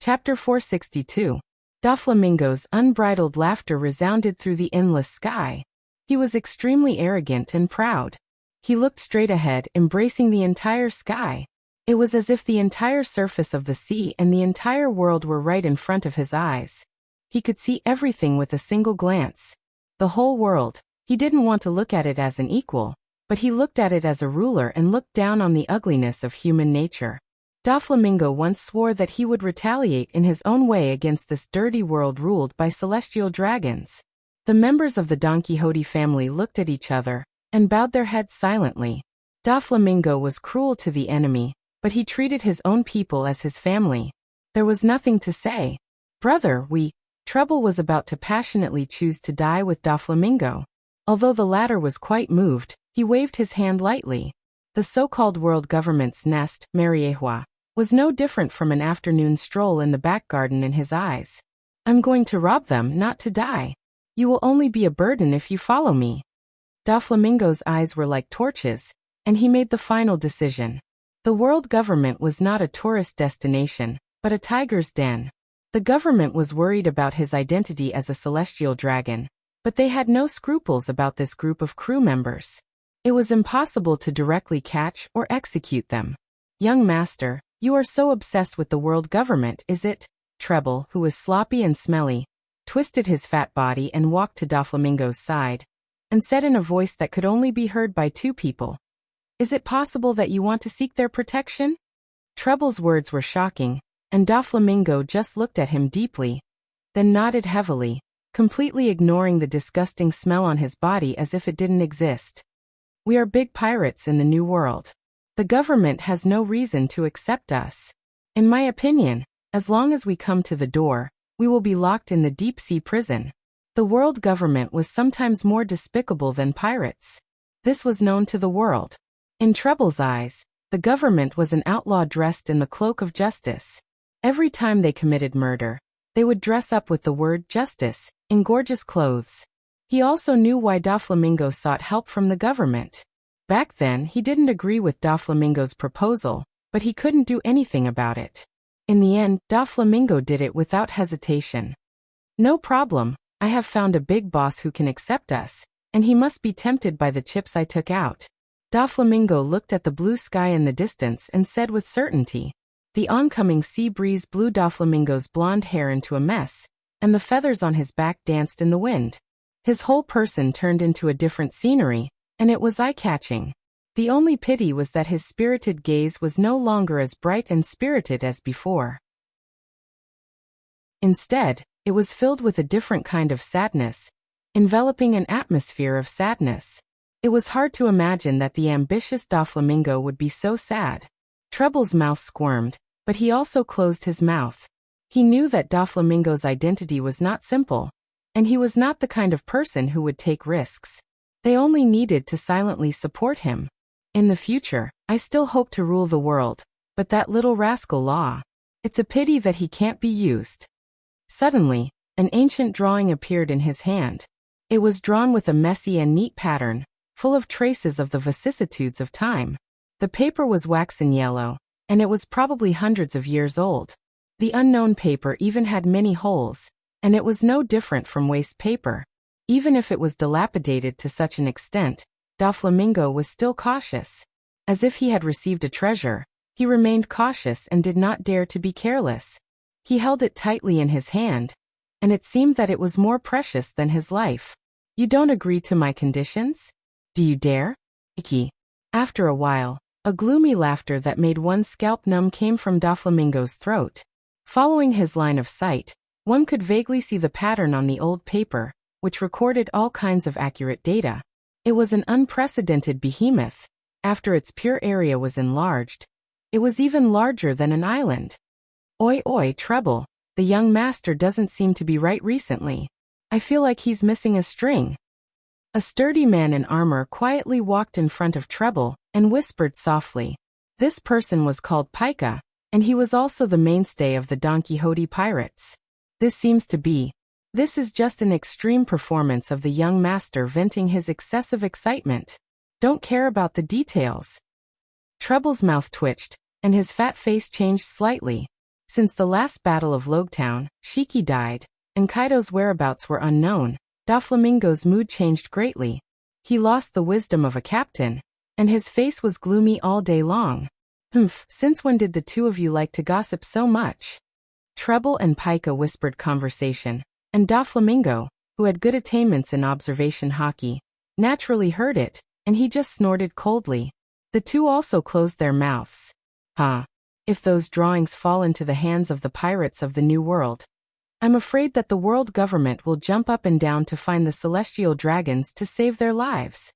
Chapter 462. Doflamingo's unbridled laughter resounded through the endless sky. He was extremely arrogant and proud. He looked straight ahead, embracing the entire sky. It was as if the entire surface of the sea and the entire world were right in front of his eyes. He could see everything with a single glance. The whole world. He didn't want to look at it as an equal, but he looked at it as a ruler and looked down on the ugliness of human nature. Doflamingo once swore that he would retaliate in his own way against this dirty world ruled by celestial dragons. The members of the Don Quixote family looked at each other and bowed their heads silently. Doflamingo was cruel to the enemy, but he treated his own people as his family. There was nothing to say. Brother, Treble was about to passionately choose to die with Doflamingo. Although the latter was quite moved, he waved his hand lightly. The so-called world government's nest, Mariehua, was no different from an afternoon stroll in the back garden in his eyes. I'm going to rob them, not to die. You will only be a burden if you follow me. Doflamingo's eyes were like torches, and he made the final decision. The world government was not a tourist destination, but a tiger's den. The government was worried about his identity as a celestial dragon, but they had no scruples about this group of crew members. It was impossible to directly catch or execute them. Young master, you are so obsessed with the world government, is it? Treble, who was sloppy and smelly, twisted his fat body and walked to Doflamingo's side, and said in a voice that could only be heard by two people, "Is it possible that you want to seek their protection?" Treble's words were shocking, and Doflamingo just looked at him deeply, then nodded heavily, completely ignoring the disgusting smell on his body as if it didn't exist. We are big pirates in the New World. The government has no reason to accept us. In my opinion, as long as we come to the door, we will be locked in the deep-sea prison. The world government was sometimes more despicable than pirates. This was known to the world. In Treble's eyes, the government was an outlaw dressed in the cloak of justice. Every time they committed murder, they would dress up with the word justice in gorgeous clothes. He also knew why Doflamingo sought help from the government. Back then, he didn't agree with Doflamingo's proposal, but he couldn't do anything about it. In the end, Doflamingo did it without hesitation. No problem, I have found a big boss who can accept us, and he must be tempted by the chips I took out. Doflamingo looked at the blue sky in the distance and said with certainty. The oncoming sea breeze blew Doflamingo's blonde hair into a mess, and the feathers on his back danced in the wind. His whole person turned into a different scenery, and it was eye-catching. The only pity was that his spirited gaze was no longer as bright and spirited as before. Instead, it was filled with a different kind of sadness, enveloping an atmosphere of sadness. It was hard to imagine that the ambitious Doflamingo would be so sad. Treble's mouth squirmed, but he also closed his mouth. He knew that Doflamingo's identity was not simple, and he was not the kind of person who would take risks. They only needed to silently support him. In the future, I still hope to rule the world, but that little rascal Law. It's a pity that he can't be used. Suddenly, an ancient drawing appeared in his hand. It was drawn with a messy and neat pattern, full of traces of the vicissitudes of time. The paper was waxen yellow, and it was probably hundreds of years old. The unknown paper even had many holes, and it was no different from waste paper. Even if it was dilapidated to such an extent, Doflamingo was still cautious. As if he had received a treasure, he remained cautious and did not dare to be careless. He held it tightly in his hand, and it seemed that it was more precious than his life. You don't agree to my conditions? Do you dare? Iki. After a while, a gloomy laughter that made one's scalp numb came from Doflamingo's throat. Following his line of sight, one could vaguely see the pattern on the old paper, which recorded all kinds of accurate data. It was an unprecedented behemoth. After its pure area was enlarged, it was even larger than an island. Oi, Treble, the young master doesn't seem to be right recently. I feel like he's missing a string. A sturdy man in armor quietly walked in front of Treble and whispered softly. This person was called Pica, and he was also the mainstay of the Don Quixote pirates. This is just an extreme performance of the young master venting his excessive excitement. Don't care about the details. Treble's mouth twitched, and his fat face changed slightly. Since the last battle of Logtown, Shiki died, and Kaido's whereabouts were unknown, Doflamingo's mood changed greatly. He lost the wisdom of a captain, and his face was gloomy all day long. Since when did the two of you like to gossip so much? Treble and Pika whispered conversation, and Doflamingo, who had good attainments in observation hockey, naturally heard it, and he just snorted coldly. The two also closed their mouths. If those drawings fall into the hands of the pirates of the New World, I'm afraid that the world government will jump up and down to find the celestial dragons to save their lives.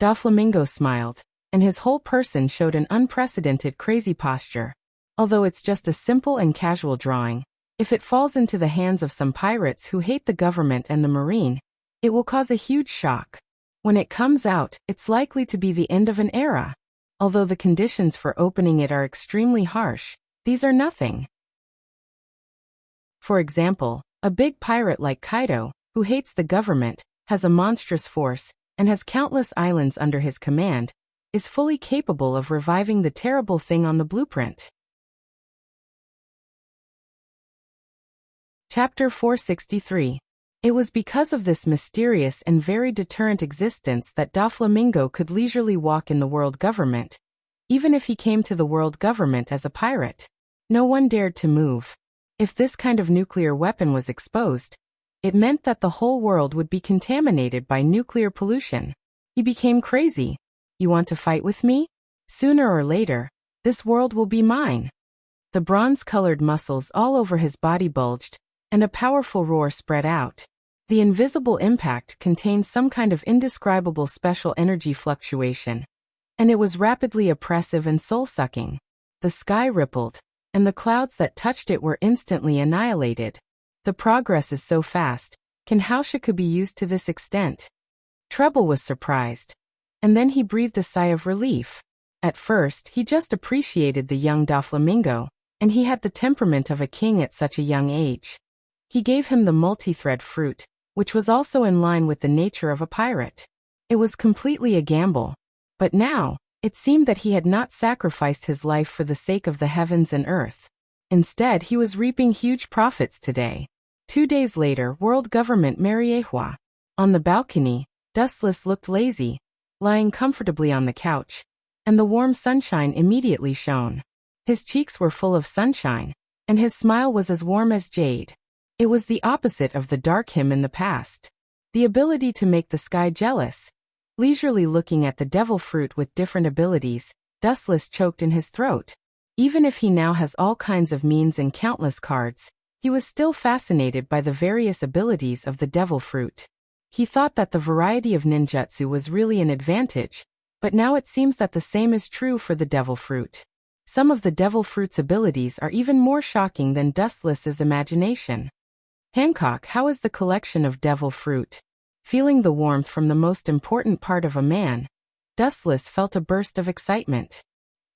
Doflamingo smiled, and his whole person showed an unprecedented crazy posture. Although it's just a simple and casual drawing, if it falls into the hands of some pirates who hate the government and the marine, it will cause a huge shock. When it comes out, it's likely to be the end of an era. Although the conditions for opening it are extremely harsh, these are nothing. For example, a big pirate like Kaido, who hates the government, has a monstrous force, and has countless islands under his command, is fully capable of reviving the terrible thing on the blueprint. Chapter 463. It was because of this mysterious and very deterrent existence that Doflamingo could leisurely walk in the world government. Even if he came to the world government as a pirate, no one dared to move. If this kind of nuclear weapon was exposed, it meant that the whole world would be contaminated by nuclear pollution. He became crazy. You want to fight with me? Sooner or later, this world will be mine. The bronze-colored muscles all over his body bulged, and a powerful roar spread out. The invisible impact contained some kind of indescribable special energy fluctuation, and it was rapidly oppressive and soul-sucking. The sky rippled, and the clouds that touched it were instantly annihilated. The progress is so fast. Can Haushoku be used to this extent? Treble was surprised, and then he breathed a sigh of relief. At first, he just appreciated the young Doflamingo, and he had the temperament of a king at such a young age. He gave him the multi-thread fruit, which was also in line with the nature of a pirate. It was completely a gamble. But now, it seemed that he had not sacrificed his life for the sake of the heavens and earth. Instead, he was reaping huge profits today. 2 days later, World Government Mariehua. On the balcony, Dustless looked lazy, lying comfortably on the couch, and the warm sunshine immediately shone. His cheeks were full of sunshine, and his smile was as warm as jade. It was the opposite of the dark him in the past. The ability to make the sky jealous. Leisurely looking at the devil fruit with different abilities, Dustless choked in his throat. Even if he now has all kinds of means and countless cards, he was still fascinated by the various abilities of the devil fruit. He thought that the variety of ninjutsu was really an advantage, but now it seems that the same is true for the devil fruit. Some of the devil fruit's abilities are even more shocking than Dustless's imagination. Hancock, how is the collection of devil fruit? Feeling the warmth from the most important part of a man, Dustless felt a burst of excitement.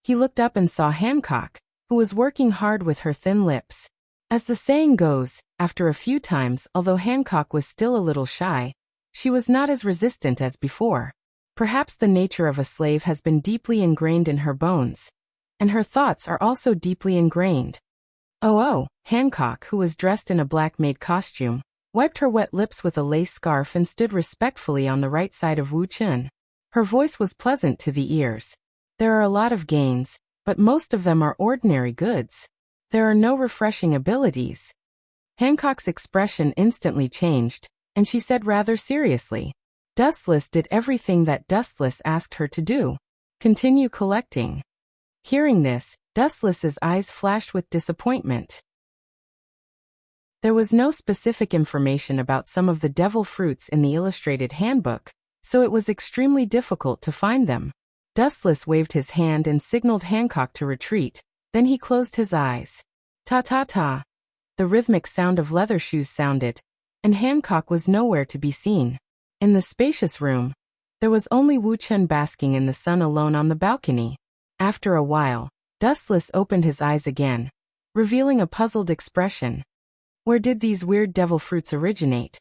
He looked up and saw Hancock, who was working hard with her thin lips. As the saying goes, after a few times, although Hancock was still a little shy, she was not as resistant as before. Perhaps the nature of a slave has been deeply ingrained in her bones, and her thoughts are also deeply ingrained. Hancock, who was dressed in a black maid costume, wiped her wet lips with a lace scarf and stood respectfully on the right side of Wu Chun. Her voice was pleasant to the ears. There are a lot of gains, but most of them are ordinary goods. There are no refreshing abilities. Hancock's expression instantly changed, and she said rather seriously, Dustless did everything that Dustless asked her to do. Continue collecting. Hearing this, Dustless's eyes flashed with disappointment. There was no specific information about some of the devil fruits in the illustrated handbook, so it was extremely difficult to find them. Dustless waved his hand and signaled Hancock to retreat, then he closed his eyes. Ta-ta-ta. The rhythmic sound of leather shoes sounded, and Hancock was nowhere to be seen. In the spacious room, there was only Wu Chun basking in the sun alone on the balcony. After a while, Dustless opened his eyes again, revealing a puzzled expression. Where did these weird devil fruits originate?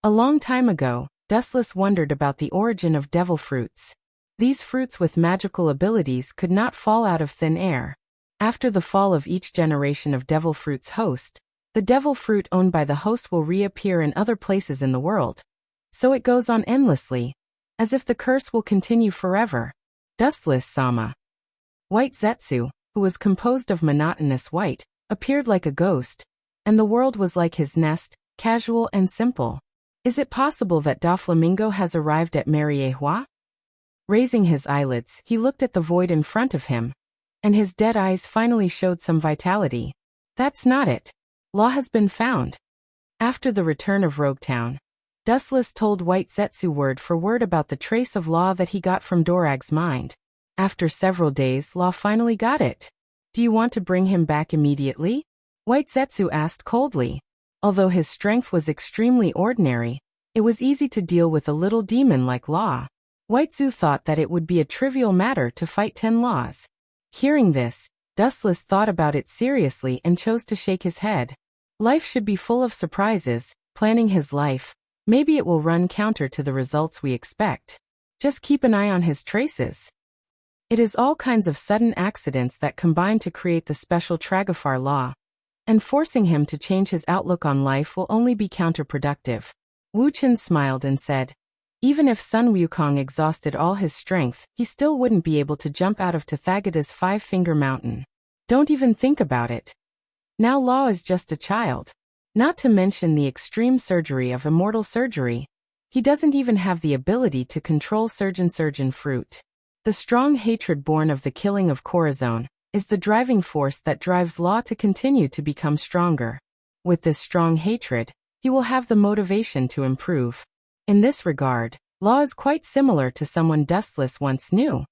A long time ago, Dustless wondered about the origin of devil fruits. These fruits with magical abilities could not fall out of thin air. After the fall of each generation of devil fruit's host, the devil fruit owned by the host will reappear in other places in the world. So it goes on endlessly, as if the curse will continue forever. Dustless Sama. White Zetsu, who was composed of monotonous white, appeared like a ghost, and the world was like his nest, casual and simple. Is it possible that Doflamingo has arrived at Mariehua? Raising his eyelids, he looked at the void in front of him, and his dead eyes finally showed some vitality. That's not it. Law has been found. After the return of Roguetown, Dustless told White Zetsu word for word about the trace of Law that he got from Dorag's mind. After several days, Law finally got it. Do you want to bring him back immediately? White Zetsu asked coldly. Although his strength was extremely ordinary, it was easy to deal with a little demon like Law. White Zetsu thought that it would be a trivial matter to fight 10 Laws. Hearing this, Dustless thought about it seriously and chose to shake his head. Life should be full of surprises. Planning his life, maybe it will run counter to the results we expect. Just keep an eye on his traces. It is all kinds of sudden accidents that combine to create the special Tragafar Law, and forcing him to change his outlook on life will only be counterproductive. Wu Chen smiled and said, even if Sun Wukong exhausted all his strength, he still wouldn't be able to jump out of Tathagata's five-finger mountain. Don't even think about it. Now Law is just a child. Not to mention the extreme surgery of immortal surgery. He doesn't even have the ability to control surgeon fruit. The strong hatred born of the killing of Corazon is the driving force that drives Law to continue to become stronger. With this strong hatred, he will have the motivation to improve. In this regard, Law is quite similar to someone Dustless once knew.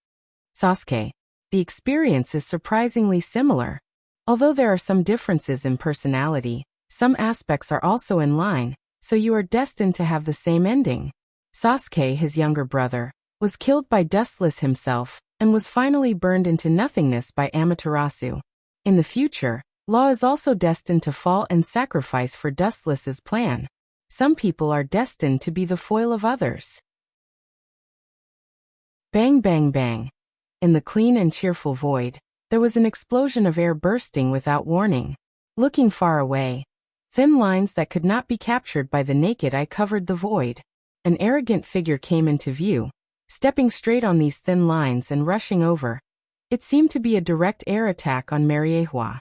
Sasuke. The experience is surprisingly similar. Although there are some differences in personality, some aspects are also in line, so you are destined to have the same ending. Sasuke, his younger brother, was killed by Dustless himself, and was finally burned into nothingness by Amaterasu. In the future, Law is also destined to fall and sacrifice for Dustless's plan. Some people are destined to be the foil of others. Bang bang bang. In the clean and cheerful void, there was an explosion of air bursting without warning. Looking far away, thin lines that could not be captured by the naked eye covered the void. An arrogant figure came into view, stepping straight on these thin lines and rushing over. It seemed to be a direct air attack on Mariehua.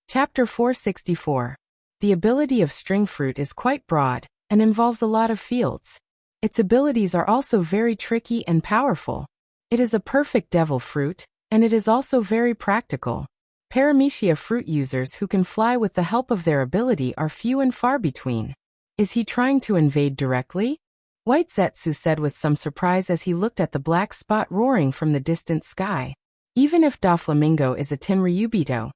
Chapter 464. The ability of string fruit is quite broad, and involves a lot of fields. Its abilities are also very tricky and powerful. It is a perfect devil fruit, and it is also very practical. Paramecia fruit users who can fly with the help of their ability are few and far between. Is he trying to invade directly? White Zetsu said with some surprise as he looked at the black spot roaring from the distant sky. Even if Doflamingo is a Tenryubito,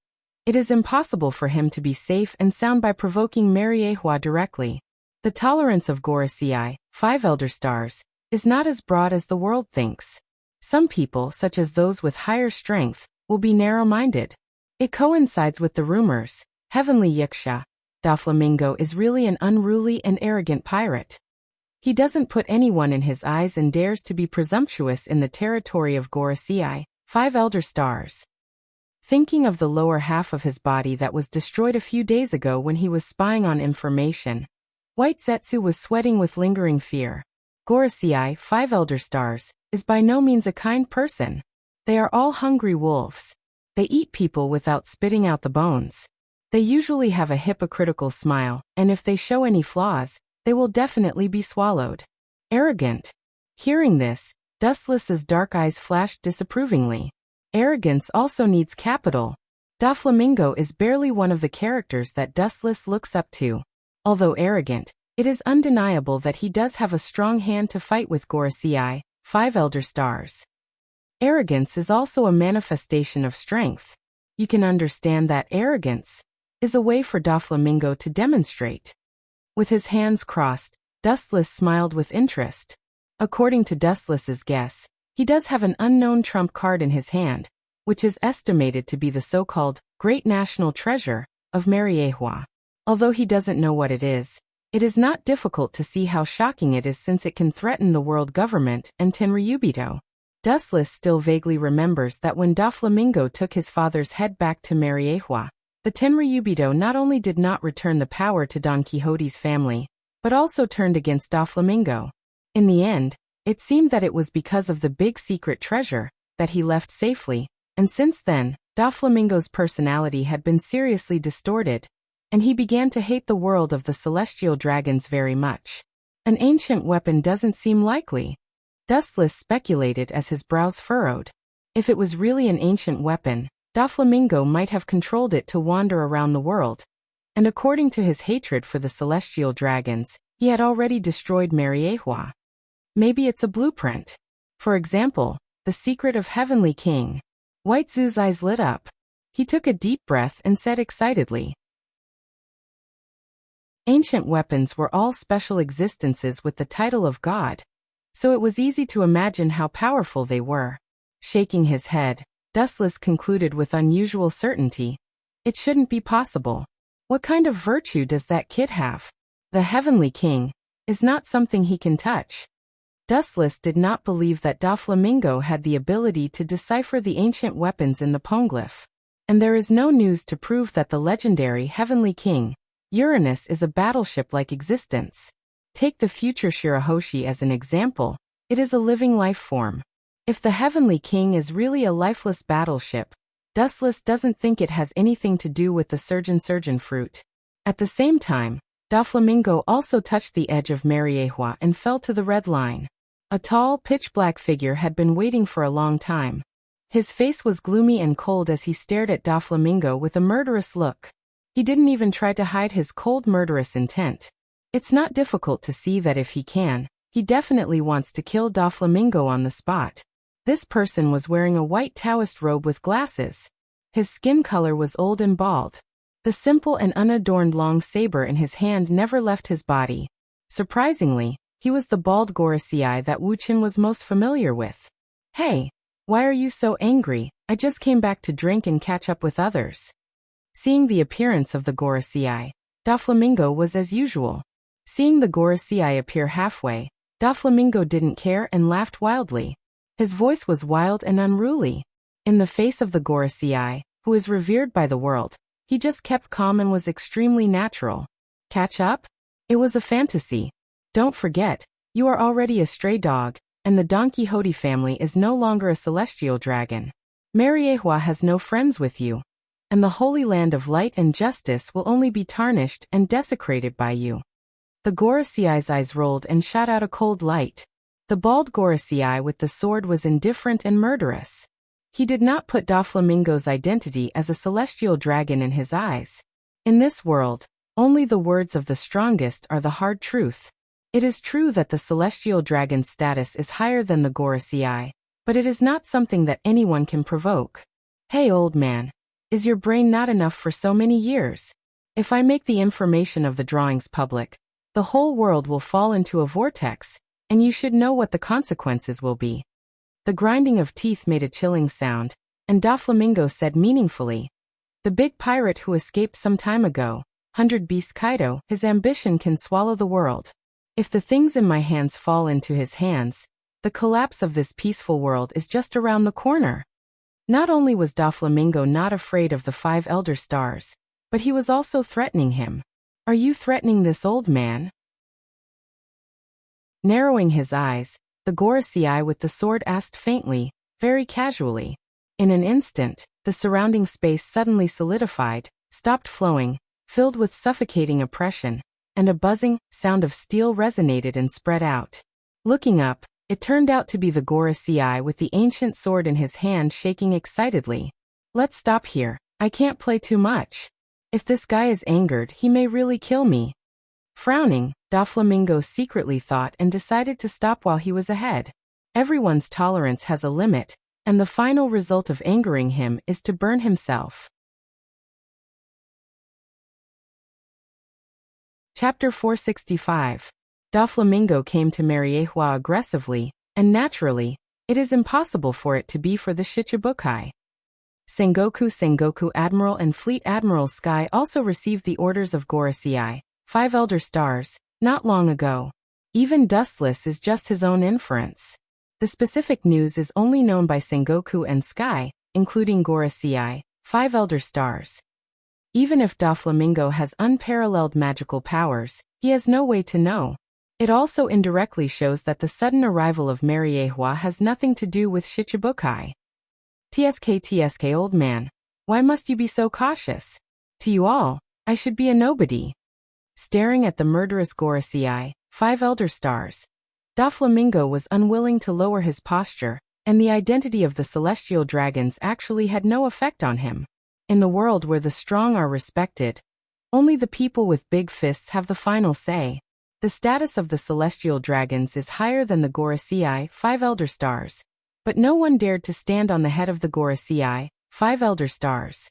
it is impossible for him to be safe and sound by provoking Mariehua directly. The tolerance of Gorosei, 5 Elder Stars, is not as broad as the world thinks. Some people, such as those with higher strength, will be narrow-minded. It coincides with the rumors. Heavenly Yiksha, Doflamingo is really an unruly and arrogant pirate. He doesn't put anyone in his eyes and dares to be presumptuous in the territory of Gorosei, 5 Elder Stars. Thinking of the lower half of his body that was destroyed a few days ago when he was spying on information, White Zetsu was sweating with lingering fear. Gorosei, 5 Elder Stars, is by no means a kind person. They are all hungry wolves. They eat people without spitting out the bones. They usually have a hypocritical smile, and if they show any flaws, they will definitely be swallowed. Arrogant. Hearing this, Dustless's dark eyes flashed disapprovingly. Arrogance also needs capital. Doflamingo is barely one of the characters that Dustless looks up to. Although arrogant, it is undeniable that he does have a strong hand to fight with Gorosei, 5 Elder Stars. Arrogance is also a manifestation of strength. You can understand that arrogance is a way for Doflamingo to demonstrate. With his hands crossed, Dustless smiled with interest. According to Dustless's guess, he does have an unknown trump card in his hand, which is estimated to be the so-called Great National Treasure of Mariehua. Although he doesn't know what it is not difficult to see how shocking it is since it can threaten the world government and Tenryubito. Dustless still vaguely remembers that when Doflamingo took his father's head back to Mariehua, the Tenryubito not only did not return the power to Don Quixote's family, but also turned against Doflamingo. In the end, it seemed that it was because of the big secret treasure that he left safely, and since then, Doflamingo's personality had been seriously distorted, and he began to hate the world of the celestial dragons very much. An ancient weapon doesn't seem likely, Dustless speculated as his brows furrowed. If it was really an ancient weapon, Doflamingo might have controlled it to wander around the world, and according to his hatred for the celestial dragons, he had already destroyed Mariehua. Maybe it's a blueprint. For example, the secret of Heavenly King. White Zoo's eyes lit up. He took a deep breath and said excitedly, "Ancient weapons were all special existences with the title of God, so it was easy to imagine how powerful they were." Shaking his head, Dustless concluded with unusual certainty, "It shouldn't be possible. What kind of virtue does that kid have? The Heavenly King is not something he can touch." Dustless did not believe that Doflamingo had the ability to decipher the ancient weapons in the poneglyph, and there is no news to prove that the legendary Heavenly King, Uranus, is a battleship-like existence. Take the future Shirahoshi as an example. It is a living life form. If the Heavenly King is really a lifeless battleship, Dustless doesn't think it has anything to do with the surgeon fruit. At the same time, Doflamingo also touched the edge of Mariehua and fell to the red line. A tall, pitch-black figure had been waiting for a long time. His face was gloomy and cold as he stared at Doflamingo with a murderous look. He didn't even try to hide his cold, murderous intent. It's not difficult to see that if he can, he definitely wants to kill Doflamingo on the spot. This person was wearing a white Taoist robe with glasses. His skin color was old and bald. The simple and unadorned long saber in his hand never left his body. Surprisingly, he was the bald Gorosei that Wuchen was most familiar with. "Hey, why are you so angry? I just came back to drink and catch up with others." Seeing the appearance of the Gorosei, Doflamingo was as usual. Seeing the Gorosei appear halfway, Doflamingo didn't care and laughed wildly. His voice was wild and unruly. In the face of the Gorosei, who is revered by the world, he just kept calm and was extremely natural. Catch up? It was a fantasy. Don't forget, you are already a stray dog, and the Don Quixote family is no longer a celestial dragon. Mariehua has no friends with you, and the holy land of light and justice will only be tarnished and desecrated by you. The Gorosei's eyes rolled and shot out a cold light. The bald Gorosei with the sword was indifferent and murderous. He did not put Doflamingo's identity as a celestial dragon in his eyes. In this world, only the words of the strongest are the hard truth. It is true that the celestial dragon's status is higher than the Gorosei, but it is not something that anyone can provoke. "Hey old man, is your brain not enough for so many years? If I make the information of the drawings public, the whole world will fall into a vortex, and you should know what the consequences will be." The grinding of teeth made a chilling sound, and Doflamingo said meaningfully, "The big pirate who escaped some time ago, 100 Beast Kaido, his ambition can swallow the world. If the things in my hands fall into his hands, the collapse of this peaceful world is just around the corner." Not only was Doflamingo not afraid of the 5 elder stars, but he was also threatening him. "Are you threatening this old man?" Narrowing his eyes, the Gorosei with the sword asked faintly, very casually. In an instant, the surrounding space suddenly solidified, stopped flowing, filled with suffocating oppression, and a buzzing sound of steel resonated and spread out. Looking up, it turned out to be the Gorosei with the ancient sword in his hand shaking excitedly. "Let's stop here. I can't play too much. If this guy is angered, he may really kill me." Frowning, Doflamingo secretly thought and decided to stop while he was ahead. Everyone's tolerance has a limit, and the final result of angering him is to burn himself. Chapter 465. Doflamingo came to Mariehua aggressively, and naturally, it is impossible for it to be for the Shichibukai. Sengoku Admiral and Fleet Admiral Sky also received the orders of Gorosei, 5 elder stars, not long ago. Even Dustless is just his own inference. The specific news is only known by Sengoku and Sky, including Gorosei, 5 elder stars. Even if Doflamingo has unparalleled magical powers, he has no way to know. It also indirectly shows that the sudden arrival of Mariehua has nothing to do with Shichibukai. TSK old man, why must you be so cautious? To you all, I should be a nobody. Staring at the murderous Gorosei, 5 elder stars, Doflamingo was unwilling to lower his posture, and the identity of the celestial dragons actually had no effect on him. In the world where the strong are respected, only the people with big fists have the final say. The status of the celestial dragons is higher than the Gorosei, 5 elder stars, but no one dared to stand on the head of the Gorosei, 5 elder stars.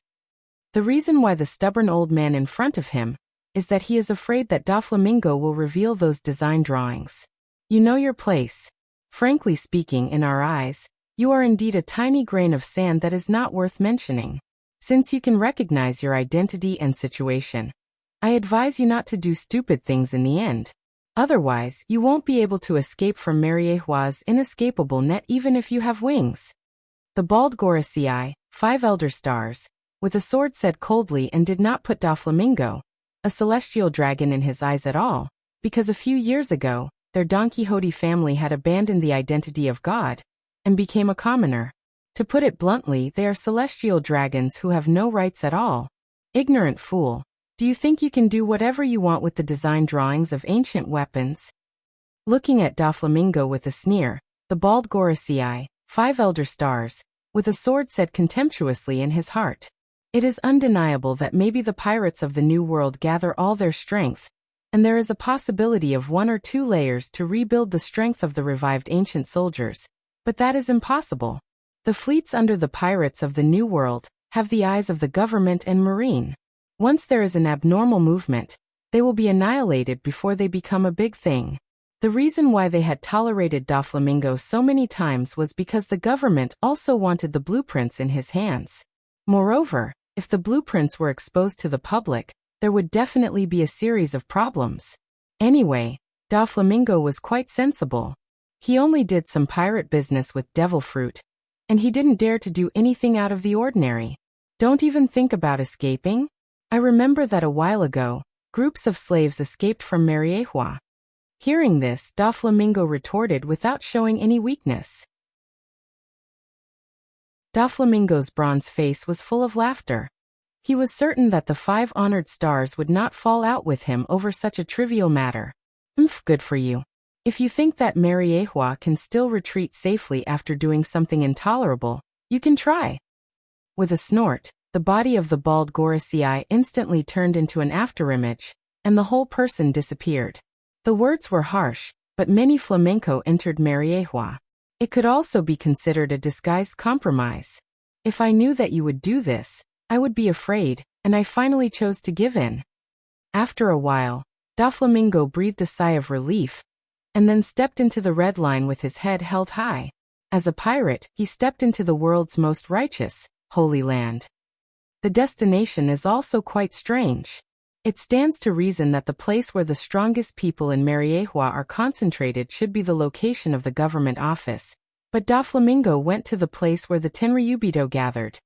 The reason why the stubborn old man in front of him is that he is afraid that Doflamingo will reveal those design drawings. You know your place. Frankly speaking, in our eyes, you are indeed a tiny grain of sand that is not worth mentioning. Since you can recognize your identity and situation, I advise you not to do stupid things in the end. Otherwise, you won't be able to escape from Mariehua's inescapable net even if you have wings. The bald Gorosei, 5 elder stars, with a sword said coldly and did not put Doflamingo, a celestial dragon, in his eyes at all, because a few years ago, their Don Quixote family had abandoned the identity of God and became a commoner. To put it bluntly, they are celestial dragons who have no rights at all. Ignorant fool. Do you think you can do whatever you want with the design drawings of ancient weapons? Looking at Doflamingo with a sneer, the bald Gorosei, 5 elder stars, with a sword said contemptuously in his heart. It is undeniable that maybe the pirates of the New World gather all their strength, and there is a possibility of 1 or 2 layers to rebuild the strength of the revived ancient soldiers, but that is impossible. The fleets under the pirates of the New World have the eyes of the government and marine. Once there is an abnormal movement, they will be annihilated before they become a big thing. The reason why they had tolerated Doflamingo so many times was because the government also wanted the blueprints in his hands. Moreover, if the blueprints were exposed to the public, there would definitely be a series of problems. Anyway, Doflamingo was quite sensible. He only did some pirate business with devil fruit, and he didn't dare to do anything out of the ordinary. Don't even think about escaping. I remember that a while ago, groups of slaves escaped from Mariehua. Hearing this, Doflamingo retorted without showing any weakness. Doflamingo's bronze face was full of laughter. He was certain that the 5 honored stars would not fall out with him over such a trivial matter. Good for you. If you think that Mariehua can still retreat safely after doing something intolerable, you can try. With a snort, the body of the bald Gorosei instantly turned into an afterimage, and the whole person disappeared. The words were harsh, but many flamenco entered Mariehua. It could also be considered a disguised compromise. If I knew that you would do this, I would be afraid, and I finally chose to give in. After a while, Doflamingo breathed a sigh of relief, and then stepped into the red line with his head held high. As a pirate, he stepped into the world's most righteous, holy land. The destination is also quite strange. It stands to reason that the place where the strongest people in Mariehua are concentrated should be the location of the government office, but Doflamingo went to the place where the Tenryubito gathered.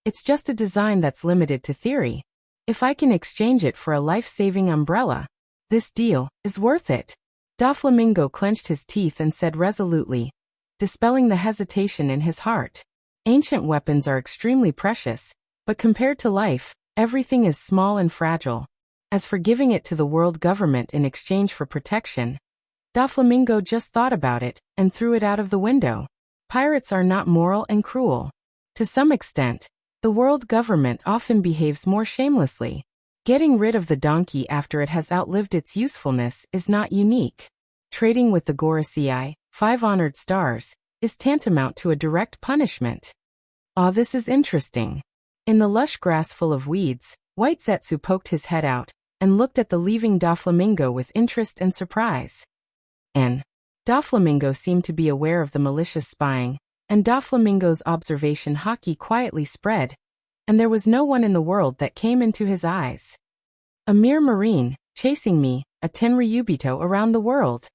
It's just a design that's limited to theory. If I can exchange it for a life-saving umbrella, this deal is worth it. Doflamingo clenched his teeth and said resolutely, dispelling the hesitation in his heart. Ancient weapons are extremely precious, but compared to life, everything is small and fragile. As for giving it to the world government in exchange for protection, Doflamingo just thought about it and threw it out of the window. Pirates are not moral and cruel. To some extent, the world government often behaves more shamelessly. Getting rid of the donkey after it has outlived its usefulness is not unique. Trading with the Gorosei, 5 honored stars, is tantamount to a direct punishment. Ah, this is interesting. In the lush grass full of weeds, White Zetsu poked his head out and looked at the leaving Doflamingo with interest and surprise. Doflamingo seemed to be aware of the malicious spying, and Doflamingo's observation haki quietly spread, and there was no one in the world that came into his eyes. A mere marine, chasing me, a Tenryubito around the world.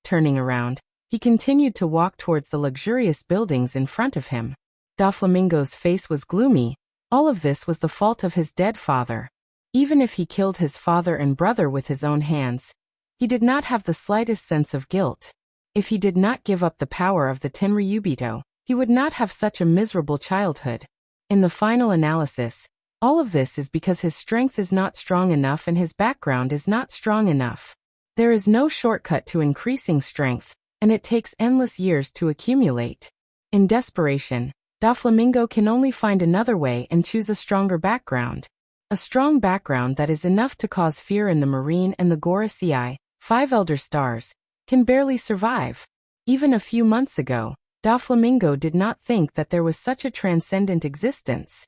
Turning around, He continued to walk towards the luxurious buildings in front of him. Doflamingo's face was gloomy. All of this was the fault of his dead father. Even if he killed his father and brother with his own hands, he did not have the slightest sense of guilt. If he did not give up the power of the Tenryubito, he would not have such a miserable childhood. In the final analysis, all of this is because his strength is not strong enough and his background is not strong enough. There is no shortcut to increasing strength, and it takes endless years to accumulate. In desperation, Doflamingo can only find another way and choose a stronger background. A strong background that is enough to cause fear in the Marine and the Gorosei, 5 elder stars, can barely survive. Even a few months ago, Doflamingo did not think that there was such a transcendent existence.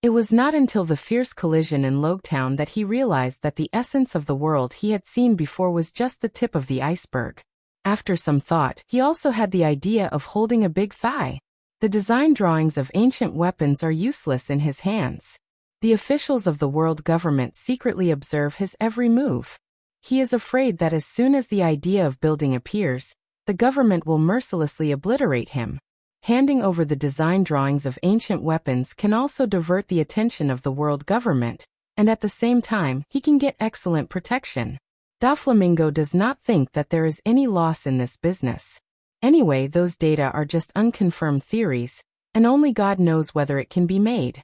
It was not until the fierce collision in Logetown that he realized that the essence of the world he had seen before was just the tip of the iceberg. After some thought, he also had the idea of holding a big thigh. The design drawings of ancient weapons are useless in his hands. The officials of the world government secretly observe his every move. He is afraid that as soon as the idea of building appears, the government will mercilessly obliterate him. Handing over the design drawings of ancient weapons can also divert the attention of the world government, and at the same time, he can get excellent protection. Doflamingo does not think that there is any loss in this business. Anyway, those data are just unconfirmed theories, and only God knows whether it can be made.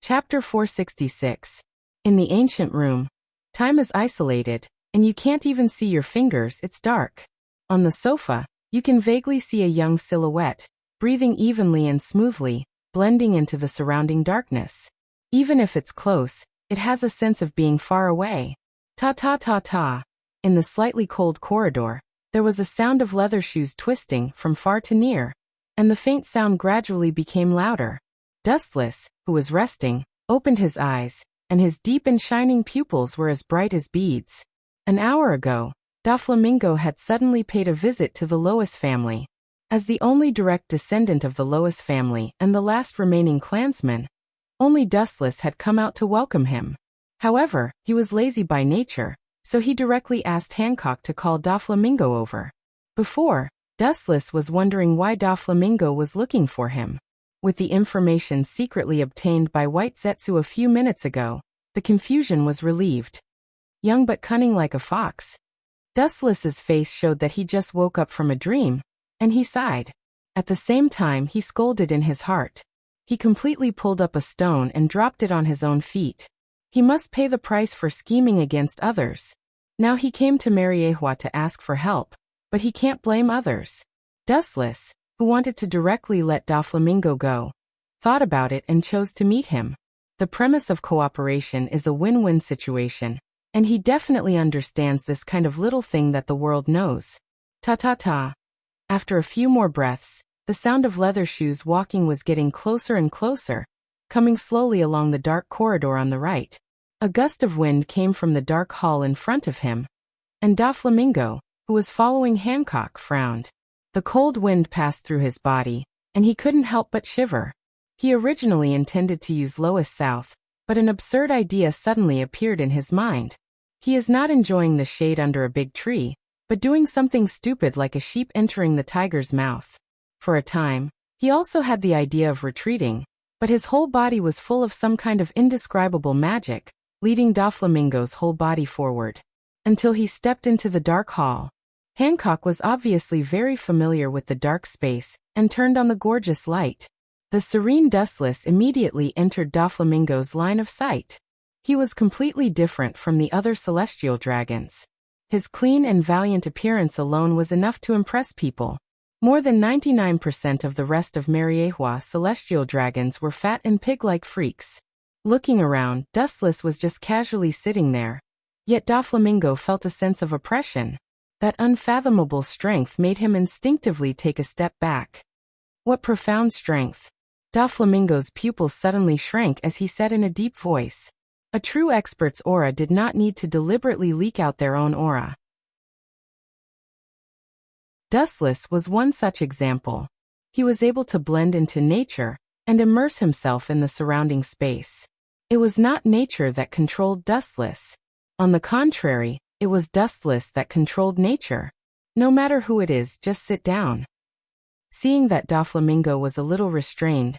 Chapter 466. In the ancient room, time is isolated, and you can't even see your fingers, it's dark. On the sofa, you can vaguely see a young silhouette, breathing evenly and smoothly, blending into the surrounding darkness. Even if it's close, it has a sense of being far away. Ta-ta-ta-ta. In the slightly cold corridor, there was a sound of leather shoes twisting from far to near, and the faint sound gradually became louder. Dustless, who was resting, opened his eyes, and his deep and shining pupils were as bright as beads. An hour ago, Doflamingo had suddenly paid a visit to the Lois family. As the only direct descendant of the Lois family and the last remaining clansman, only Dustless had come out to welcome him. However, he was lazy by nature, so he directly asked Hancock to call Doflamingo over. Before, Dustless was wondering why Doflamingo was looking for him. With the information secretly obtained by White Zetsu a few minutes ago, the confusion was relieved. Young but cunning like a fox. Dustless's face showed that he just woke up from a dream, and he sighed. At the same time, he scolded in his heart. He completely pulled up a stone and dropped it on his own feet. He must pay the price for scheming against others. Now he came to Mariehua to ask for help, but he can't blame others. Dustless, who wanted to directly let Doflamingo go, thought about it and chose to meet him. The premise of cooperation is a win-win situation, and he definitely understands this kind of little thing that the world knows. Ta-ta-ta. After a few more breaths, the sound of leather shoes walking was getting closer and closer, coming slowly along the dark corridor on the right. A gust of wind came from the dark hall in front of him, and Doflamingo, who was following Hancock, frowned. The cold wind passed through his body, and he couldn't help but shiver. He originally intended to use Lois South, but an absurd idea suddenly appeared in his mind. He is not enjoying the shade under a big tree, but doing something stupid like a sheep entering the tiger's mouth. For a time, he also had the idea of retreating, but his whole body was full of some kind of indescribable magic, leading Doflamingo's whole body forward. Until he stepped into the dark hall. Hancock was obviously very familiar with the dark space, and turned on the gorgeous light. The serene Dustless immediately entered Doflamingo's line of sight. He was completely different from the other celestial dragons. His clean and valiant appearance alone was enough to impress people. More than 99% of the rest of Mariehua celestial dragons were fat and pig-like freaks. Looking around, Dustless was just casually sitting there. Yet Doflamingo felt a sense of oppression. That unfathomable strength made him instinctively take a step back. What profound strength! Doflamingo's pupils suddenly shrank as he said in a deep voice. A true expert's aura did not need to deliberately leak out their own aura. Dustless was one such example. He was able to blend into nature and immerse himself in the surrounding space. It was not nature that controlled Dustless. On the contrary, it was Dustless that controlled nature. No matter who it is, just sit down. Seeing that Doflamingo was a little restrained,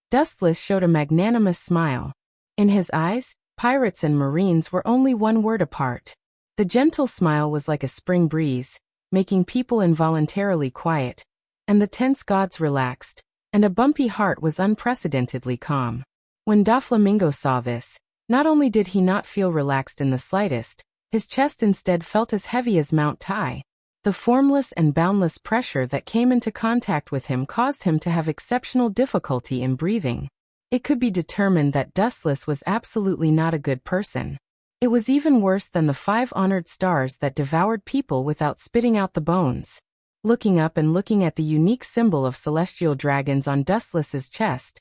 Dustless showed a magnanimous smile. In his eyes, pirates and marines were only one word apart. The gentle smile was like a spring breeze, making people involuntarily quiet, and the tense gods relaxed, and a bumpy heart was unprecedentedly calm. When Doflamingo saw this, not only did he not feel relaxed in the slightest, his chest instead felt as heavy as Mount Tai. The formless and boundless pressure that came into contact with him caused him to have exceptional difficulty in breathing. It could be determined that Dustless was absolutely not a good person. It was even worse than the 5 honored stars that devoured people without spitting out the bones. Looking up and looking at the unique symbol of celestial dragons on Dustless's chest,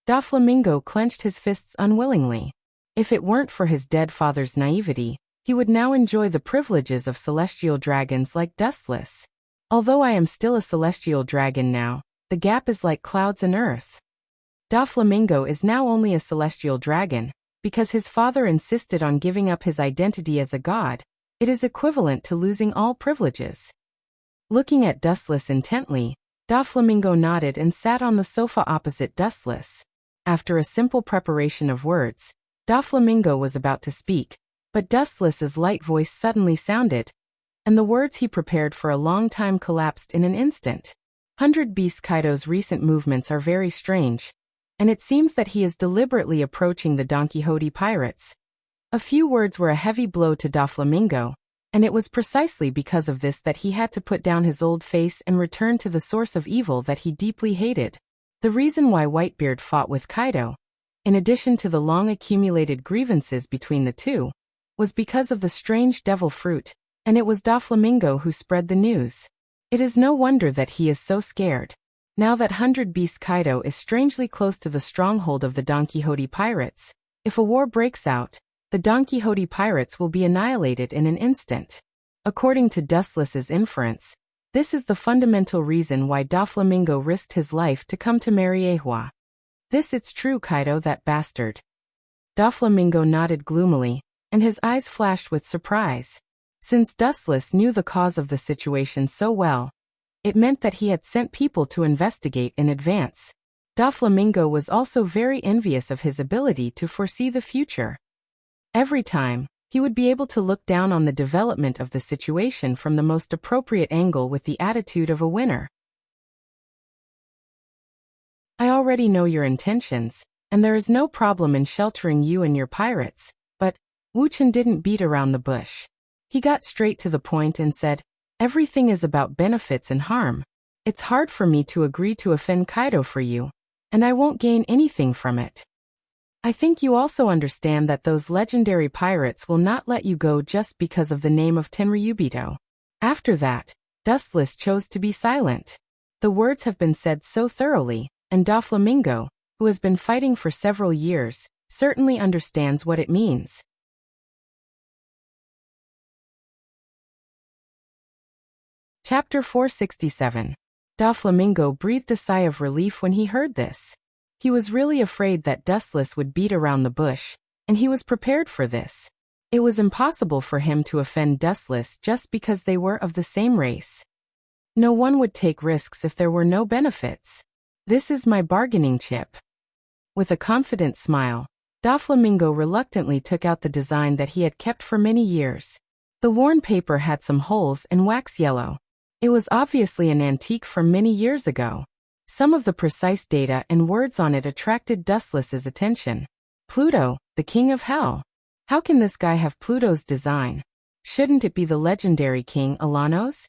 Doflamingo clenched his fists unwillingly. If it weren't for his dead father's naivety, he would now enjoy the privileges of celestial dragons like Dustless. Although I am still a celestial dragon now, the gap is like clouds and earth. Doflamingo is now only a celestial dragon, because his father insisted on giving up his identity as a god. It is equivalent to losing all privileges. Looking at Dustless intently, Doflamingo nodded and sat on the sofa opposite Dustless. After a simple preparation of words, Doflamingo was about to speak, but Dustless's light voice suddenly sounded, and the words he prepared for a long time collapsed in an instant. 100 Beast Kaido's recent movements are very strange, and it seems that he is deliberately approaching the Don Quixote pirates. A few words were a heavy blow to Doflamingo, and it was precisely because of this that he had to put down his old face and return to the source of evil that he deeply hated. The reason why Whitebeard fought with Kaido, in addition to the long-accumulated grievances between the two, was because of the strange devil fruit, and it was Doflamingo who spread the news. It is no wonder that he is so scared. Now that 100 Beast Kaido is strangely close to the stronghold of the Don Quixote pirates, if a war breaks out, the Don Quixote pirates will be annihilated in an instant. According to Dustless's inference, this is the fundamental reason why Doflamingo risked his life to come to Mariehua. This it's true, Kaido, that bastard. Doflamingo nodded gloomily, and his eyes flashed with surprise. Since Dustless knew the cause of the situation so well, it meant that he had sent people to investigate in advance. Doflamingo was also very envious of his ability to foresee the future. Every time, he would be able to look down on the development of the situation from the most appropriate angle with the attitude of a winner. I already know your intentions, and there is no problem in sheltering you and your pirates, but Wuchen didn't beat around the bush. He got straight to the point and said, everything is about benefits and harm. It's hard for me to agree to offend Kaido for you, and I won't gain anything from it. I think you also understand that those legendary pirates will not let you go just because of the name of Tenryubito. After that, Dustless chose to be silent. The words have been said so thoroughly, and Doflamingo, who has been fighting for several years, certainly understands what it means. Chapter 467. Doflamingo breathed a sigh of relief when he heard this. He was really afraid that Dustless would beat around the bush, and he was prepared for this. It was impossible for him to offend Dustless just because they were of the same race. No one would take risks if there were no benefits. This is my bargaining chip. With a confident smile, Doflamingo reluctantly took out the design that he had kept for many years. The worn paper had some holes and wax yellow. It was obviously an antique from many years ago. Some of the precise data and words on it attracted Dustless's attention. Pluto, the king of hell. How can this guy have Pluto's design? Shouldn't it be the legendary king Alanos?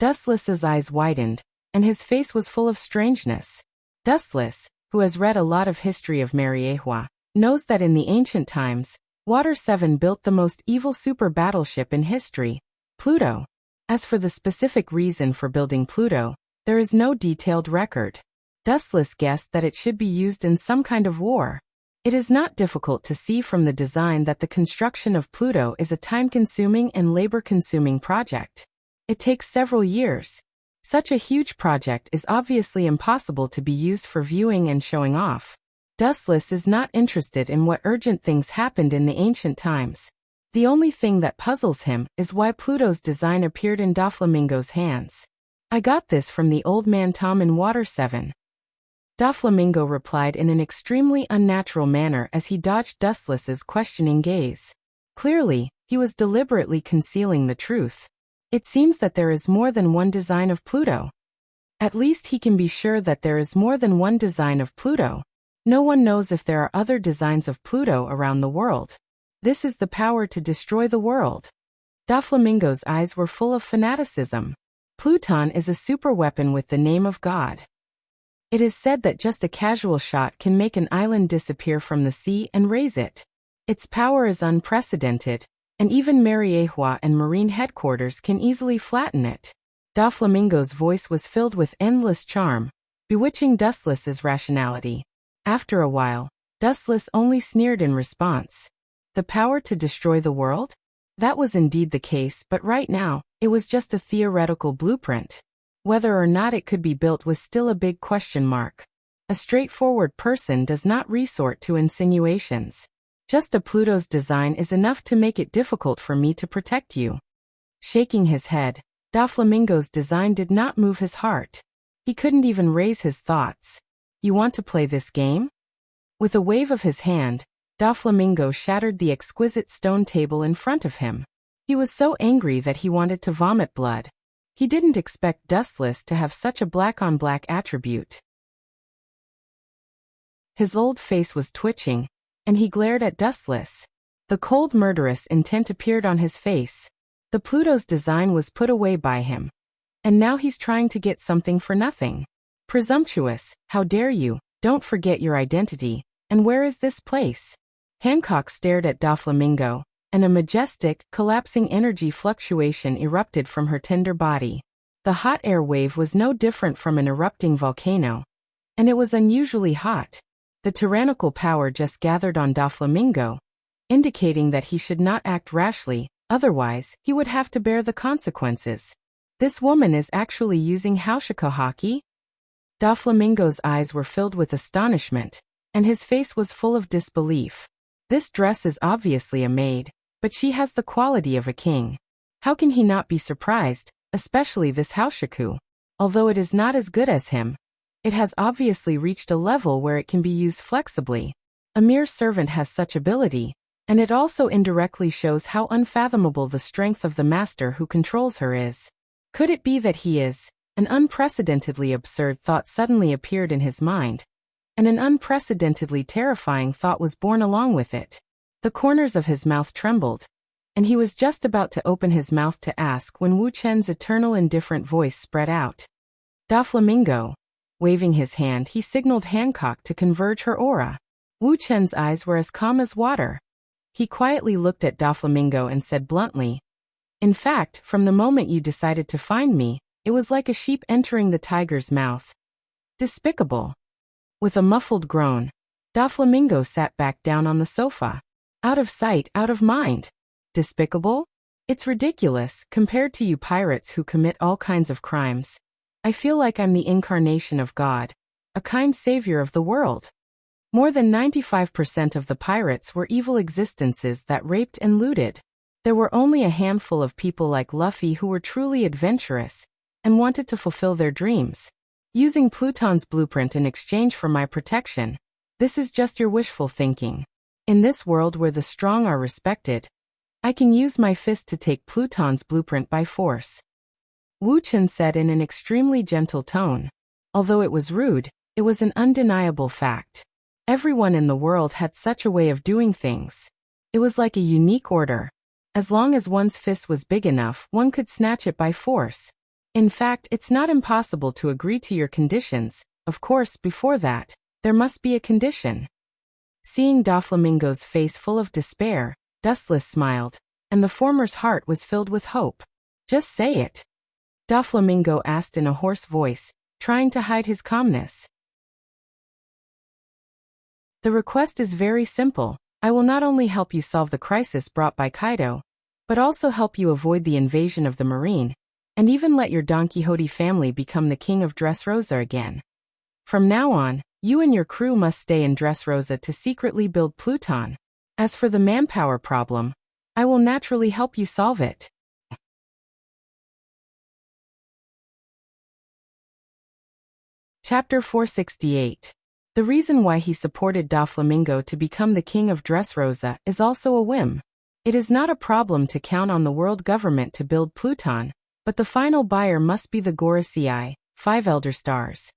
Dustless's eyes widened, and his face was full of strangeness. Dustless, who has read a lot of history of Mariehua, knows that in the ancient times, Water 7 built the most evil super battleship in history, Pluto. As for the specific reason for building Pluto, there is no detailed record. Dustless guessed that it should be used in some kind of war. It is not difficult to see from the design that the construction of Pluto is a time-consuming and labor-consuming project. It takes several years. Such a huge project is obviously impossible to be used for viewing and showing off. Dustless is not interested in what urgent things happened in the ancient times. The only thing that puzzles him is why Pluto's design appeared in Doflamingo's hands. I got this from the old man Tom in Water 7. Doflamingo replied in an extremely unnatural manner as he dodged Dustless's questioning gaze. Clearly, he was deliberately concealing the truth. It seems that there is more than one design of Pluto. At least he can be sure that there is more than one design of Pluto. No one knows if there are other designs of Pluto around the world. This is the power to destroy the world. Doflamingo's eyes were full of fanaticism. Pluton is a superweapon with the name of God. It is said that just a casual shot can make an island disappear from the sea and raise it. Its power is unprecedented, and even Mariejoa and Marine Headquarters can easily flatten it. Doflamingo's voice was filled with endless charm, bewitching Dustless's rationality. After a while, Dustless only sneered in response. The power to destroy the world? That was indeed the case, but right now, it was just a theoretical blueprint. Whether or not it could be built was still a big question mark. A straightforward person does not resort to insinuations. Just a Pluto's design is enough to make it difficult for me to protect you. Shaking his head, Doflamingo's design did not move his heart. He couldn't even raise his thoughts. You want to play this game? With a wave of his hand, Doflamingo shattered the exquisite stone table in front of him. He was so angry that he wanted to vomit blood. He didn't expect Dustless to have such a black-on-black attribute. His old face was twitching, and he glared at Dustless. The cold murderous intent appeared on his face. The Pluto's design was put away by him. And now he's trying to get something for nothing. Presumptuous, how dare you, don't forget your identity, and where is this place? Hancock stared at Doflamingo, and a majestic, collapsing energy fluctuation erupted from her tender body. The hot air wave was no different from an erupting volcano, and it was unusually hot. The tyrannical power just gathered on Doflamingo, indicating that he should not act rashly, otherwise he would have to bear the consequences. This woman is actually using Haushiko hockey? Doflamingo's eyes were filled with astonishment, and his face was full of disbelief. This dress is obviously a maid, but she has the quality of a king. How can he not be surprised, especially this Haushiko? Although it is not as good as him, it has obviously reached a level where it can be used flexibly. A mere servant has such ability, and it also indirectly shows how unfathomable the strength of the master who controls her is. Could it be that he is? An unprecedentedly absurd thought suddenly appeared in his mind, and an unprecedentedly terrifying thought was born along with it. The corners of his mouth trembled, and he was just about to open his mouth to ask when Wu Chen's eternal indifferent voice spread out. Doflamingo. Waving his hand, he signaled Hancock to converge her aura. Wu Chen's eyes were as calm as water. He quietly looked at Doflamingo and said bluntly, "In fact, from the moment you decided to find me, it was like a sheep entering the tiger's mouth. Despicable." With a muffled groan, Doflamingo sat back down on the sofa. Out of sight, out of mind. Despicable? It's ridiculous, compared to you pirates who commit all kinds of crimes. I feel like I'm the incarnation of God, a kind savior of the world. More than 95% of the pirates were evil existences that raped and looted. There were only a handful of people like Luffy who were truly adventurous and wanted to fulfill their dreams. Using Pluton's blueprint in exchange for my protection. This is just your wishful thinking. In this world where the strong are respected, I can use my fist to take Pluton's blueprint by force. Wu Chen said in an extremely gentle tone. Although it was rude, it was an undeniable fact. Everyone in the world had such a way of doing things. It was like a unique order. As long as one's fist was big enough, one could snatch it by force. In fact, it's not impossible to agree to your conditions. Of course, before that, there must be a condition. Seeing Doflamingo's face full of despair, Dustless smiled, and the former's heart was filled with hope. Just say it. Doflamingo asked in a hoarse voice, trying to hide his calmness. The request is very simple. I will not only help you solve the crisis brought by Kaido, but also help you avoid the invasion of the Marine, and even let your Don Quixote family become the king of Dressrosa again. From now on, You and your crew must stay in Dressrosa to secretly build Pluton. As for the manpower problem, I will naturally help you solve it. Chapter 468. The reason why he supported Doflamingo to become the king of Dressrosa is also a whim. It is not a problem to count on the world government to build Pluton, but the final buyer must be the Gorasii, 5 elder stars.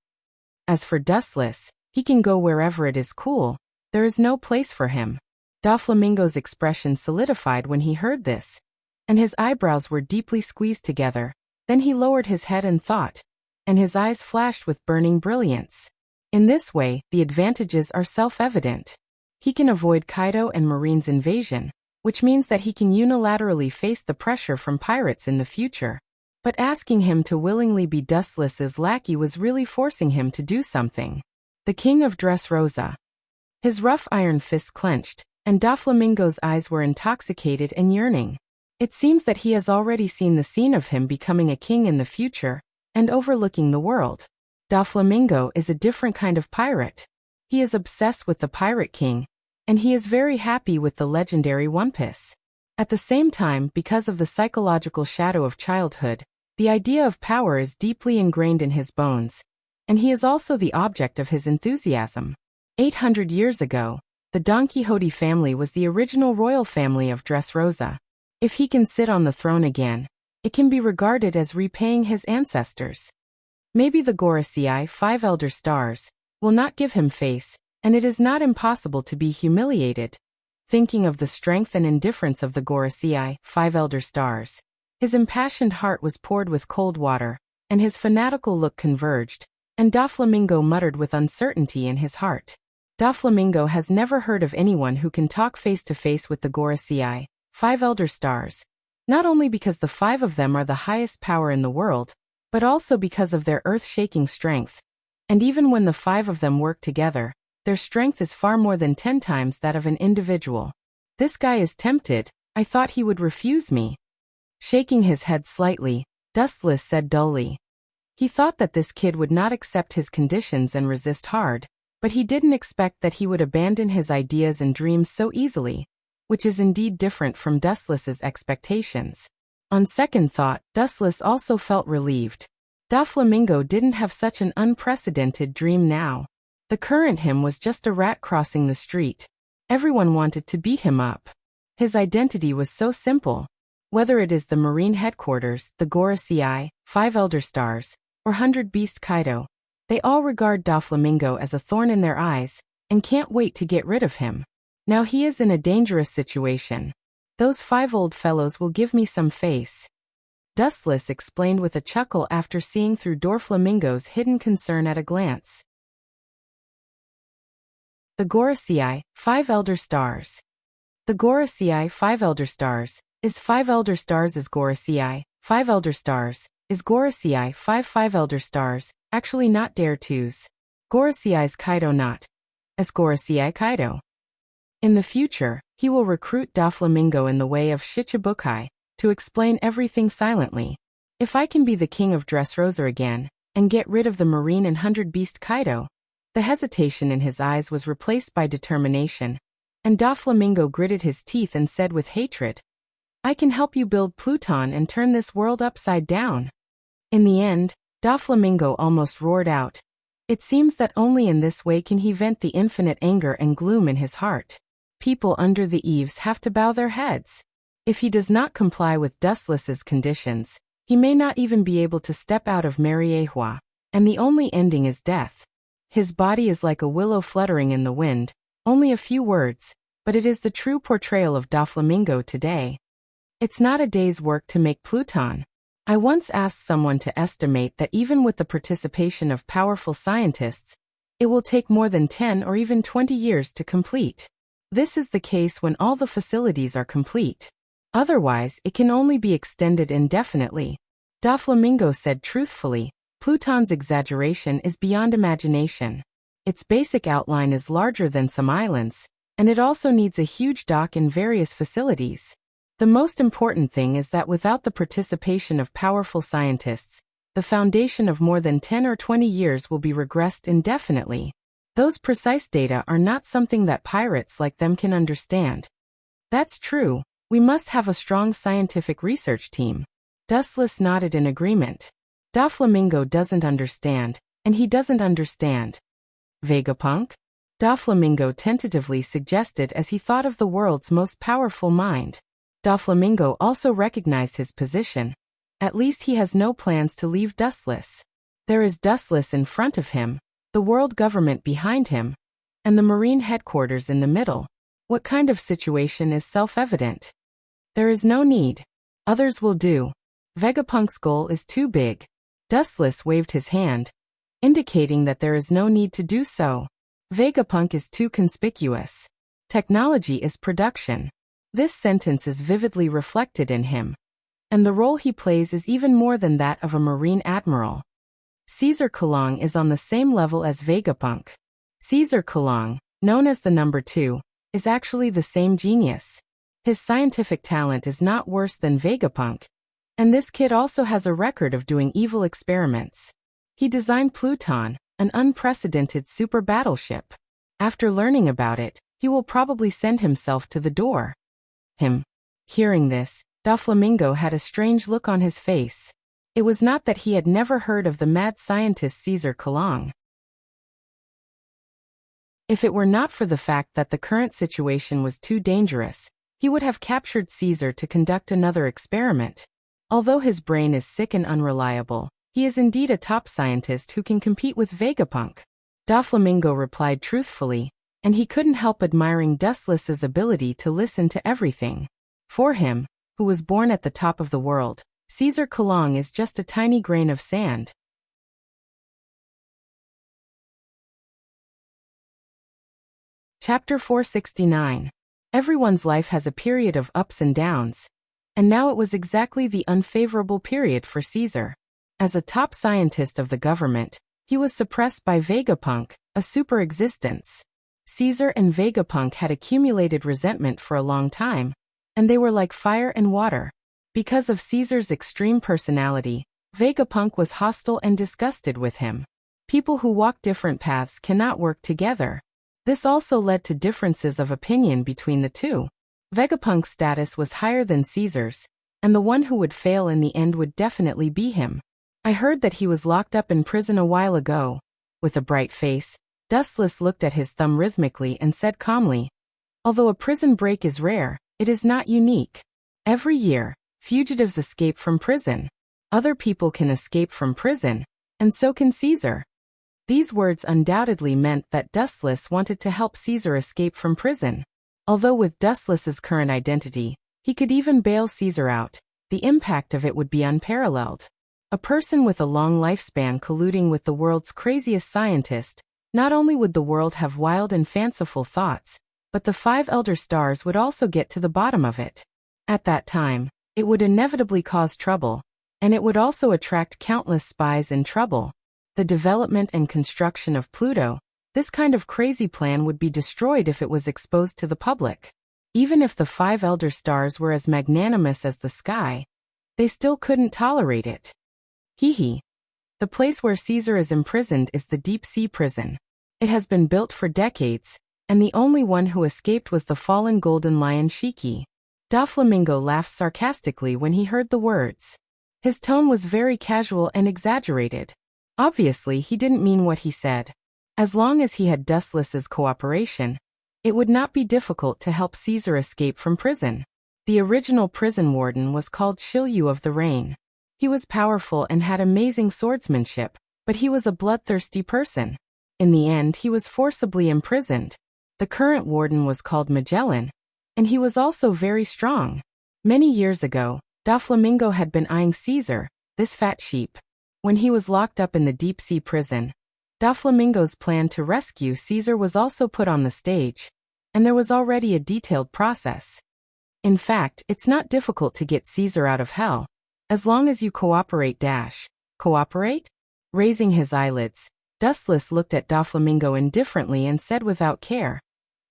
As for Dustless, he can go wherever it is cool, there is no place for him. Doflamingo's expression solidified when he heard this, and his eyebrows were deeply squeezed together. Then he lowered his head and thought, and his eyes flashed with burning brilliance. In this way, the advantages are self-evident. He can avoid Kaido and Marine's invasion, which means that he can unilaterally face the pressure from pirates in the future. But asking him to willingly be Dustless's lackey was really forcing him to do something. The king of Dressrosa. His rough iron fist clenched, and Doflamingo's eyes were intoxicated and yearning. It seems that he has already seen the scene of him becoming a king in the future, and overlooking the world. Doflamingo is a different kind of pirate. He is obsessed with the Pirate King, and he is very happy with the legendary One Piece. At the same time, because of the psychological shadow of childhood, the idea of power is deeply ingrained in his bones, and he is also the object of his enthusiasm. 800 years ago, the Don Quixote family was the original royal family of Dressrosa. If he can sit on the throne again, it can be regarded as repaying his ancestors. Maybe the Gorasii, 5 elder stars, will not give him face, and it is not impossible to be humiliated. Thinking of the strength and indifference of the Gorasii, 5 elder stars, his impassioned heart was poured with cold water, and his fanatical look converged, and Doflamingo muttered with uncertainty in his heart. Doflamingo has never heard of anyone who can talk face-to-face with the Gorasii, 5 elder stars, not only because the 5 of them are the highest power in the world, but also because of their earth-shaking strength. And even when the 5 of them work together, their strength is far more than 10 times that of an individual. This guy is tempted. I thought he would refuse me. Shaking his head slightly, Dustless said dully. He thought that this kid would not accept his conditions and resist hard, but he didn't expect that he would abandon his ideas and dreams so easily, which is indeed different from Dustless's expectations. On second thought, Dustless also felt relieved. Doflamingo didn't have such an unprecedented dream now. The current him was just a rat crossing the street. Everyone wanted to beat him up. His identity was so simple. Whether it is the Marine headquarters, the Gorasii, 5 elder stars, or 100 Beast Kaido, they all regard Doflamingo as a thorn in their eyes, and can't wait to get rid of him. Now he is in a dangerous situation. Those 5 old fellows will give me some face. Dustless explained with a chuckle after seeing through Doflamingo's hidden concern at a glance. The Gorasii, 5 elder stars. The Gorasii, 5 elder stars, is 5 elder stars is Gorasii, 5 elder stars, is Gorasii 5 elder stars, actually not dare twos. Gorasii's Kaido not. As Gorasii Kaido. In the future, he will recruit Doflamingo in the way of Shichibukai, to explain everything silently. If I can be the king of Dressrosa again, and get rid of the Marine and 100 Beast Kaido. The hesitation in his eyes was replaced by determination, and Doflamingo gritted his teeth and said with hatred, I can help you build Pluton and turn this world upside down. In the end, Doflamingo almost roared out. It seems that only in this way can he vent the infinite anger and gloom in his heart. People under the eaves have to bow their heads. If he does not comply with Dustless's conditions, he may not even be able to step out of Mariehua, and the only ending is death. His body is like a willow fluttering in the wind, only a few words, but it is the true portrayal of Doflamingo today. It's not a day's work to make Pluton. I once asked someone to estimate that even with the participation of powerful scientists, it will take more than 10 or even 20 years to complete. This is the case when all the facilities are complete. Otherwise, it can only be extended indefinitely. Doflamingo said truthfully, Pluton's exaggeration is beyond imagination. Its basic outline is larger than some islands, and it also needs a huge dock and various facilities. The most important thing is that without the participation of powerful scientists, the foundation of more than 10 or 20 years will be regressed indefinitely. Those precise data are not something that pirates like them can understand. That's true. We must have a strong scientific research team. Dustless nodded in agreement. Doflamingo doesn't understand, and he doesn't understand. Vegapunk? Doflamingo tentatively suggested as he thought of the world's most powerful mind. Doflamingo also recognized his position. At least he has no plans to leave Dustless. There is Dustless in front of him, the world government behind him, and the Marine headquarters in the middle. What kind of situation is self-evident? There is no need. Others will do. Vegapunk's goal is too big. Dustless waved his hand, indicating that there is no need to do so. Vegapunk is too conspicuous. Technology is production. This sentence is vividly reflected in him. And the role he plays is even more than that of a Marine admiral. Caesar Kalong is on the same level as Vegapunk. Caesar Kalong, known as the number 2, is actually the same genius. His scientific talent is not worse than Vegapunk, and this kid also has a record of doing evil experiments. He designed Pluton, an unprecedented super battleship. After learning about it, he will probably send himself to the door. Hearing this, Doflamingo had a strange look on his face. It was not that he had never heard of the mad scientist Caesar Kalong. If it were not for the fact that the current situation was too dangerous, he would have captured Caesar to conduct another experiment. Although his brain is sick and unreliable, he is indeed a top scientist who can compete with Vegapunk. Doflamingo replied truthfully, and he couldn't help admiring Dustless's ability to listen to everything. For him, who was born at the top of the world, Caesar Kalong is just a tiny grain of sand. Chapter 469. Everyone's life has a period of ups and downs, and now it was exactly the unfavorable period for Caesar. As a top scientist of the government, he was suppressed by Vegapunk, a super existence. Caesar and Vegapunk had accumulated resentment for a long time, and they were like fire and water. Because of Caesar's extreme personality, Vegapunk was hostile and disgusted with him. People who walk different paths cannot work together. This also led to differences of opinion between the two. Vegapunk's status was higher than Caesar's, and the one who would fail in the end would definitely be him. I heard that he was locked up in prison a while ago. With a bright face, Dustless looked at his thumb rhythmically and said calmly, "Although a prison break is rare, it is not unique. Every year, fugitives escape from prison. Other people can escape from prison, and so can Caesar." These words undoubtedly meant that Dustless wanted to help Caesar escape from prison. Although with Dustless's current identity, he could even bail Caesar out, the impact of it would be unparalleled. A person with a long lifespan colluding with the world's craziest scientist, not only would the world have wild and fanciful thoughts, but the 5 elder stars would also get to the bottom of it. At that time, it would inevitably cause trouble, and it would also attract countless spies in trouble. The development and construction of Pluto, this kind of crazy plan would be destroyed if it was exposed to the public. Even if the 5 elder stars were as magnanimous as the sky, they still couldn't tolerate it. The place where Caesar is imprisoned is the deep-sea prison. It has been built for decades, and the only one who escaped was the fallen golden lion Shiki. Doflamingo laughed sarcastically when he heard the words. His tone was very casual and exaggerated. Obviously, he didn't mean what he said. As long as he had Dustless's cooperation, it would not be difficult to help Caesar escape from prison. The original prison warden was called Shilyu of the Rain. He was powerful and had amazing swordsmanship, but he was a bloodthirsty person. In the end, he was forcibly imprisoned. The current warden was called Magellan, and he was also very strong. Many years ago, Doflamingo had been eyeing Caesar, this fat sheep. When he was locked up in the deep-sea prison, Doflamingo's plan to rescue Caesar was also put on the stage, and there was already a detailed process. In fact, it's not difficult to get Caesar out of hell, as long as you cooperate. Cooperate? Raising his eyelids, Dustless looked at Doflamingo indifferently and said without care,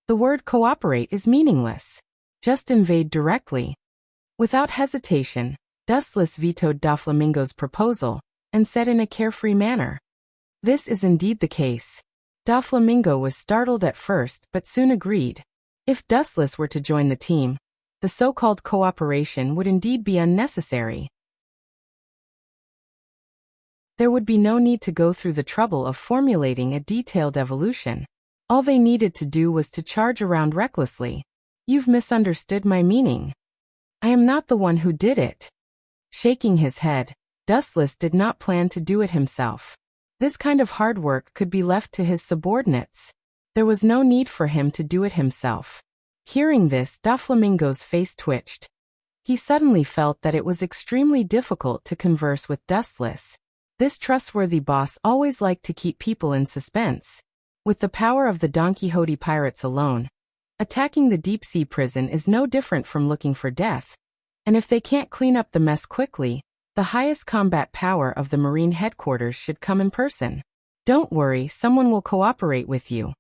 "The word cooperate is meaningless. Just invade directly." Without hesitation, Dustless vetoed Doflamingo's proposal, and said in a carefree manner, "This is indeed the case." Doflamingo was startled at first but soon agreed. If Dustless were to join the team, the so-called cooperation would indeed be unnecessary. There would be no need to go through the trouble of formulating a detailed evolution. All they needed to do was to charge around recklessly. You've misunderstood my meaning. I am not the one who did it. Shaking his head, Dustless did not plan to do it himself. This kind of hard work could be left to his subordinates. There was no need for him to do it himself. Hearing this, Doflamingo's face twitched. He suddenly felt that it was extremely difficult to converse with Dustless. This trustworthy boss always liked to keep people in suspense. With the power of the Don Quixote pirates alone, attacking the deep-sea prison is no different from looking for death. And if they can't clean up the mess quickly, the highest combat power of the Marine headquarters should come in person. Don't worry, someone will cooperate with you.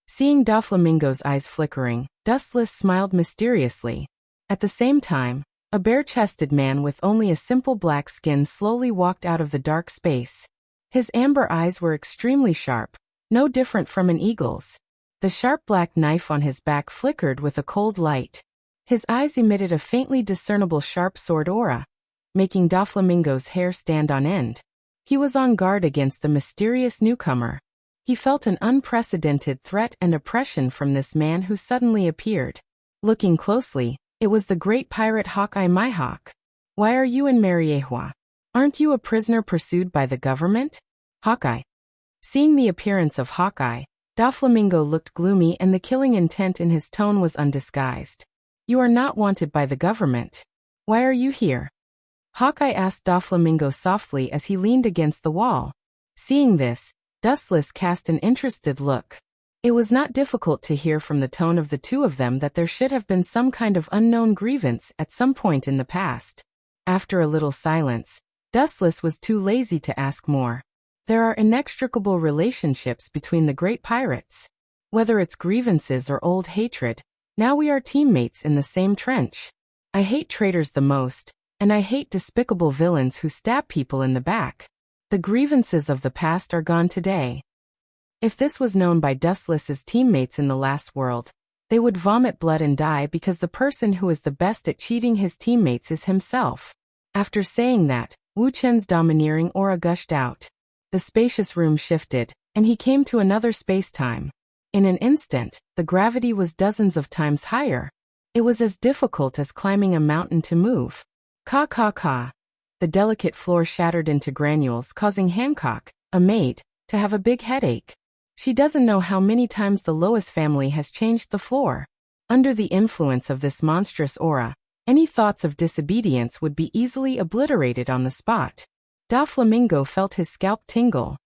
Seeing Doflamingo's eyes flickering, Dustless smiled mysteriously. At the same time, a bare-chested man with only a simple black skin slowly walked out of the dark space. His amber eyes were extremely sharp, no different from an eagle's. The sharp black knife on his back flickered with a cold light. His eyes emitted a faintly discernible sharp sword aura, making Doflamingo's hair stand on end. He was on guard against the mysterious newcomer. He felt an unprecedented threat and oppression from this man who suddenly appeared. Looking closely, it was the great pirate Hawkeye Mihawk. Why are you in Mariejoa? Aren't you a prisoner pursued by the government? Hawkeye. Seeing the appearance of Hawkeye, Doflamingo looked gloomy and the killing intent in his tone was undisguised. You are not wanted by the government. Why are you here? Hawkeye asked Doflamingo softly as he leaned against the wall. Seeing this, Dustless cast an interested look. It was not difficult to hear from the tone of the two of them that there should have been some kind of unknown grievance at some point in the past. After a little silence, Dustless was too lazy to ask more. There are inextricable relationships between the great pirates. Whether it's grievances or old hatred, now we are teammates in the same trench. I hate traitors the most, and I hate despicable villains who stab people in the back. The grievances of the past are gone today. If this was known by Dustless's teammates in the last world, they would vomit blood and die because the person who is the best at cheating his teammates is himself. After saying that, Wu Chen's domineering aura gushed out. The spacious room shifted, and he came to another space-time. In an instant, the gravity was dozens of times higher. It was as difficult as climbing a mountain to move. Ka. The delicate floor shattered into granules, causing Hancock, a maid, to have a big headache. She doesn't know how many times the Lois family has changed the floor. Under the influence of this monstrous aura, any thoughts of disobedience would be easily obliterated on the spot. Doflamingo felt his scalp tingle.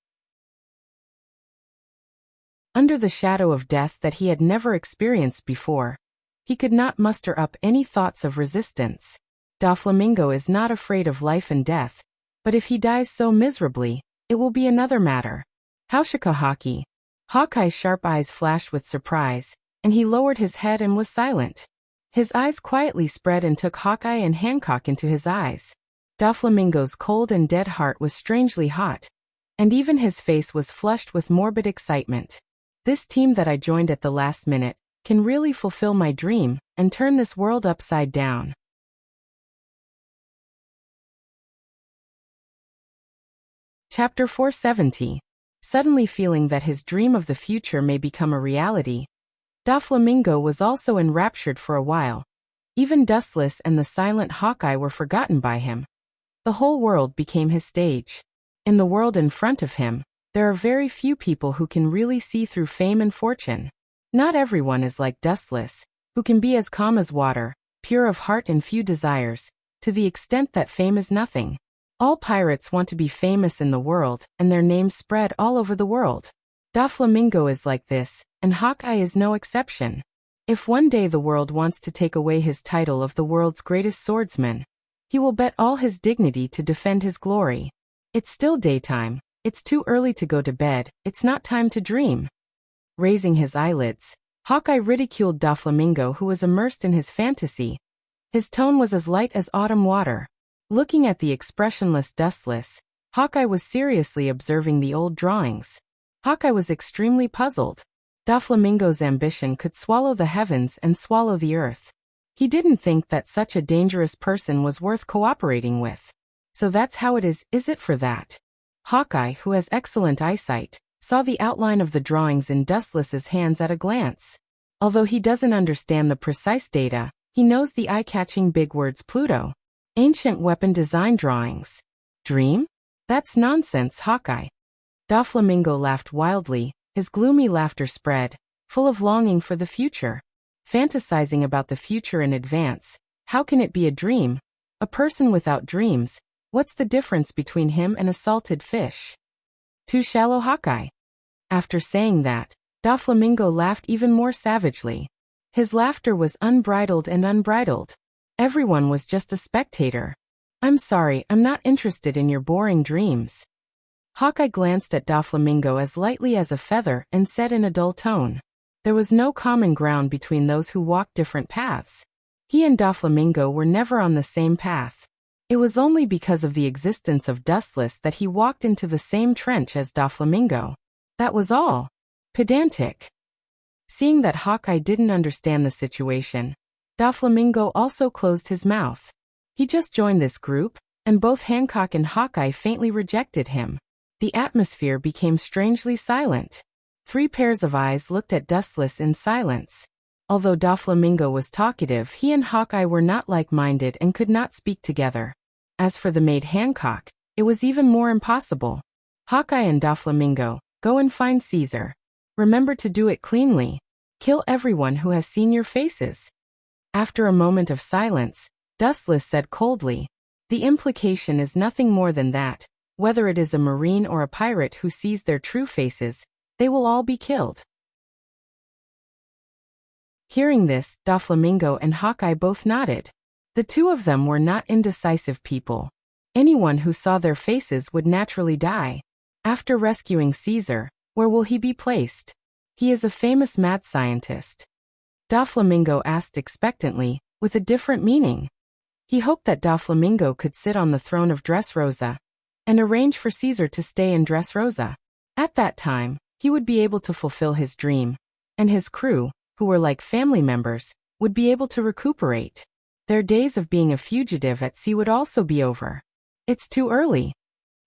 Under the shadow of death that he had never experienced before, he could not muster up any thoughts of resistance. Doflamingo is not afraid of life and death, but if he dies so miserably, it will be another matter. Haushikahaki. Hawkeye's sharp eyes flashed with surprise, and he lowered his head and was silent. His eyes quietly spread and took Hawkeye and Hancock into his eyes. Doflamingo's cold and dead heart was strangely hot, and even his face was flushed with morbid excitement. This team that I joined at the last minute can really fulfill my dream and turn this world upside down. Chapter 470. Suddenly feeling that his dream of the future may become a reality, Doflamingo was also enraptured for a while. Even Dustless and the silent Hawkeye were forgotten by him. The whole world became his stage. In the world in front of him, there are very few people who can really see through fame and fortune. Not everyone is like Dustless, who can be as calm as water, pure of heart and few desires, to the extent that fame is nothing. All pirates want to be famous in the world, and their names spread all over the world. Doflamingo is like this, and Hawkeye is no exception. If one day the world wants to take away his title of the world's greatest swordsman, he will bet all his dignity to defend his glory. It's still daytime. It's too early to go to bed. It's not time to dream. Raising his eyelids, Hawkeye ridiculed Doflamingo, who was immersed in his fantasy. His tone was as light as autumn water. Looking at the expressionless Dustless, Hawkeye was seriously observing the old drawings. Hawkeye was extremely puzzled. Doflamingo's ambition could swallow the heavens and swallow the earth. He didn't think that such a dangerous person was worth cooperating with. So that's how it is it for that? Hawkeye, who has excellent eyesight, saw the outline of the drawings in Dustless's hands at a glance. Although he doesn't understand the precise data, he knows the eye-catching big words Pluto. Ancient weapon design drawings. Dream? That's nonsense, Hawkeye. Doflamingo laughed wildly, his gloomy laughter spread, full of longing for the future. Fantasizing about the future in advance, how can it be a dream? A person without dreams, what's the difference between him and a salted fish? Too shallow, Hawkeye. After saying that, Doflamingo laughed even more savagely. His laughter was unbridled and unbridled. Everyone was just a spectator. I'm sorry, I'm not interested in your boring dreams. Hawkeye glanced at Doflamingo as lightly as a feather and said in a dull tone. There was no common ground between those who walked different paths. He and Doflamingo were never on the same path. It was only because of the existence of Dustless that he walked into the same trench as Doflamingo. That was all. Pedantic. Seeing that Hawkeye didn't understand the situation, Doflamingo also closed his mouth. He just joined this group, and both Hancock and Hawkeye faintly rejected him. The atmosphere became strangely silent. 3 pairs of eyes looked at Dustless in silence. Although Doflamingo was talkative, he and Hawkeye were not like-minded and could not speak together. As for the maid Hancock, it was even more impossible. Hawkeye and Doflamingo, go and find Caesar. Remember to do it cleanly. Kill everyone who has seen your faces. After a moment of silence, Dustless said coldly, the implication is nothing more than that, whether it is a marine or a pirate who sees their true faces, they will all be killed. Hearing this, Doflamingo and Hawkeye both nodded. The two of them were not indecisive people. Anyone who saw their faces would naturally die. After rescuing Caesar, where will he be placed? He is a famous mad scientist. Doflamingo asked expectantly, with a different meaning. He hoped that Doflamingo could sit on the throne of Dressrosa and arrange for Caesar to stay in Dressrosa. At that time, he would be able to fulfill his dream, and his crew, who were like family members, would be able to recuperate. Their days of being a fugitive at sea would also be over. It's too early.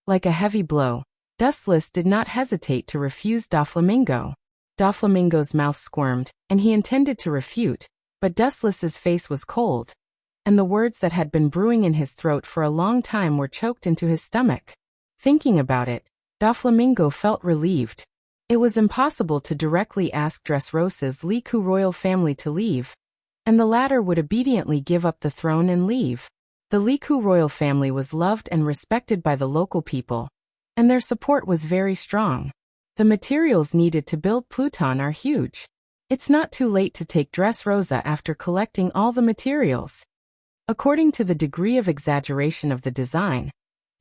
Like a heavy blow, Dustless did not hesitate to refuse Doflamingo. Doflamingo's mouth squirmed, and he intended to refute, but Dustless's face was cold, and the words that had been brewing in his throat for a long time were choked into his stomach. Thinking about it, Doflamingo felt relieved. It was impossible to directly ask Dressrosa's Liku royal family to leave, and the latter would obediently give up the throne and leave. The Liku royal family was loved and respected by the local people, and their support was very strong. The materials needed to build Pluton are huge. It's not too late to take Dressrosa after collecting all the materials. According to the degree of exaggeration of the design,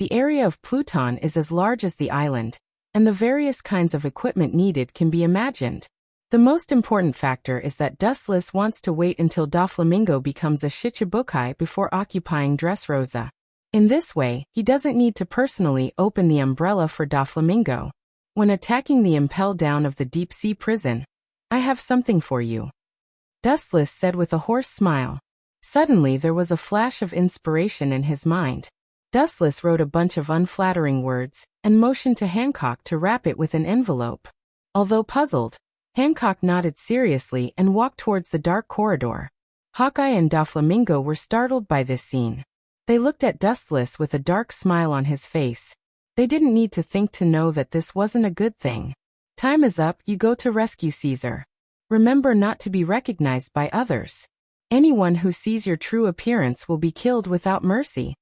the area of Pluton is as large as the island, and the various kinds of equipment needed can be imagined. The most important factor is that Dustless wants to wait until Doflamingo becomes a Shichibukai before occupying Dressrosa. In this way, he doesn't need to personally open the umbrella for Doflamingo. When attacking the impel down of the deep-sea prison, I have something for you, Dustless said with a hoarse smile. Suddenly there was a flash of inspiration in his mind. Dustless wrote a bunch of unflattering words, and motioned to Hancock to wrap it with an envelope. Although puzzled, Hancock nodded seriously and walked towards the dark corridor. Hawkeye and Doflamingo were startled by this scene. They looked at Dustless with a dark smile on his face. They didn't need to think to know that this wasn't a good thing. Time is up, you go to rescue Caesar. Remember not to be recognized by others. Anyone who sees your true appearance will be killed without mercy.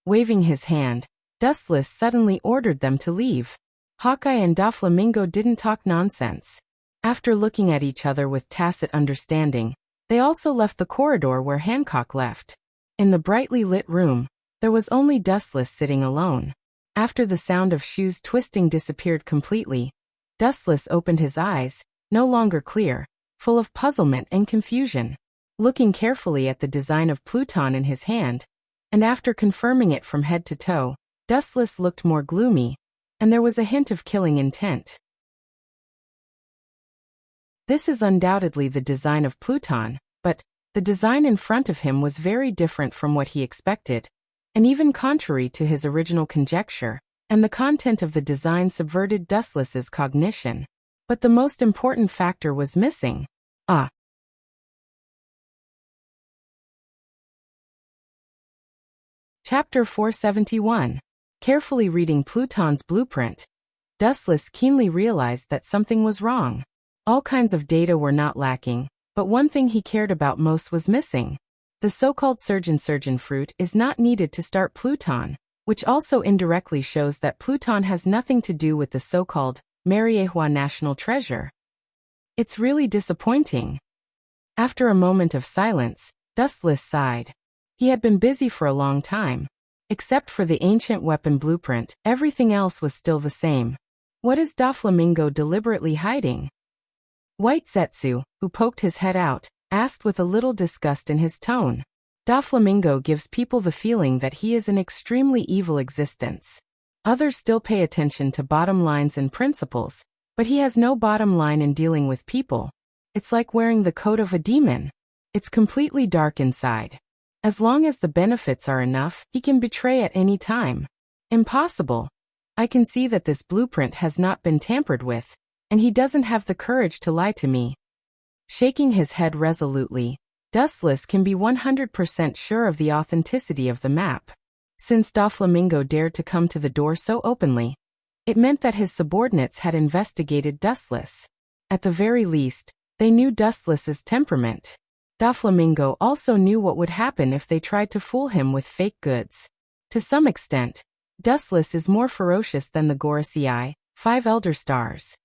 Waving his hand, Dustless suddenly ordered them to leave. Hawkeye and Doflamingo didn't talk nonsense. After looking at each other with tacit understanding, they also left the corridor where Hancock left. In the brightly lit room, there was only Dustless sitting alone. After the sound of shoes twisting disappeared completely, Dustless opened his eyes, no longer clear, full of puzzlement and confusion. Looking carefully at the design of Pluton in his hand, and after confirming it from head to toe, Dustless looked more gloomy, and there was a hint of killing intent. This is undoubtedly the design of Pluton, but the design in front of him was very different from what he expected, and even contrary to his original conjecture, and the content of the design subverted Dustless's cognition. But the most important factor was missing. Chapter 471. Carefully reading Pluton's blueprint, Dustless keenly realized that something was wrong. All kinds of data were not lacking, but one thing he cared about most was missing. The so-called surgeon fruit is not needed to start Pluton, which also indirectly shows that Pluton has nothing to do with the so-called Mariehua National Treasure. It's really disappointing. After a moment of silence, Dustless sighed. He had been busy for a long time. Except for the ancient weapon blueprint, everything else was still the same. What is Doflamingo deliberately hiding? White Zetsu, who poked his head out, asked with a little disgust in his tone. Doflamingo gives people the feeling that he is an extremely evil existence. Others still pay attention to bottom lines and principles, but he has no bottom line in dealing with people. It's like wearing the coat of a demon. It's completely dark inside. As long as the benefits are enough, he can betray at any time. Impossible. I can see that this blueprint has not been tampered with, and he doesn't have the courage to lie to me. Shaking his head resolutely, Dustless can be 100% sure of the authenticity of the map. Since Doflamingo dared to come to the door so openly, it meant that his subordinates had investigated Dustless. At the very least, they knew Dustless's temperament. Doflamingo also knew what would happen if they tried to fool him with fake goods. To some extent, Dustless is more ferocious than the Gorosei, 5 Elder Stars.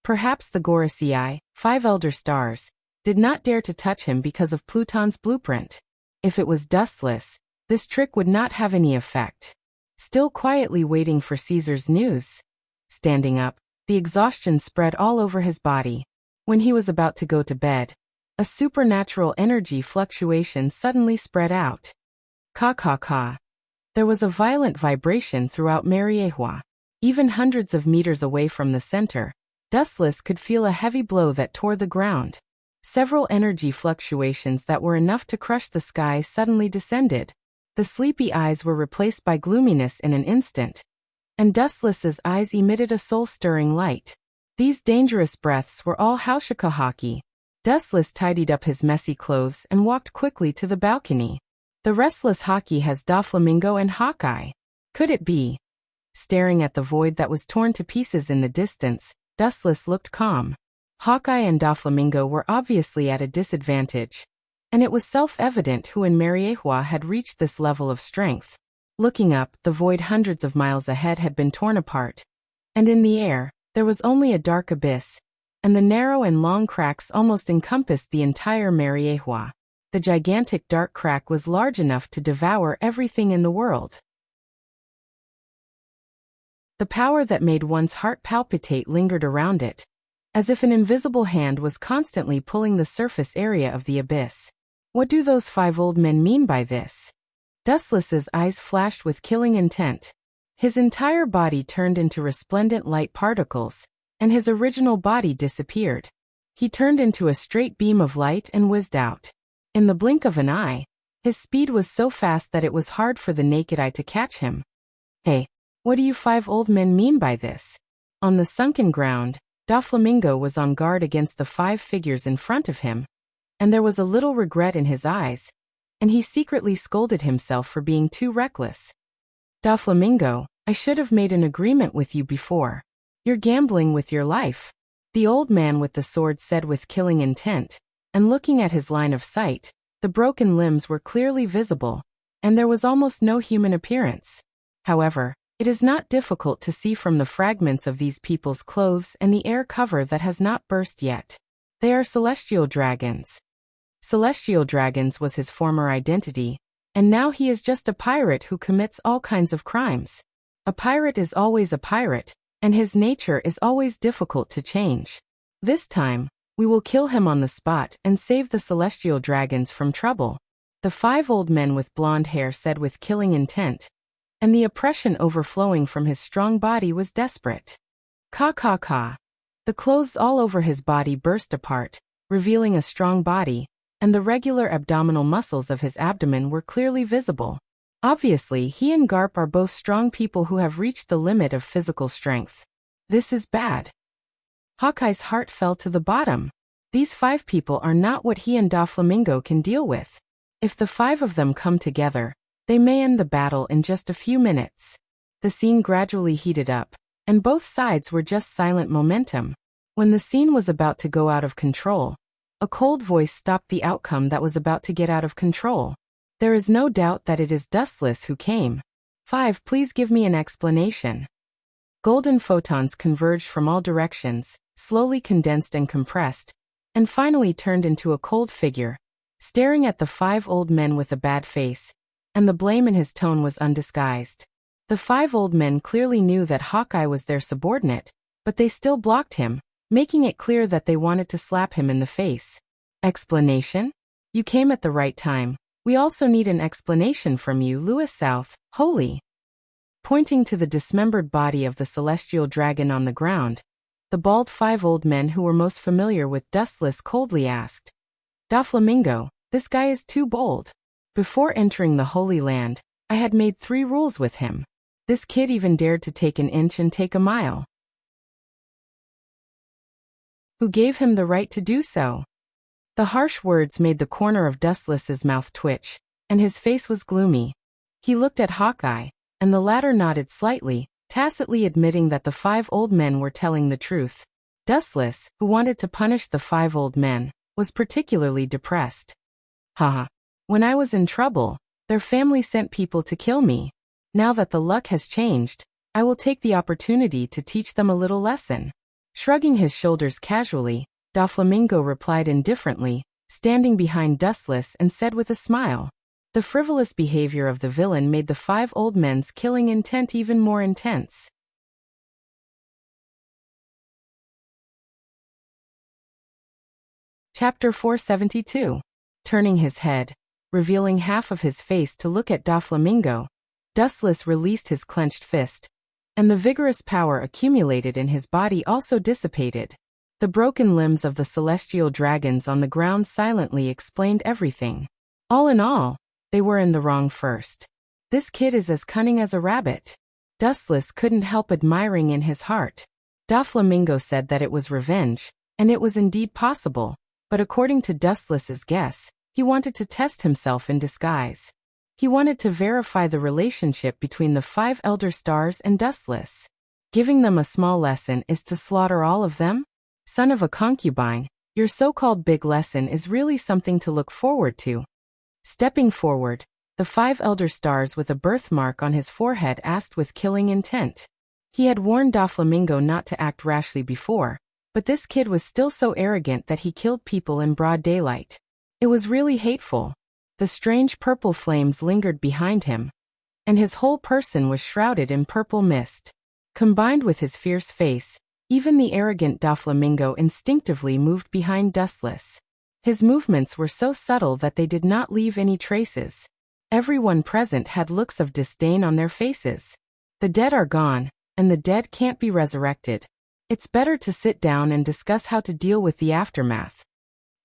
Perhaps the Gorosei, 5 Elder Stars, did not dare to touch him because of Pluton's blueprint. If it was Dustless, this trick would not have any effect. Still quietly waiting for Caesar's news. Standing up, the exhaustion spread all over his body. When he was about to go to bed, a supernatural energy fluctuation suddenly spread out. Ka. There was a violent vibration throughout Mariehua. Even hundreds of meters away from the center, Dustless could feel a heavy blow that tore the ground. Several energy fluctuations that were enough to crush the sky suddenly descended. The sleepy eyes were replaced by gloominess in an instant, and Dustless's eyes emitted a soul-stirring light. These dangerous breaths were all Haushikahaki. Dustless tidied up his messy clothes and walked quickly to the balcony. The restless Haki has Doflamingo and Hawkeye. Could it be? Staring at the void that was torn to pieces in the distance, Dustless looked calm. Hawkeye and Doflamingo were obviously at a disadvantage, and it was self-evident who in Mariehua had reached this level of strength. Looking up, the void hundreds of miles ahead had been torn apart, and in the air, there was only a dark abyss, and the narrow and long cracks almost encompassed the entire Mariehua. The gigantic dark crack was large enough to devour everything in the world. The power that made one's heart palpitate lingered around it, as if an invisible hand was constantly pulling the surface area of the abyss. What do those 5 old men mean by this? Dustless's eyes flashed with killing intent. His entire body turned into resplendent light particles, and his original body disappeared. He turned into a straight beam of light and whizzed out. In the blink of an eye, his speed was so fast that it was hard for the naked eye to catch him. Hey, what do you 5 old men mean by this? On the sunken ground, Doflamingo was on guard against the 5 figures in front of him, and there was a little regret in his eyes, and he secretly scolded himself for being too reckless. Doflamingo, I should have made an agreement with you before. You're gambling with your life, the old man with the sword said with killing intent, and looking at his line of sight, the broken limbs were clearly visible, and there was almost no human appearance. However, it is not difficult to see from the fragments of these people's clothes and the air cover that has not burst yet. They are celestial dragons. Celestial dragons was his former identity, and now he is just a pirate who commits all kinds of crimes. A pirate is always a pirate, and his nature is always difficult to change. This time, we will kill him on the spot and save the celestial dragons from trouble, the 5 old men with blonde hair said with killing intent, and the oppression overflowing from his strong body was desperate. Ka. The clothes all over his body burst apart, revealing a strong body, and the regular abdominal muscles of his abdomen were clearly visible. Obviously, he and Garp are both strong people who have reached the limit of physical strength. This is bad. Hawkeye's heart fell to the bottom. These 5 people are not what he and Doflamingo can deal with. If the 5 of them come together, they may end the battle in just a few minutes. The scene gradually heated up, and both sides were just silent momentum. When the scene was about to go out of control, a cold voice stopped the outcome that was about to get out of control. There is no doubt that it is Dustless who came. 5, please give me an explanation. Golden photons converged from all directions, slowly condensed and compressed, and finally turned into a cold figure, staring at the 5 old men with a bad face, and the blame in his tone was undisguised. The 5 old men clearly knew that Hawkeye was their subordinate, but they still blocked him, making it clear that they wanted to slap him in the face. Explanation? You came at the right time. We also need an explanation from you, Louis South, Holy. Pointing to the dismembered body of the celestial dragon on the ground, the bald 5 old men who were most familiar with Dustless coldly asked, Doflamingo, this guy is too bold. Before entering the Holy Land, I had made 3 rules with him. This kid even dared to take an inch and take a mile. Who gave him the right to do so? The harsh words made the corner of Dustless's mouth twitch, and his face was gloomy. He looked at Hawkeye, and the latter nodded slightly, tacitly admitting that the 5 old men were telling the truth. Dustless, who wanted to punish the 5 old men, was particularly depressed. Haha. When I was in trouble, their family sent people to kill me. Now that the luck has changed, I will take the opportunity to teach them a little lesson. Shrugging his shoulders casually, Doflamingo replied indifferently, standing behind Dustless and said with a smile. The frivolous behavior of the villain made the 5 old men's killing intent even more intense. Chapter 472. Turning his head, revealing half of his face to look at Doflamingo, Dustless released his clenched fist, and the vigorous power accumulated in his body also dissipated. The broken limbs of the celestial dragons on the ground silently explained everything. All in all, they were in the wrong first. This kid is as cunning as a rabbit. Dustless couldn't help admiring in his heart. Doflamingo said that it was revenge, and it was indeed possible, but according to Dustless's guess, he wanted to test himself in disguise. He wanted to verify the relationship between the 5 Elder Stars and Dustless. Giving them a small lesson is to slaughter all of them? Son of a concubine, your so-called big lesson is really something to look forward to. Stepping forward, the 5 Elder Stars with a birthmark on his forehead asked with killing intent. He had warned Doflamingo not to act rashly before, but this kid was still so arrogant that he killed people in broad daylight. It was really hateful. The strange purple flames lingered behind him, and his whole person was shrouded in purple mist. Combined with his fierce face, even the arrogant Doflamingo instinctively moved behind Dustless. His movements were so subtle that they did not leave any traces. Everyone present had looks of disdain on their faces. The dead are gone, and the dead can't be resurrected. It's better to sit down and discuss how to deal with the aftermath.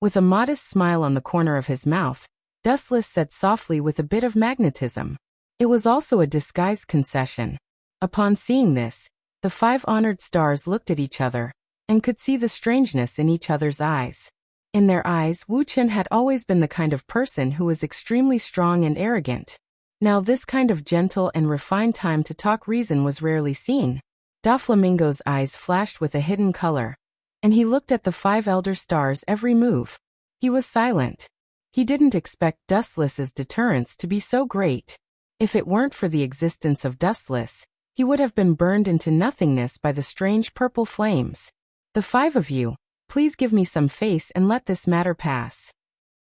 With a modest smile on the corner of his mouth, Dustless said softly with a bit of magnetism. It was also a disguised concession. Upon seeing this, the 5 honored stars looked at each other, and could see the strangeness in each other's eyes. In their eyes, Wu Chen had always been the kind of person who was extremely strong and arrogant. Now this kind of gentle and refined time to talk reason was rarely seen. Doflamingo's eyes flashed with a hidden color, and he looked at the 5 Elder Stars' every move. He was silent. He didn't expect Dustless's deterrence to be so great. If it weren't for the existence of Dustless, he would have been burned into nothingness by the strange purple flames. The 5 of you, please give me some face and let this matter pass.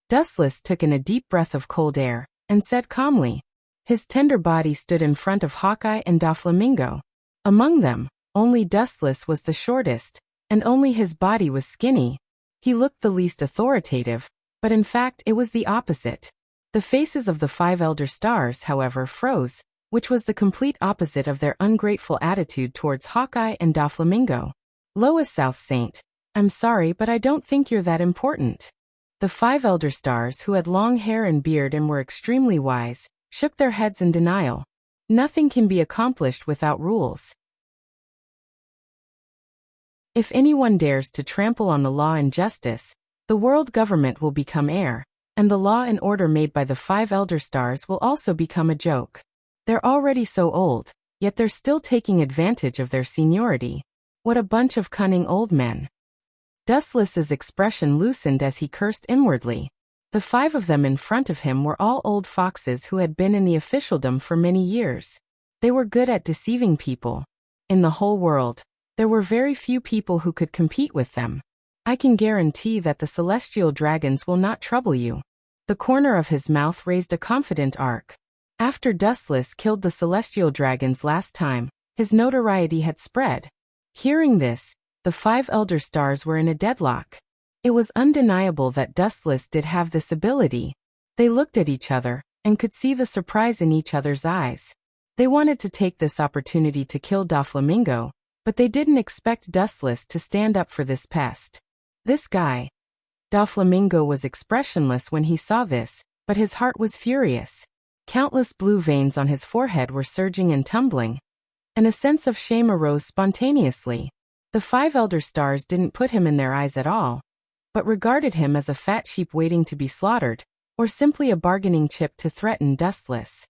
Dustless took in a deep breath of cold air, and said calmly. His tender body stood in front of Hawkeye and Doflamingo. Among them, only Dustless was the shortest, and only his body was skinny. He looked the least authoritative, but in fact it was the opposite. The faces of the 5 Elder Stars, however, froze, which was the complete opposite of their ungrateful attitude towards Hawkeye and Doflamingo. Lois South Saint, I'm sorry, but I don't think you're that important. The 5 elder stars, who had long hair and beard and were extremely wise, shook their heads in denial. Nothing can be accomplished without rules. If anyone dares to trample on the law and justice, the world government will become air, and the law and order made by the 5 elder stars will also become a joke. They're already so old, yet they're still taking advantage of their seniority. What a bunch of cunning old men. Dustless's expression loosened as he cursed inwardly. The 5 of them in front of him were all old foxes who had been in the officialdom for many years. They were good at deceiving people. In the whole world, there were very few people who could compete with them. I can guarantee that the celestial dragons will not trouble you. The corner of his mouth raised a confident arc. After Dustless killed the celestial dragons last time, his notoriety had spread. Hearing this, the 5 elder stars were in a deadlock. It was undeniable that Dustless did have this ability. They looked at each other, and could see the surprise in each other's eyes. They wanted to take this opportunity to kill Doflamingo, but they didn't expect Dustless to stand up for this pest. This guy. Doflamingo was expressionless when he saw this, but his heart was furious. Countless blue veins on his forehead were surging and tumbling, and a sense of shame arose spontaneously. The 5 elder stars didn't put him in their eyes at all, but regarded him as a fat sheep waiting to be slaughtered, or simply a bargaining chip to threaten Dustless.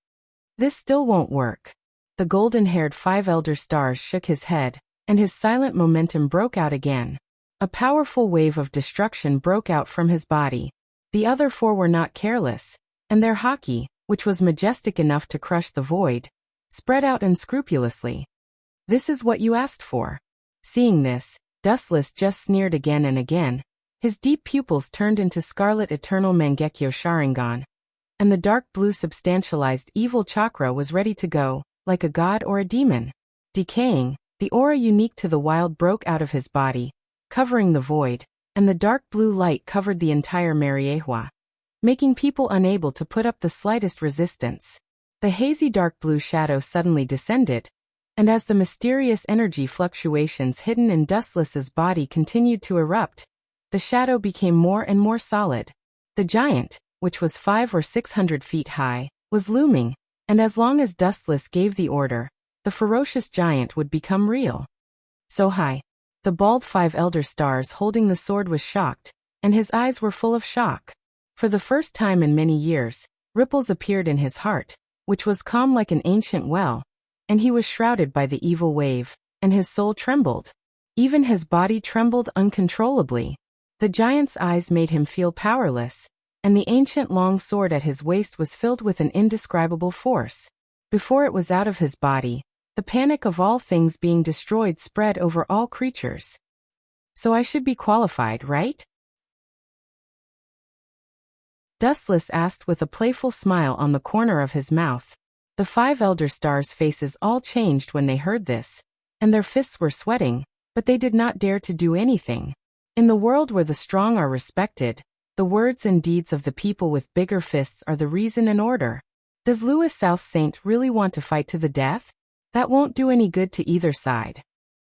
This still won't work. The golden-haired 5 elder stars shook his head, and his silent momentum broke out again. A powerful wave of destruction broke out from his body. The other 4 were not careless, and their haki, which was majestic enough to crush the void, spread out unscrupulously. This is what you asked for. Seeing this, Dustless just sneered again and again. His deep pupils turned into scarlet eternal Mangekyo Sharingan, and the dark blue substantialized evil chakra was ready to go, like a god or a demon. Decaying, the aura unique to the wild broke out of his body, covering the void, and the dark blue light covered the entire Mariehua, making people unable to put up the slightest resistance. The hazy dark blue shadow suddenly descended, and as the mysterious energy fluctuations hidden in Dustless's body continued to erupt, the shadow became more and more solid. The giant, which was 500 or 600 feet high, was looming, and as long as Dustless gave the order, the ferocious giant would become real. So high. The bald 5 elder stars holding the sword was shocked, and his eyes were full of shock. For the first time in many years, ripples appeared in his heart, which was calm like an ancient well, and he was shrouded by the evil wave, and his soul trembled. Even his body trembled uncontrollably. The giant's eyes made him feel powerless, and the ancient long sword at his waist was filled with an indescribable force. Before it was out of his body, the panic of all things being destroyed spread over all creatures. So I should be qualified, right? Dustless asked with a playful smile on the corner of his mouth. The 5 elder stars' faces all changed when they heard this, and their fists were sweating, but they did not dare to do anything. In the world where the strong are respected, the words and deeds of the people with bigger fists are the reason and order. Does Louis South Saint really want to fight to the death? That won't do any good to either side.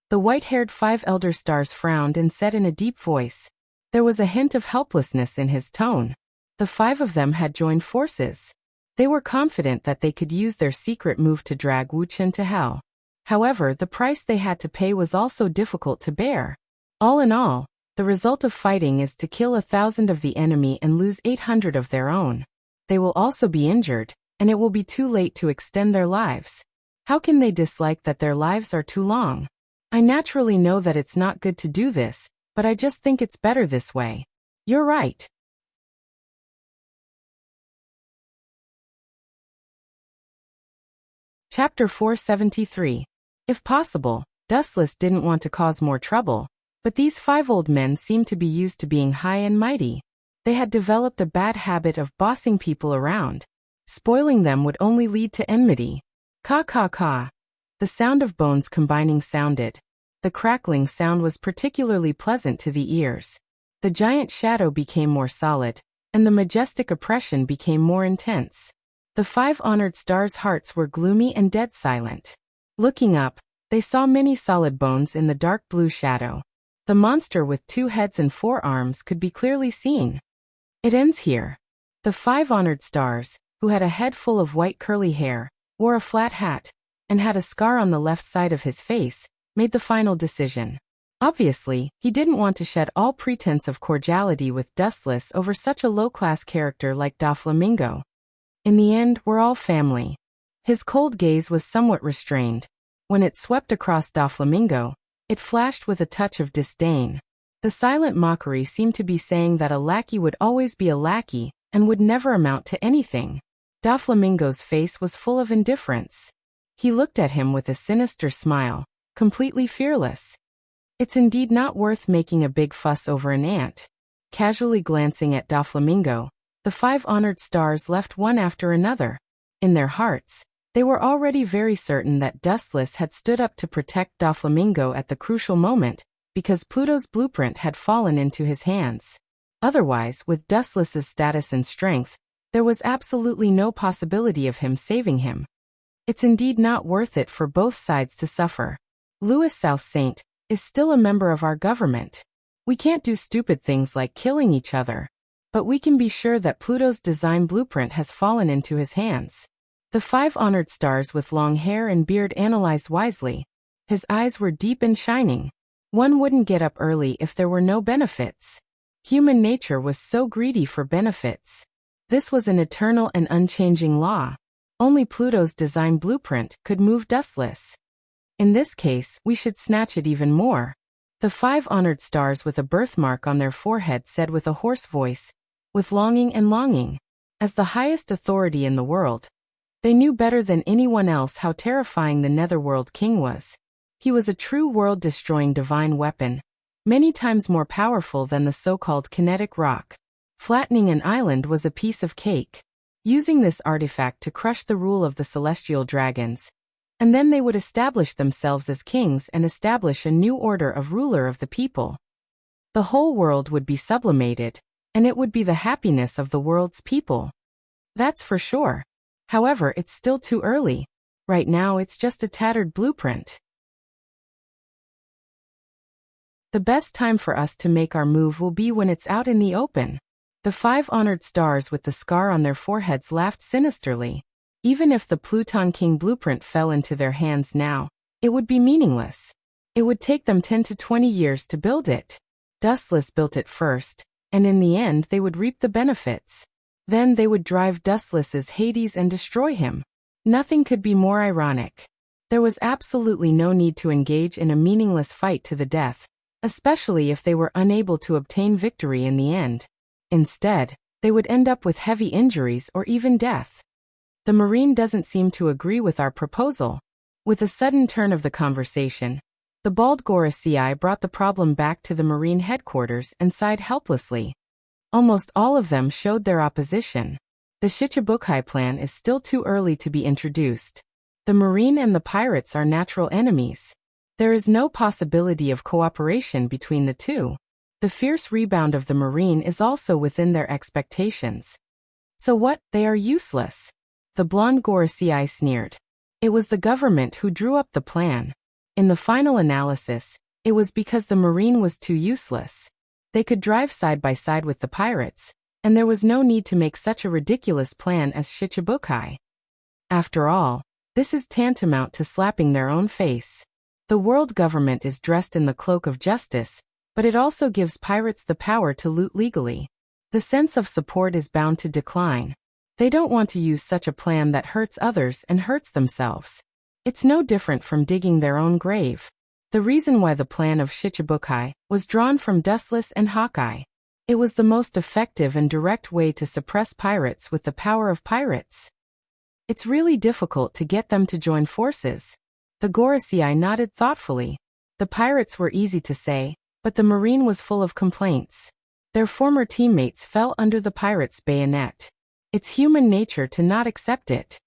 The white-haired 5 elder stars frowned and said in a deep voice. There was a hint of helplessness in his tone. The 5 of them had joined forces. They were confident that they could use their secret move to drag Wu Chen to hell. However, the price they had to pay was also difficult to bear. All in all, the result of fighting is to kill 1,000 of the enemy and lose 800 of their own. They will also be injured, and it will be too late to extend their lives. How can they dislike that their lives are too long? I naturally know that it's not good to do this, but I just think it's better this way. You're right. Chapter 473. If possible, Dustless didn't want to cause more trouble, but these 5 old men seemed to be used to being high and mighty. They had developed a bad habit of bossing people around. Spoiling them would only lead to enmity. Caw caw caw. The sound of bones combining sounded. The crackling sound was particularly pleasant to the ears. The giant shadow became more solid, and the majestic oppression became more intense. The 5 honored stars' hearts were gloomy and dead silent. Looking up, They saw many solid bones in the dark blue shadow. The monster with 2 heads and 4 arms could be clearly seen. It ends here. The 5 honored stars, who had a head full of white curly hair, wore a flat hat, and had a scar on the left side of his face, made the final decision. Obviously, he didn't want to shed all pretense of cordiality with Dustless over such a low-class character like Doflamingo. In the end, we're all family. His cold gaze was somewhat restrained. When it swept across Doflamingo, it flashed with a touch of disdain. The silent mockery seemed to be saying that a lackey would always be a lackey and would never amount to anything. Doflamingo's face was full of indifference. He looked at him with a sinister smile, completely fearless. It's indeed not worth making a big fuss over an ant. Casually glancing at Doflamingo, the 5 honored stars left one after another. In their hearts, they were already very certain that Dustless had stood up to protect Doflamingo at the crucial moment, because Pluto's blueprint had fallen into his hands. Otherwise, with Dustless's status and strength, there was absolutely no possibility of him saving him. It's indeed not worth it for both sides to suffer. Louis South Saint is still a member of our government. We can't do stupid things like killing each other. But we can be sure that Pluto's design blueprint has fallen into his hands. The 5 honored stars with long hair and beard analyzed wisely. His eyes were deep and shining. One wouldn't get up early if there were no benefits. Human nature was so greedy for benefits. This was an eternal and unchanging law. Only Pluto's design blueprint could move Dustless. In this case, we should snatch it even more. The 5 honored stars with a birthmark on their forehead said with a hoarse voice, with longing and longing. As the highest authority in the world, they knew better than anyone else how terrifying the Netherworld King was. He was a true world-destroying divine weapon, many times more powerful than the so-called kinetic rock. Flattening an island was a piece of cake. Using this artifact to crush the rule of the celestial dragons, and then they would establish themselves as kings and establish a new order of ruler of the people. The whole world would be sublimated, and it would be the happiness of the world's people. That's for sure. However, it's still too early. Right now it's just a tattered blueprint. The best time for us to make our move will be when it's out in the open. The 5 honored stars with the scar on their foreheads laughed sinisterly. Even if the Pluton King blueprint fell into their hands now, it would be meaningless. It would take them 10 to 20 years to build it. Dustless built it first, and in the end they would reap the benefits. Then they would drive Dustless's Hades and destroy him. Nothing could be more ironic. There was absolutely no need to engage in a meaningless fight to the death, especially if they were unable to obtain victory in the end. Instead, they would end up with heavy injuries or even death. The Marine doesn't seem to agree with our proposal. With a sudden turn of the conversation, the bald Gorosei brought the problem back to the Marine headquarters and sighed helplessly. Almost all of them showed their opposition. The Shichibukai plan is still too early to be introduced. The Marine and the pirates are natural enemies. There is no possibility of cooperation between the two. The fierce rebound of the Marine is also within their expectations. So what? They are useless. The blonde Gorosei sneered. It was the government who drew up the plan. In the final analysis, it was because the Marine was too useless. They could drive side by side with the pirates, and there was no need to make such a ridiculous plan as Shichibukai. After all, this is tantamount to slapping their own face. The world government is dressed in the cloak of justice, but it also gives pirates the power to loot legally. The sense of support is bound to decline. They don't want to use such a plan that hurts others and hurts themselves. It's no different from digging their own grave. The reason why the plan of Shichibukai was drawn from Dustless and Hawkeye. It was the most effective and direct way to suppress pirates with the power of pirates. It's really difficult to get them to join forces. The Gorosei nodded thoughtfully. The pirates were easy to say, but the Marine was full of complaints. Their former teammates fell under the pirates' bayonet. It's human nature to not accept it.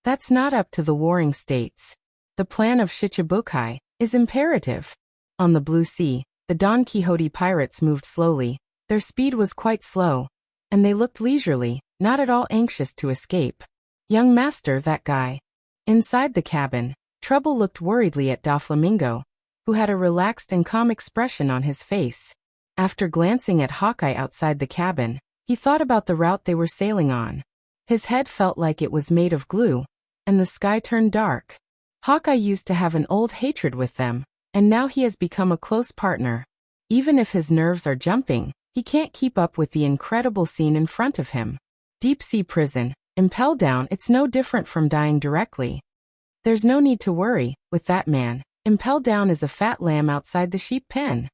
That's not up to the warring states. The plan of Shichibukai is imperative. On the Blue Sea, the Don Quixote pirates moved slowly. Their speed was quite slow, and they looked leisurely, not at all anxious to escape. Young master, that guy. Inside the cabin, Trouble looked worriedly at Doflamingo, who had a relaxed and calm expression on his face. After glancing at Hawkeye outside the cabin, he thought about the route they were sailing on. His head felt like it was made of glue, and the sky turned dark. Hawkeye used to have an old hatred with them, and now he has become a close partner. Even if his nerves are jumping, he can't keep up with the incredible scene in front of him. Deep sea prison, impel down. It's no different from dying directly. There's no need to worry, with that man. Impel down is a fat lamb outside the sheep pen.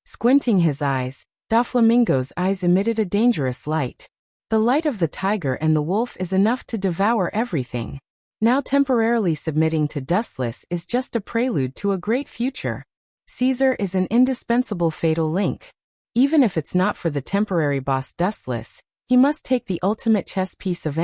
Squinting his eyes, Doflamingo's eyes emitted a dangerous light. The light of the tiger and the wolf is enough to devour everything. Now temporarily submitting to Dustless is just a prelude to a great future. Caesar is an indispensable fatal link. Even if it's not for the temporary boss Dustless, he must take the ultimate chess piece of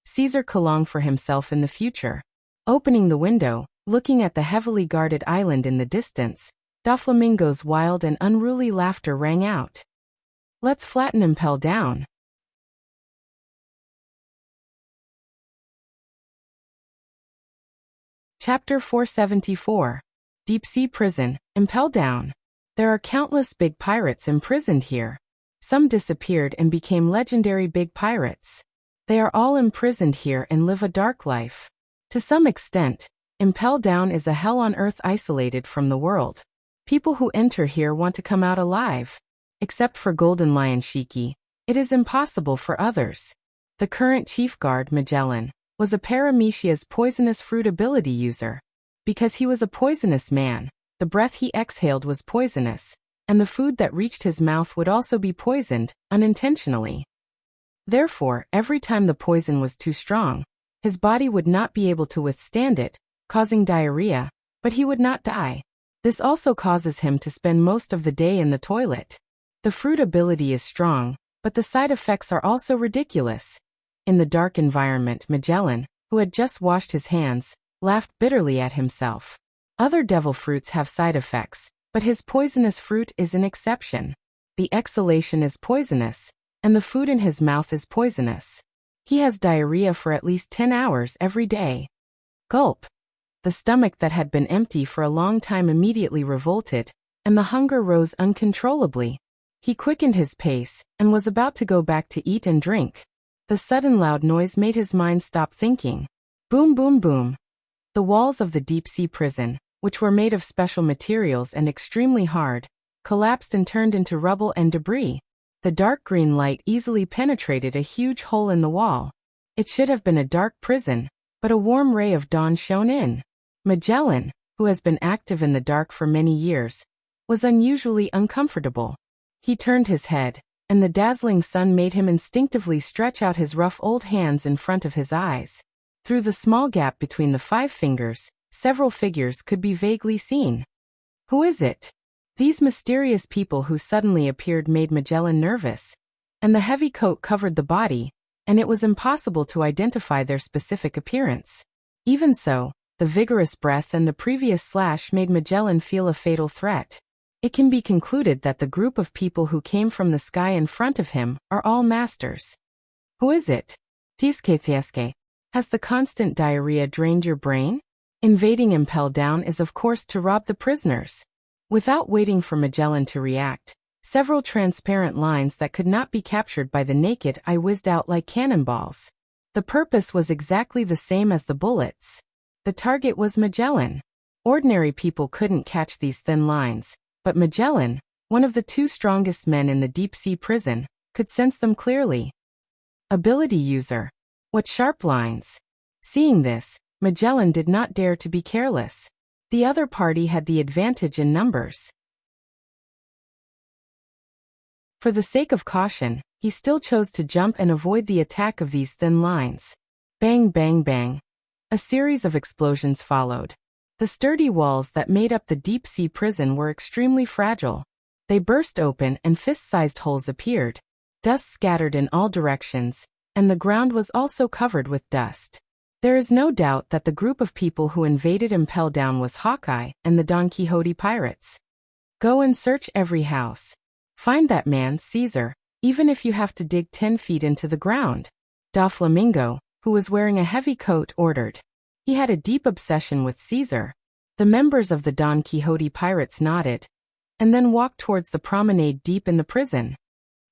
Caesar Kalong for himself in the future. Opening the window, looking at the heavily guarded island in the distance, Doflamingo's wild and unruly laughter rang out. Let's flatten Impel down. Chapter 474. Deep Sea Prison, Impel Down. There are countless big pirates imprisoned here. Some disappeared and became legendary big pirates. They are all imprisoned here and live a dark life. To some extent, Impel Down is a hell on earth isolated from the world. People who enter here want to come out alive. Except for Golden Lion Shiki, it is impossible for others. The current chief guard, Magellan, was a Paramecia's poisonous fruit ability user. Because he was a poisonous man, the breath he exhaled was poisonous, and the food that reached his mouth would also be poisoned, unintentionally. Therefore, every time the poison was too strong, his body would not be able to withstand it, causing diarrhea, but he would not die. This also causes him to spend most of the day in the toilet. The fruit ability is strong, but the side effects are also ridiculous. In the dark environment, Magellan, who had just washed his hands, laughed bitterly at himself. Other devil fruits have side effects, but his poisonous fruit is an exception. The exhalation is poisonous, and the food in his mouth is poisonous. He has diarrhea for at least 10 hours every day. Gulp. The stomach that had been empty for a long time immediately revolted, and the hunger rose uncontrollably. He quickened his pace, and was about to go back to eat and drink. The sudden loud noise made his mind stop thinking. Boom, boom, boom. The walls of the deep-sea prison, which were made of special materials and extremely hard, collapsed and turned into rubble and debris. The dark green light easily penetrated a huge hole in the wall. It should have been a dark prison, but a warm ray of dawn shone in. Magellan, who has been active in the dark for many years, was unusually uncomfortable. He turned his head, and the dazzling sun made him instinctively stretch out his rough old hands in front of his eyes. Through the small gap between the 5 fingers, several figures could be vaguely seen. Who is it? These mysterious people who suddenly appeared made Magellan nervous, and the heavy coat covered the body, and it was impossible to identify their specific appearance. Even so, the vigorous breath and the previous slash made Magellan feel a fatal threat. It can be concluded that the group of people who came from the sky in front of him are all masters. Who is it? Tiske. Has the constant diarrhea drained your brain? Invading Impel Down is of course to rob the prisoners. Without waiting for Magellan to react, several transparent lines that could not be captured by the naked eye whizzed out like cannonballs. The purpose was exactly the same as the bullets. The target was Magellan. Ordinary people couldn't catch these thin lines, but Magellan, one of the 2 strongest men in the deep-sea prison, could sense them clearly. Ability user. What sharp lines! Seeing this, Magellan did not dare to be careless. The other party had the advantage in numbers. For the sake of caution, he still chose to jump and avoid the attack of these thin lines. Bang, bang, bang. A series of explosions followed. The sturdy walls that made up the deep-sea prison were extremely fragile. They burst open and fist-sized holes appeared. Dust scattered in all directions, and the ground was also covered with dust. There is no doubt that the group of people who invaded Impel Down was Hawkeye and the Don Quixote pirates. Go and search every house. Find that man, Caesar, even if you have to dig 10 feet into the ground. Doflamingo, who was wearing a heavy coat, ordered. He had a deep obsession with Caesar. The members of the Don Quixote pirates nodded, and then walked towards the promenade deep in the prison.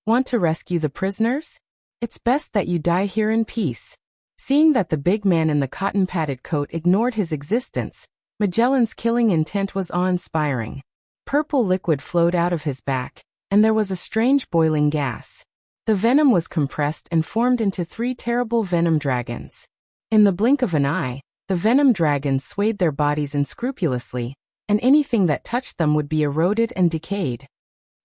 Want to rescue the prisoners? It's best that you die here in peace. Seeing that the big man in the cotton-padded coat ignored his existence, Magellan's killing intent was awe-inspiring. Purple liquid flowed out of his back, and there was a strange boiling gas. The venom was compressed and formed into 3 terrible venom dragons. In the blink of an eye, the venom dragons swayed their bodies unscrupulously, and anything that touched them would be eroded and decayed.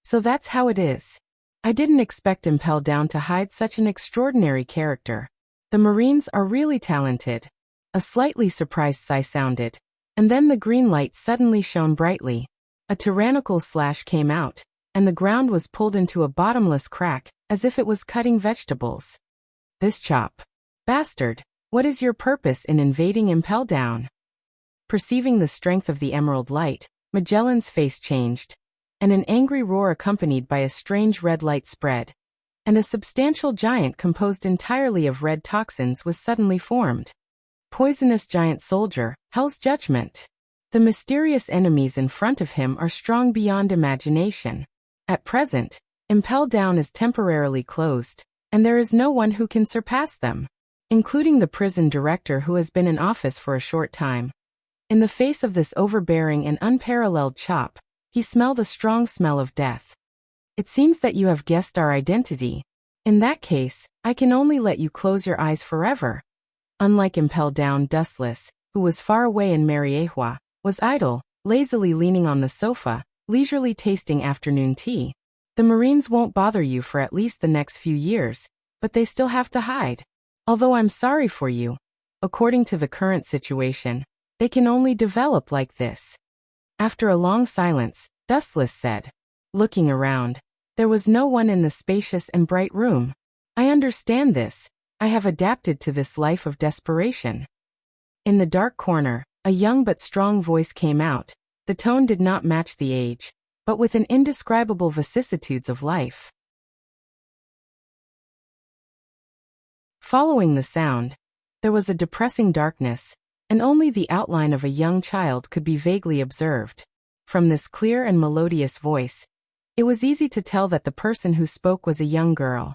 So that's how it is. I didn't expect Impel Down to hide such an extraordinary character. The Marines are really talented. A slightly surprised sigh sounded, and then the green light suddenly shone brightly. A tyrannical slash came out, and the ground was pulled into a bottomless crack, as if it was cutting vegetables. This chop. Bastard, what is your purpose in invading Impel Down? Perceiving the strength of the emerald light, Magellan's face changed, and an angry roar accompanied by a strange red light spread, and a substantial giant composed entirely of red toxins was suddenly formed. Poisonous giant soldier, Hell's Judgment. The mysterious enemies in front of him are strong beyond imagination. At present, Impel Down is temporarily closed, and there is no one who can surpass them, including the prison director who has been in office for a short time. In the face of this overbearing and unparalleled chop, he smelled a strong smell of death. It seems that you have guessed our identity. In that case, I can only let you close your eyes forever. Unlike Impel Down, Dustless, who was far away in Mariehua, was idle, lazily leaning on the sofa, leisurely tasting afternoon tea. The Marines won't bother you for at least the next few years, but they still have to hide. Although I'm sorry for you, according to the current situation, they can only develop like this. After a long silence, Dustless said, looking around, there was no one in the spacious and bright room. I understand this. I have adapted to this life of desperation. In the dark corner, a young but strong voice came out. The tone did not match the age, but with an indescribable vicissitudes of life. Following the sound, there was a depressing darkness, and only the outline of a young child could be vaguely observed. From this clear and melodious voice, it was easy to tell that the person who spoke was a young girl.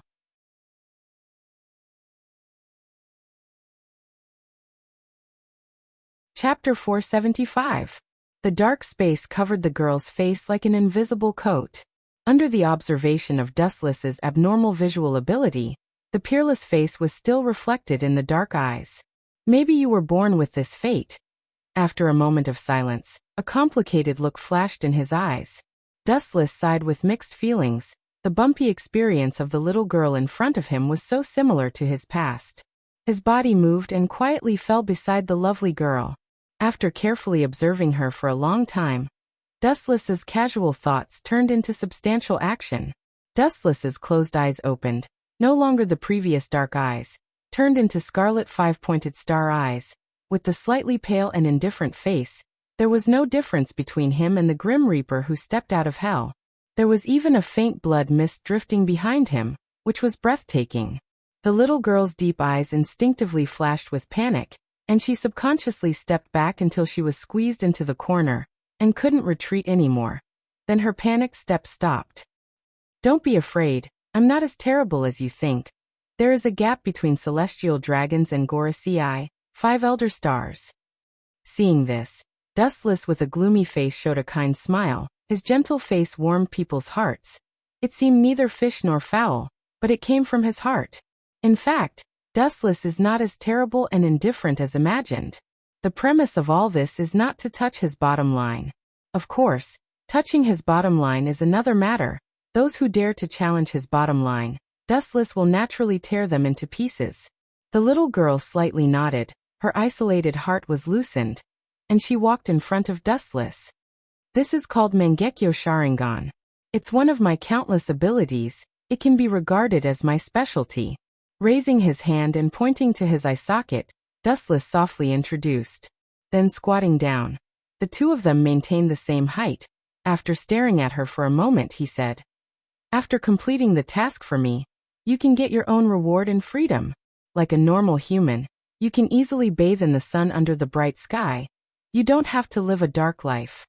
Chapter 475. The dark space covered the girl's face like an invisible coat. Under the observation of Dustless's abnormal visual ability, the peerless face was still reflected in the dark eyes. Maybe you were born with this fate. After a moment of silence, a complicated look flashed in his eyes. Dustless sighed with mixed feelings. The bumpy experience of the little girl in front of him was so similar to his past. His body moved and quietly fell beside the lovely girl. After carefully observing her for a long time, Dustless's casual thoughts turned into substantial action. Dustless's closed eyes opened, no longer the previous dark eyes, turned into scarlet 5-pointed star eyes. With the slightly pale and indifferent face, there was no difference between him and the Grim Reaper who stepped out of hell. There was even a faint blood mist drifting behind him, which was breathtaking. The little girl's deep eyes instinctively flashed with panic, and she subconsciously stepped back until she was squeezed into the corner, and couldn't retreat anymore. Then her panicked steps stopped. Don't be afraid, I'm not as terrible as you think. There is a gap between celestial dragons and Gorosei, 5 elder stars. Seeing this, Dustless with a gloomy face showed a kind smile. His gentle face warmed people's hearts. It seemed neither fish nor fowl, but it came from his heart. In fact, Dustless is not as terrible and indifferent as imagined. The premise of all this is not to touch his bottom line. Of course, touching his bottom line is another matter. Those who dare to challenge his bottom line, Dustless will naturally tear them into pieces. The little girl slightly nodded, her isolated heart was loosened, and she walked in front of Dustless. This is called Mangekyo Sharingan. It's one of my countless abilities. It can be regarded as my specialty. Raising his hand and pointing to his eye socket, Dustless softly introduced. Then squatting down. The two of them maintained the same height. After staring at her for a moment, he said, "After completing the task for me, you can get your own reward and freedom." like a normal human, you can easily bathe in the sun under the bright sky. You don't have to live a dark life.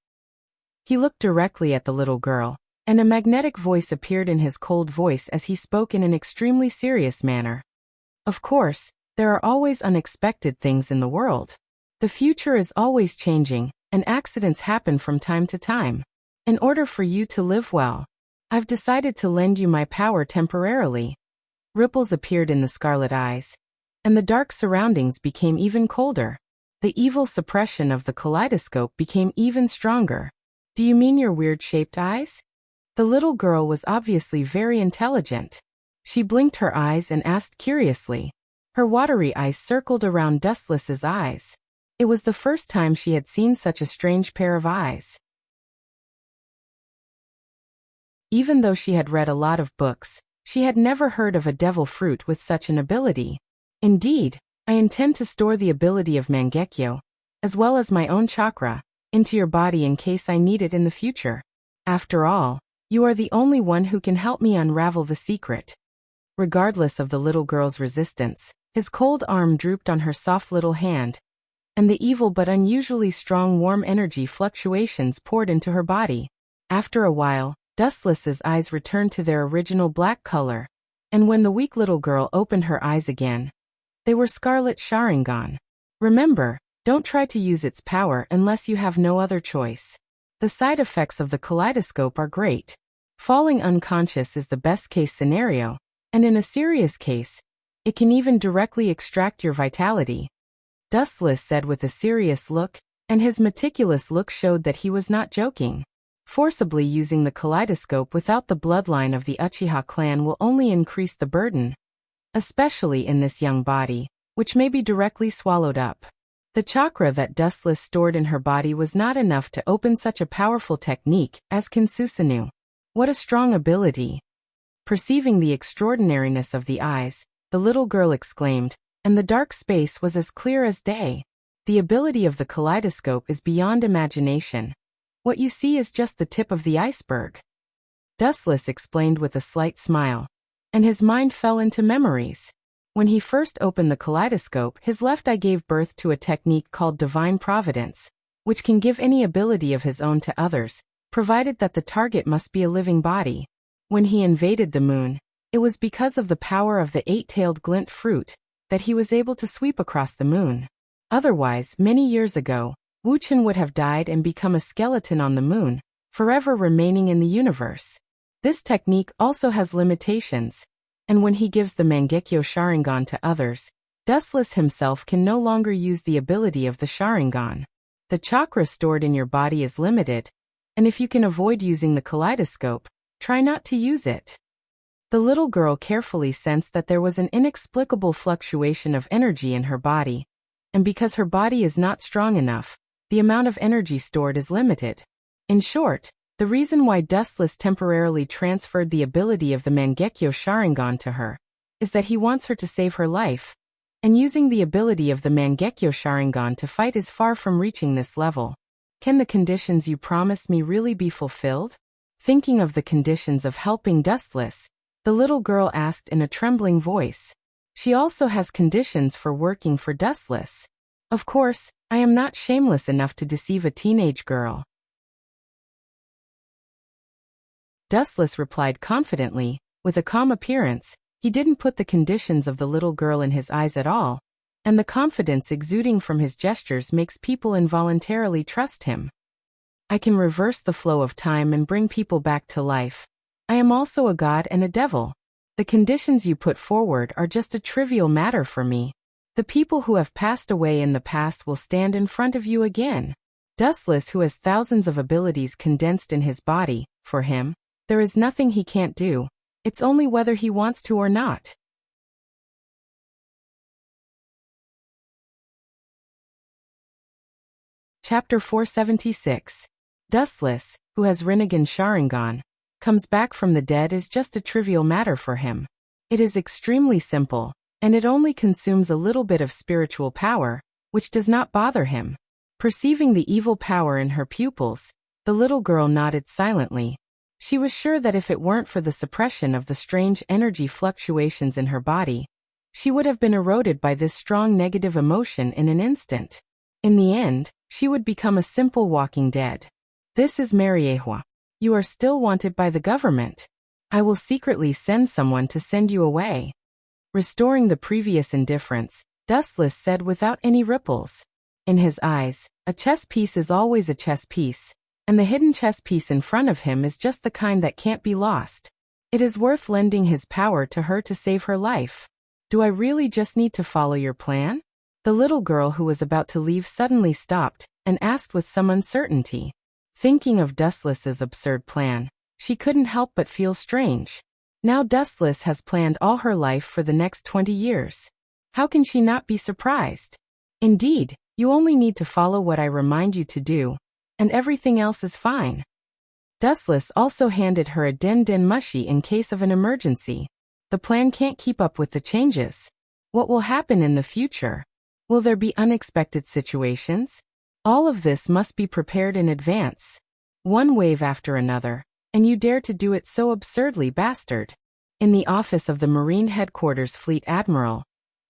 He looked directly at the little girl, and a magnetic voice appeared in his cold voice as he spoke in an extremely serious manner. Of course, there are always unexpected things in the world. The future is always changing, and accidents happen from time to time. In order for you to live well, I've decided to lend you my power temporarily. Ripples appeared in the scarlet eyes, and the dark surroundings became even colder. The evil suppression of the kaleidoscope became even stronger. Do you mean your weird-shaped eyes? The little girl was obviously very intelligent. She blinked her eyes and asked curiously. Her watery eyes circled around Dustless's eyes. It was the first time she had seen such a strange pair of eyes. Even though she had read a lot of books, she had never heard of a devil fruit with such an ability. Indeed, I intend to store the ability of Mangekyo, as well as my own chakra, into your body in case I need it in the future. After all, you are the only one who can help me unravel the secret. Regardless of the little girl's resistance, his cold arm drooped on her soft little hand, and the evil but unusually strong warm energy fluctuations poured into her body. After a while, Dustless's eyes returned to their original black color, and when the weak little girl opened her eyes again, they were scarlet Sharingan. Remember, don't try to use its power unless you have no other choice. The side effects of the kaleidoscope are great. Falling unconscious is the best-case scenario, and in a serious case, it can even directly extract your vitality. Dustless said with a serious look, and his meticulous look showed that he was not joking. Forcibly using the kaleidoscope without the bloodline of the Uchiha clan will only increase the burden, especially in this young body, which may be directly swallowed up. The chakra that Dustless stored in her body was not enough to open such a powerful technique as Kinsusanu. What a strong ability! Perceiving the extraordinariness of the eyes, the little girl exclaimed, and the dark space was as clear as day. The ability of the kaleidoscope is beyond imagination. What you see is just the tip of the iceberg. Dustless explained with a slight smile, and his mind fell into memories. When he first opened the kaleidoscope, his left eye gave birth to a technique called Divine Providence, which can give any ability of his own to others, provided that the target must be a living body. When he invaded the moon, it was because of the power of the eight-tailed glint fruit that he was able to sweep across the moon. Otherwise, many years ago, Wuchen would have died and become a skeleton on the moon, forever remaining in the universe. This technique also has limitations, and when he gives the Mangekyo Sharingan to others, Dustless himself can no longer use the ability of the Sharingan. The chakra stored in your body is limited, and if you can avoid using the kaleidoscope, try not to use it. The little girl carefully sensed that there was an inexplicable fluctuation of energy in her body, and because her body is not strong enough, the amount of energy stored is limited. In short, the reason why Dustless temporarily transferred the ability of the Mangekyo Sharingan to her is that he wants her to save her life, and using the ability of the Mangekyo Sharingan to fight is far from reaching this level. Can the conditions you promised me really be fulfilled? Thinking of the conditions of helping Dustless, the little girl asked in a trembling voice. She also has conditions for working for Dustless. Of course, I am not shameless enough to deceive a teenage girl. Dustless replied confidently, with a calm appearance. He didn't put the conditions of the little girl in his eyes at all, and the confidence exuding from his gestures makes people involuntarily trust him. I can reverse the flow of time and bring people back to life. I am also a god and a devil. The conditions you put forward are just a trivial matter for me. The people who have passed away in the past will stand in front of you again. Dustless, who has thousands of abilities condensed in his body, for him, there is nothing he can't do. It's only whether he wants to or not. Chapter 476. Dustless, who has Rinnegan Sharingan, comes back from the dead is just a trivial matter for him. It is extremely simple, and it only consumes a little bit of spiritual power, which does not bother him. Perceiving the evil power in her pupils, the little girl nodded silently. She was sure that if it weren't for the suppression of the strange energy fluctuations in her body, She would have been eroded by this strong negative emotion in an instant. In the end, she would become a simple walking dead. This is Mariehua. You are still wanted by the government. I will secretly send someone to send you away. Restoring the previous indifference, Dustless said without any ripples. In his eyes, a chess piece is always a chess piece, and the hidden chess piece in front of him is just the kind that can't be lost. It is worth lending his power to her to save her life. Do I really just need to follow your plan? The little girl who was about to leave suddenly stopped and asked with some uncertainty. Thinking of Dustless's absurd plan, she couldn't help but feel strange. Now Dustless has planned all her life for the next 20 years. How can she not be surprised? Indeed, you only need to follow what I remind you to do, and everything else is fine. Dustless also handed her a den mushi in case of an emergency. The plan can't keep up with the changes. What will happen in the future? Will there be unexpected situations? All of this must be prepared in advance. One wave after another, and you dare to do it so absurdly, bastard. In the office of the Marine Headquarters Fleet Admiral,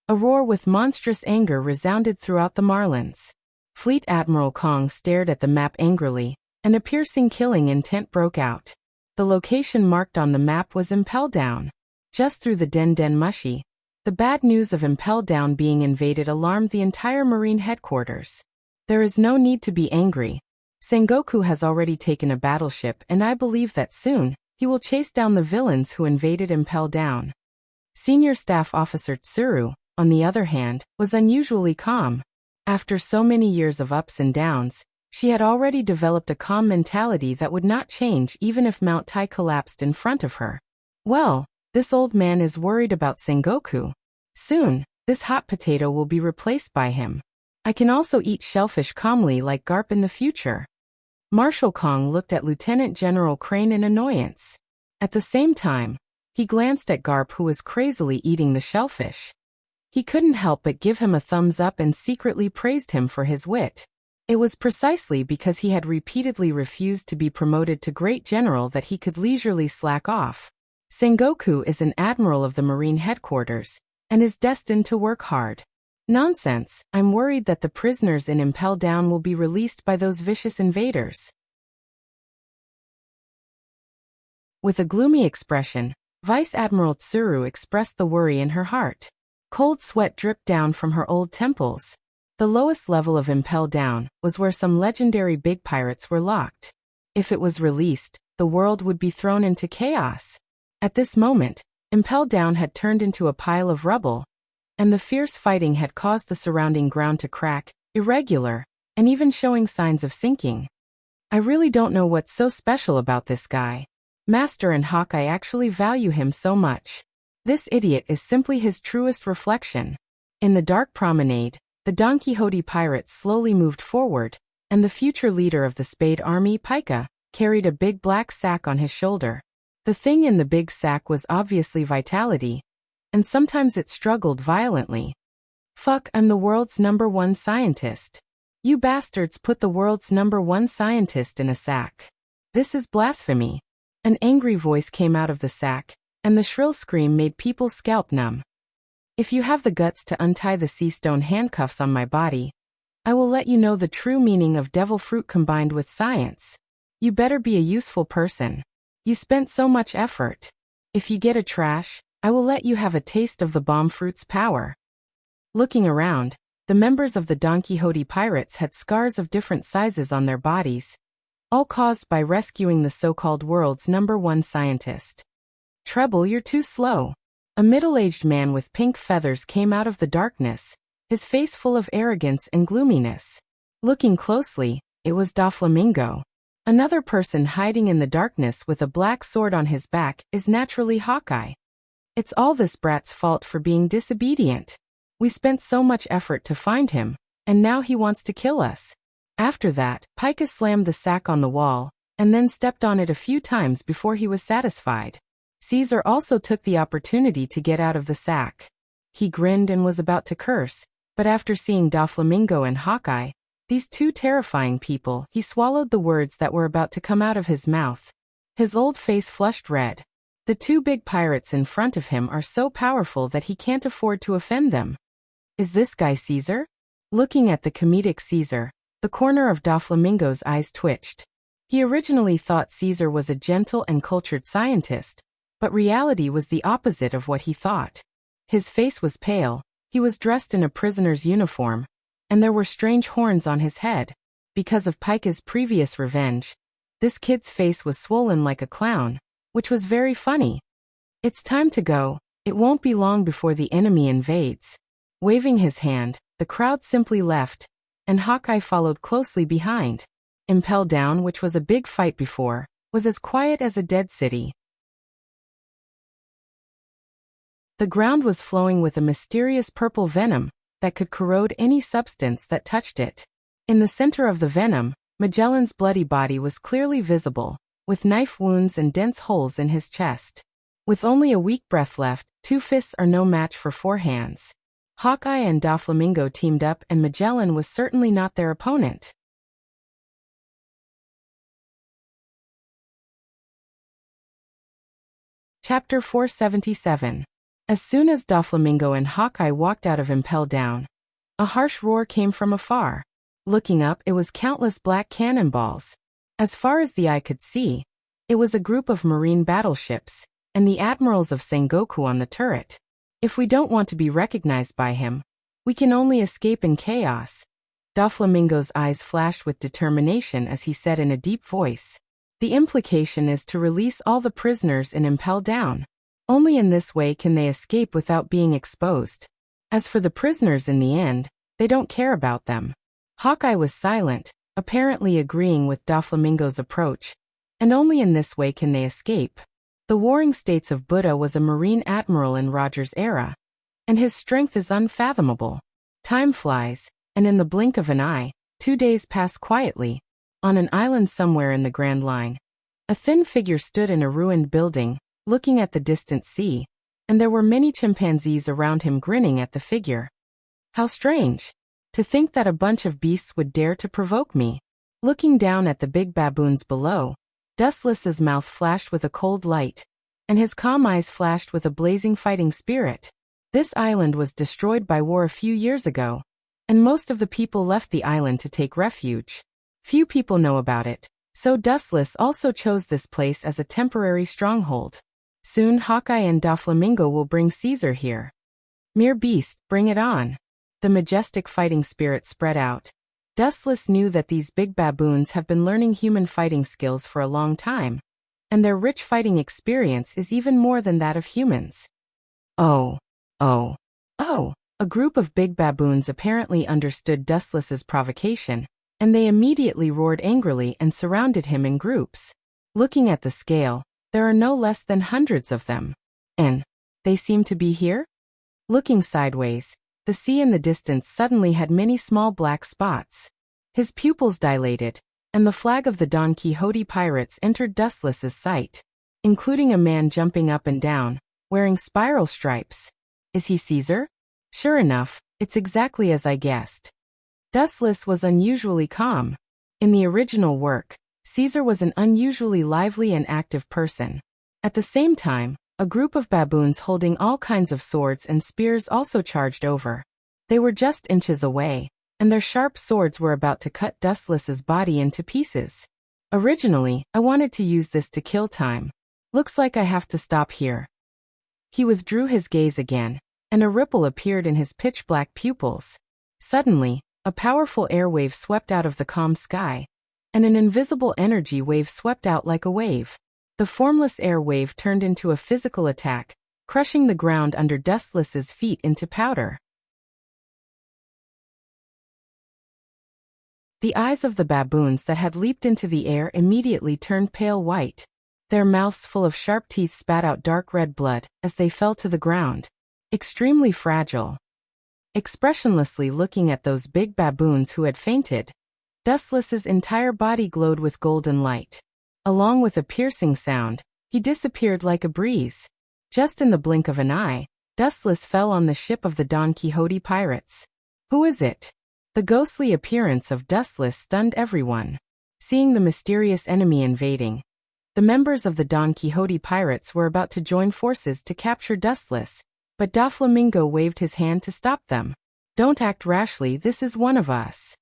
a roar with monstrous anger resounded throughout the Marlins. Fleet Admiral Kong stared at the map angrily, and a piercing killing intent broke out. The location marked on the map was Impel Down. Just through the den mushi, the bad news of Impel Down being invaded alarmed the entire Marine Headquarters. There is no need to be angry. Sengoku has already taken a battleship, and I believe that soon, he will chase down the villains who invaded Impel Down. Senior Staff Officer Tsuru, on the other hand, was unusually calm. After so many years of ups and downs, she had already developed a calm mentality that would not change even if Mount Tai collapsed in front of her. Well, this old man is worried about Sengoku. Soon, this hot potato will be replaced by him. I can also eat shellfish calmly like Garp in the future. Marshal Kong looked at Lieutenant General Crane in annoyance. At the same time, he glanced at Garp, who was crazily eating the shellfish. He couldn't help but give him a thumbs up and secretly praised him for his wit. It was precisely because he had repeatedly refused to be promoted to Great General that he could leisurely slack off. Sengoku is an admiral of the Marine Headquarters, and is destined to work hard. Nonsense, I'm worried that the prisoners in Impel Down will be released by those vicious invaders. With a gloomy expression, Vice Admiral Tsuru expressed the worry in her heart. Cold sweat dripped down from her old temples. The lowest level of Impel Down was where some legendary big pirates were locked. If it was released, the world would be thrown into chaos. At this moment, Impel Down had turned into a pile of rubble, and the fierce fighting had caused the surrounding ground to crack, irregular, and even showing signs of sinking. I really don't know what's so special about this guy. Master and Hawkeye actually value him so much. This idiot is simply his truest reflection. In the dark promenade, the Don Quixote pirates slowly moved forward, and the future leader of the Spade Army, Pika, carried a big black sack on his shoulder. The thing in the big sack was obviously vitality, and sometimes it struggled violently. Fuck, I'm the world's #1 scientist. You bastards put the world's #1 scientist in a sack. This is blasphemy. An angry voice came out of the sack, and the shrill scream made people's scalp numb. If you have the guts to untie the sea stone handcuffs on my body, I will let you know the true meaning of devil fruit combined with science. You better be a useful person. You spent so much effort. If you get a trash, I will let you have a taste of the bomb fruit's power. Looking around, the members of the Don Quixote pirates had scars of different sizes on their bodies, all caused by rescuing the so-called world's #1 scientist. Treble, you're too slow. A middle-aged man with pink feathers came out of the darkness, his face full of arrogance and gloominess. Looking closely, it was Doflamingo. Another person hiding in the darkness with a black sword on his back is naturally Hawkeye. It's all this brat's fault for being disobedient. We spent so much effort to find him, and now he wants to kill us. After that, Pika slammed the sack on the wall, and then stepped on it a few times before he was satisfied. Caesar also took the opportunity to get out of the sack. He grinned and was about to curse, but after seeing Doflamingo and Hawkeye, these two terrifying people, he swallowed the words that were about to come out of his mouth. His old face flushed red. The two big pirates in front of him are so powerful that he can't afford to offend them. Is this guy Caesar? Looking at the comedic Caesar, the corner of Doflamingo's eyes twitched. He originally thought Caesar was a gentle and cultured scientist, but reality was the opposite of what he thought. His face was pale, he was dressed in a prisoner's uniform, and there were strange horns on his head. Because of Pika's previous revenge, this kid's face was swollen like a clown, which was very funny. It's time to go, it won't be long before the enemy invades. Waving his hand, the crowd simply left, and Hawkeye followed closely behind. Impel Down, which was a big fight before, was as quiet as a dead city. The ground was flowing with a mysterious purple venom that could corrode any substance that touched it. In the center of the venom, Magellan's bloody body was clearly visible, with knife wounds and dense holes in his chest. With only a weak breath left, 2 fists are no match for 4 hands. Hawkeye and Doflamingo teamed up, and Magellan was certainly not their opponent. Chapter 477. As soon as Doflamingo and Hawkeye walked out of Impel Down, a harsh roar came from afar. Looking up, it was countless black cannonballs. As far as the eye could see, it was a group of marine battleships, and the admirals of Sengoku on the turret. If we don't want to be recognized by him, we can only escape in chaos. Doflamingo's eyes flashed with determination as he said in a deep voice. The implication is to release all the prisoners and Impel Down. Only in this way can they escape without being exposed. As for the prisoners in the end, they don't care about them. Hawkeye was silent, apparently agreeing with Doflamingo's approach, and only in this way can they escape. The Warring States of Buddha was a marine admiral in Roger's era, and his strength is unfathomable. Time flies, and in the blink of an eye, 2 days pass quietly. On an island somewhere in the Grand Line, a thin figure stood in a ruined building, looking at the distant sea, and there were many chimpanzees around him grinning at the figure. How strange! To think that a bunch of beasts would dare to provoke me. Looking down at the big baboons below, Dustless's mouth flashed with a cold light, and his calm eyes flashed with a blazing fighting spirit. This island was destroyed by war a few years ago, and most of the people left the island to take refuge. Few people know about it, so Dustless also chose this place as a temporary stronghold. Soon Hawkeye and Doflamingo will bring Caesar here. Mere beast, bring it on. The majestic fighting spirit spread out. Dustless knew that these big baboons have been learning human fighting skills for a long time, and their rich fighting experience is even more than that of humans. Oh! A group of big baboons apparently understood Dustless's provocation, and they immediately roared angrily and surrounded him in groups. Looking at the scale, there are no less than hundreds of them. And they seem to be here? Looking sideways, the sea in the distance suddenly had many small black spots. His pupils dilated, and the flag of the Don Quixote pirates entered Dustless's sight, including a man jumping up and down, wearing spiral stripes. Is he Caesar? Sure enough, it's exactly as I guessed. Dustless was unusually calm. In the original work, Caesar was an unusually lively and active person. At the same time, a group of baboons holding all kinds of swords and spears also charged over. They were just inches away, and their sharp swords were about to cut Dustless's body into pieces. Originally, I wanted to use this to kill time. Looks like I have to stop here. He withdrew his gaze again, and a ripple appeared in his pitch-black pupils. Suddenly, a powerful air wave swept out of the calm sky, and an invisible energy wave swept out like a wave. The formless air wave turned into a physical attack, crushing the ground under Dustless's feet into powder. The eyes of the baboons that had leaped into the air immediately turned pale white. Their mouths full of sharp teeth spat out dark red blood as they fell to the ground. Extremely fragile. Expressionlessly looking at those big baboons who had fainted, Dustless's entire body glowed with golden light. Along with a piercing sound, he disappeared like a breeze. Just in the blink of an eye, Dustless fell on the ship of the Don Quixote pirates. Who is it? The ghostly appearance of Dustless stunned everyone. Seeing the mysterious enemy invading, The members of the Don Quixote pirates were about to join forces to capture Dustless, but Doflamingo waved his hand to stop them. "Don't act rashly, this is one of us."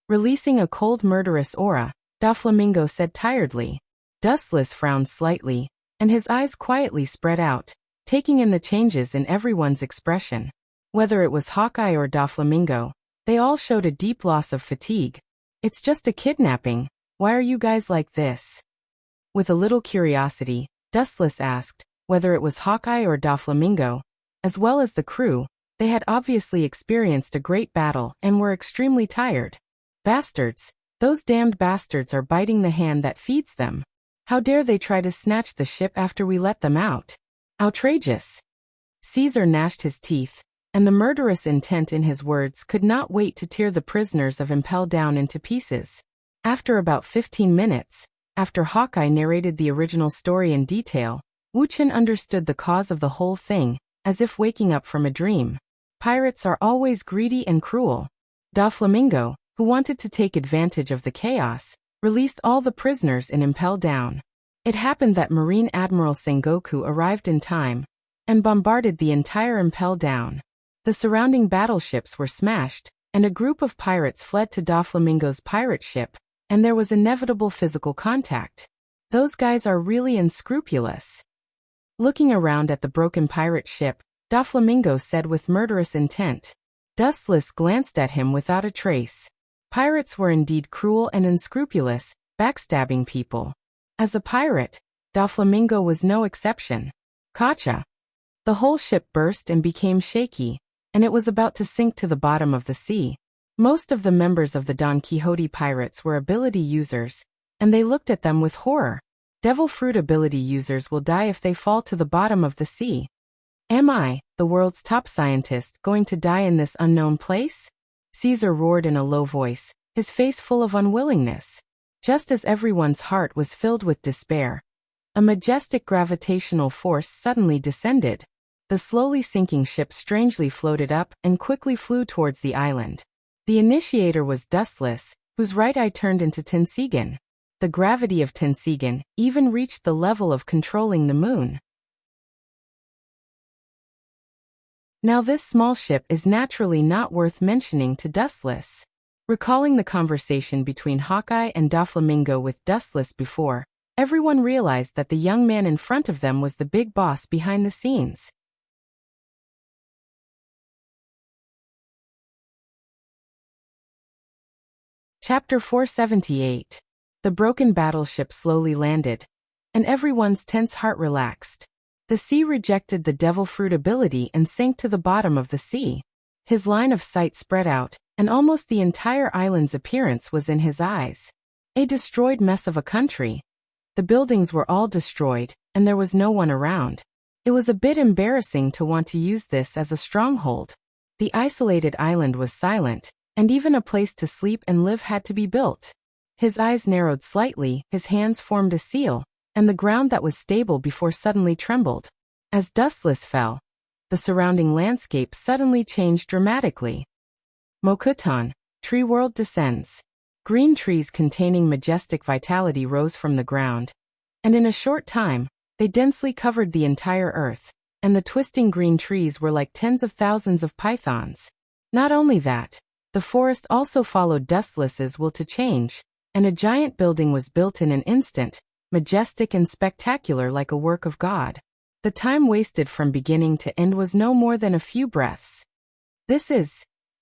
Releasing a cold murderous aura, Doflamingo said tiredly. Dustless frowned slightly, and his eyes quietly spread out, taking in the changes in everyone's expression. Whether it was Hawkeye or Doflamingo, they all showed a deep loss of fatigue. "It's just a kidnapping, why are you guys like this?" With a little curiosity, Dustless asked. Whether it was Hawkeye or Doflamingo, as well as the crew, they had obviously experienced a great battle and were extremely tired. "Bastards! Those damned bastards are biting the hand that feeds them. How dare they try to snatch the ship after we let them out? Outrageous!" Caesar gnashed his teeth, and the murderous intent in his words could not wait to tear the prisoners of Impel down into pieces. After about 15 minutes, after Hawkeye narrated the original story in detail, Wuchen understood the cause of the whole thing, as if waking up from a dream. Pirates are always greedy and cruel. Doflamingo, who wanted to take advantage of the chaos, released all the prisoners in Impel Down. It happened that Marine Admiral Sengoku arrived in time and bombarded the entire Impel Down. The surrounding battleships were smashed, and a group of pirates fled to Doflamingo's pirate ship, and there was inevitable physical contact. "Those guys are really unscrupulous." Looking around at the broken pirate ship, Doflamingo said with murderous intent. Dustless glanced at him without a trace. Pirates were indeed cruel and unscrupulous, backstabbing people. As a pirate, Doflamingo was no exception. Gotcha! The whole ship burst and became shaky, and it was about to sink to the bottom of the sea. Most of the members of the Don Quixote pirates were ability users, and they looked at them with horror. Devil fruit ability users will die if they fall to the bottom of the sea. "Am I, the world's top scientist, going to die in this unknown place?" Caesar roared in a low voice, his face full of unwillingness. Just as everyone's heart was filled with despair, a majestic gravitational force suddenly descended. The slowly sinking ship strangely floated up and quickly flew towards the island. The initiator was Dustless, whose right eye turned into Tensigan. The gravity of Tensigan even reached the level of controlling the moon. Now this small ship is naturally not worth mentioning to Dustless. Recalling the conversation between Hawkeye and Doflamingo with Dustless before, everyone realized that the young man in front of them was the big boss behind the scenes. Chapter 478. The broken battleship slowly landed, and everyone's tense heart relaxed. The sea rejected the devil fruit ability and sank to the bottom of the sea. His line of sight spread out, and almost the entire island's appearance was in his eyes. A destroyed mess of a country. The buildings were all destroyed, and there was no one around. It was a bit embarrassing to want to use this as a stronghold. The isolated island was silent, and even a place to sleep and live had to be built. His eyes narrowed slightly, his hands formed a seal, and the ground that was stable before suddenly trembled. As Dustless fell, the surrounding landscape suddenly changed dramatically. Mokutan, tree world descends. Green trees containing majestic vitality rose from the ground, and in a short time, they densely covered the entire earth, and the twisting green trees were like tens of thousands of pythons. Not only that, the forest also followed Dustless's will to change, and a giant building was built in an instant, majestic and spectacular like a work of God. The time wasted from beginning to end was no more than a few breaths.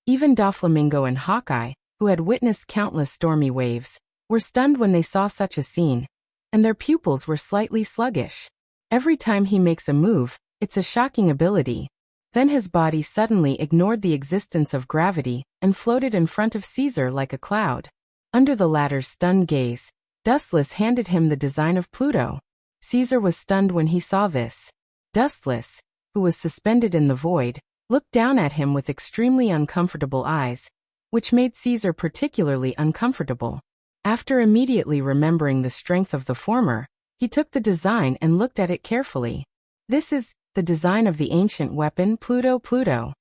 Even Doflamingo and Hawkeye, who had witnessed countless stormy waves, were stunned when they saw such a scene, and their pupils were slightly sluggish. Every time he makes a move, it's a shocking ability. Then his body suddenly ignored the existence of gravity and floated in front of Caesar like a cloud. Under the latter's stunned gaze, Dustless handed him the design of Pluto. Caesar was stunned when he saw this. Dustless, who was suspended in the void, looked down at him with extremely uncomfortable eyes, which made Caesar particularly uncomfortable. After immediately remembering the strength of the former, he took the design and looked at it carefully. "This is the design of the ancient weapon Pluto.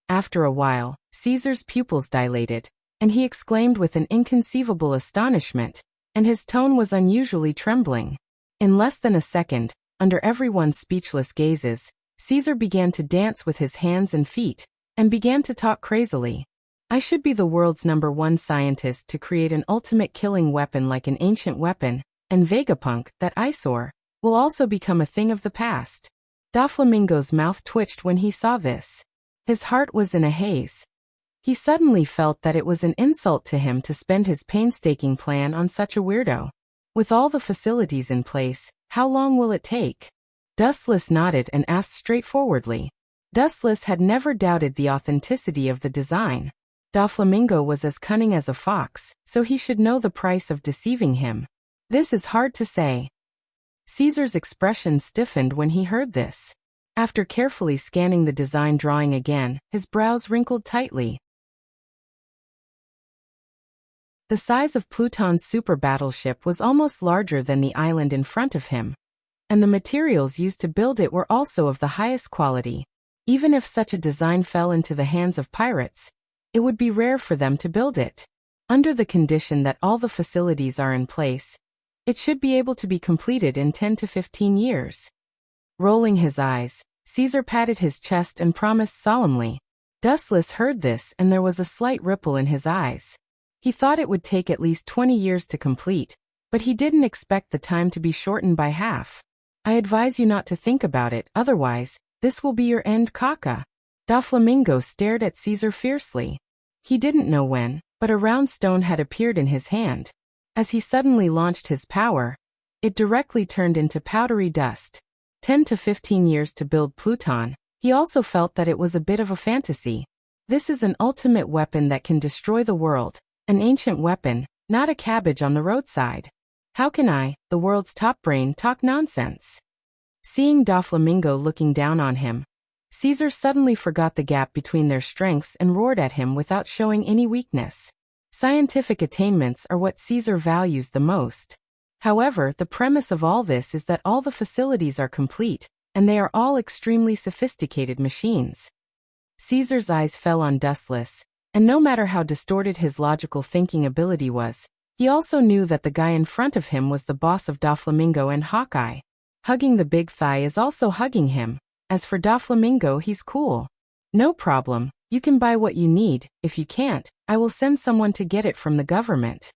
After a while, Caesar's pupils dilated, and he exclaimed with an inconceivable astonishment, and his tone was unusually trembling. In less than a second, under everyone's speechless gazes, Caesar began to dance with his hands and feet, and began to talk crazily. I should be the world's #1 scientist to create an ultimate killing weapon like an ancient weapon, and Vegapunk, that eyesore, will also become a thing of the past. Doflamingo's mouth twitched when he saw this. His heart was in a haze. He suddenly felt that it was an insult to him to spend his painstaking plan on such a weirdo. With all the facilities in place, how long will it take? Dustless nodded and asked straightforwardly. Dustless had never doubted the authenticity of the design. Doflamingo was as cunning as a fox, so he should know the price of deceiving him. This is hard to say. Caesar's expression stiffened when he heard this. After carefully scanning the design drawing again, his brows wrinkled tightly. The size of Pluton's super battleship was almost larger than the island in front of him, and the materials used to build it were also of the highest quality. Even if such a design fell into the hands of pirates, it would be rare for them to build it. Under the condition that all the facilities are in place, it should be able to be completed in 10 to 15 years. Rolling his eyes, Caesar patted his chest and promised solemnly. Dustless heard this and there was a slight ripple in his eyes. He thought it would take at least 20 years to complete, but he didn't expect the time to be shortened by half. I advise you not to think about it, otherwise, this will be your end, Kaka. Doflamingo stared at Caesar fiercely. He didn't know when, but a round stone had appeared in his hand. As he suddenly launched his power, it directly turned into powdery dust. 10 to 15 years to build Pluton. He also felt that it was a bit of a fantasy. This is an ultimate weapon that can destroy the world. An ancient weapon, not a cabbage on the roadside. How can I, the world's top brain, talk nonsense? Seeing Doflamingo looking down on him, Caesar suddenly forgot the gap between their strengths and roared at him without showing any weakness. Scientific attainments are what Caesar values the most. However, the premise of all this is that all the facilities are complete, and they are all extremely sophisticated machines. Caesar's eyes fell on Dustless, and no matter how distorted his logical thinking ability was, he also knew that the guy in front of him was the boss of Doflamingo and Hawkeye. Hugging the big thigh is also hugging him. As for Doflamingo, he's cool. No problem, you can buy what you need. If you can't, I will send someone to get it from the government.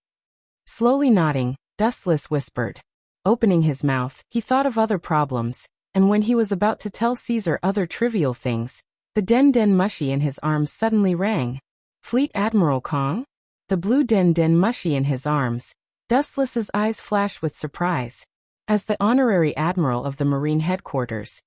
Slowly nodding, Dustless whispered. Opening his mouth, he thought of other problems, and when he was about to tell Caesar other trivial things, the Den Mushi in his arms suddenly rang. Fleet Admiral Kong? The blue Den Mushi in his arms. Dustless's eyes flashed with surprise. As the honorary admiral of the Marine headquarters,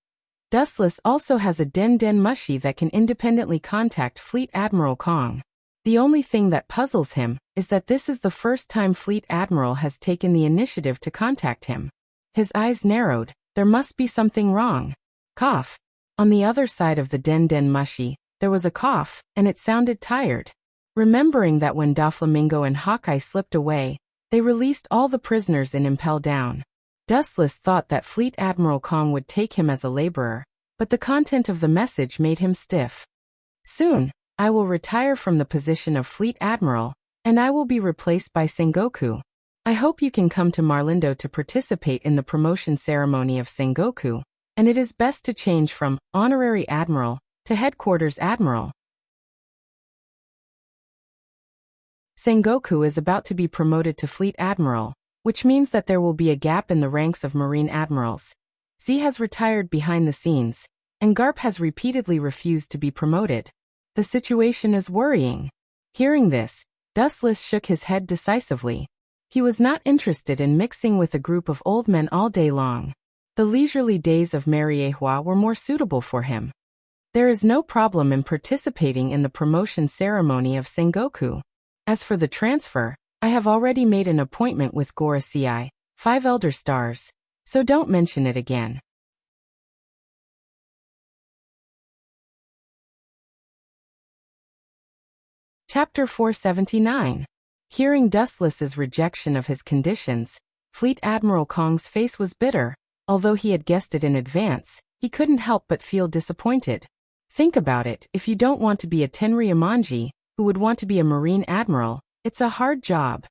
Dustless also has a Den Mushi that can independently contact Fleet Admiral Kong. The only thing that puzzles him is that this is the first time Fleet Admiral has taken the initiative to contact him. His eyes narrowed. There must be something wrong. Cough. On the other side of the Den Mushi, there was a cough, and it sounded tired. Remembering that when Doflamingo and Hawkeye slipped away, they released all the prisoners in Impel Down. Dustless thought that Fleet Admiral Kong would take him as a laborer, but the content of the message made him stiff. Soon, I will retire from the position of Fleet Admiral, and I will be replaced by Sengoku. I hope you can come to Marlindo to participate in the promotion ceremony of Sengoku, and it is best to change from Honorary Admiral to Headquarters Admiral. Sengoku is about to be promoted to Fleet Admiral, which means that there will be a gap in the ranks of Marine Admirals. Z has retired behind the scenes, and Garp has repeatedly refused to be promoted. The situation is worrying. Hearing this, Dustless shook his head decisively. He was not interested in mixing with a group of old men all day long. The leisurely days of Mariehua were more suitable for him. There is no problem in participating in the promotion ceremony of Sengoku. As for the transfer, I have already made an appointment with Gora Ci, 5 Elder Stars, so don't mention it again. Chapter 479. Hearing Dustless's rejection of his conditions, Fleet Admiral Kong's face was bitter. Although he had guessed it in advance, he couldn't help but feel disappointed. Think about it, if you don't want to be a Tenryamanji, who would want to be a Marine Admiral, it's a hard job.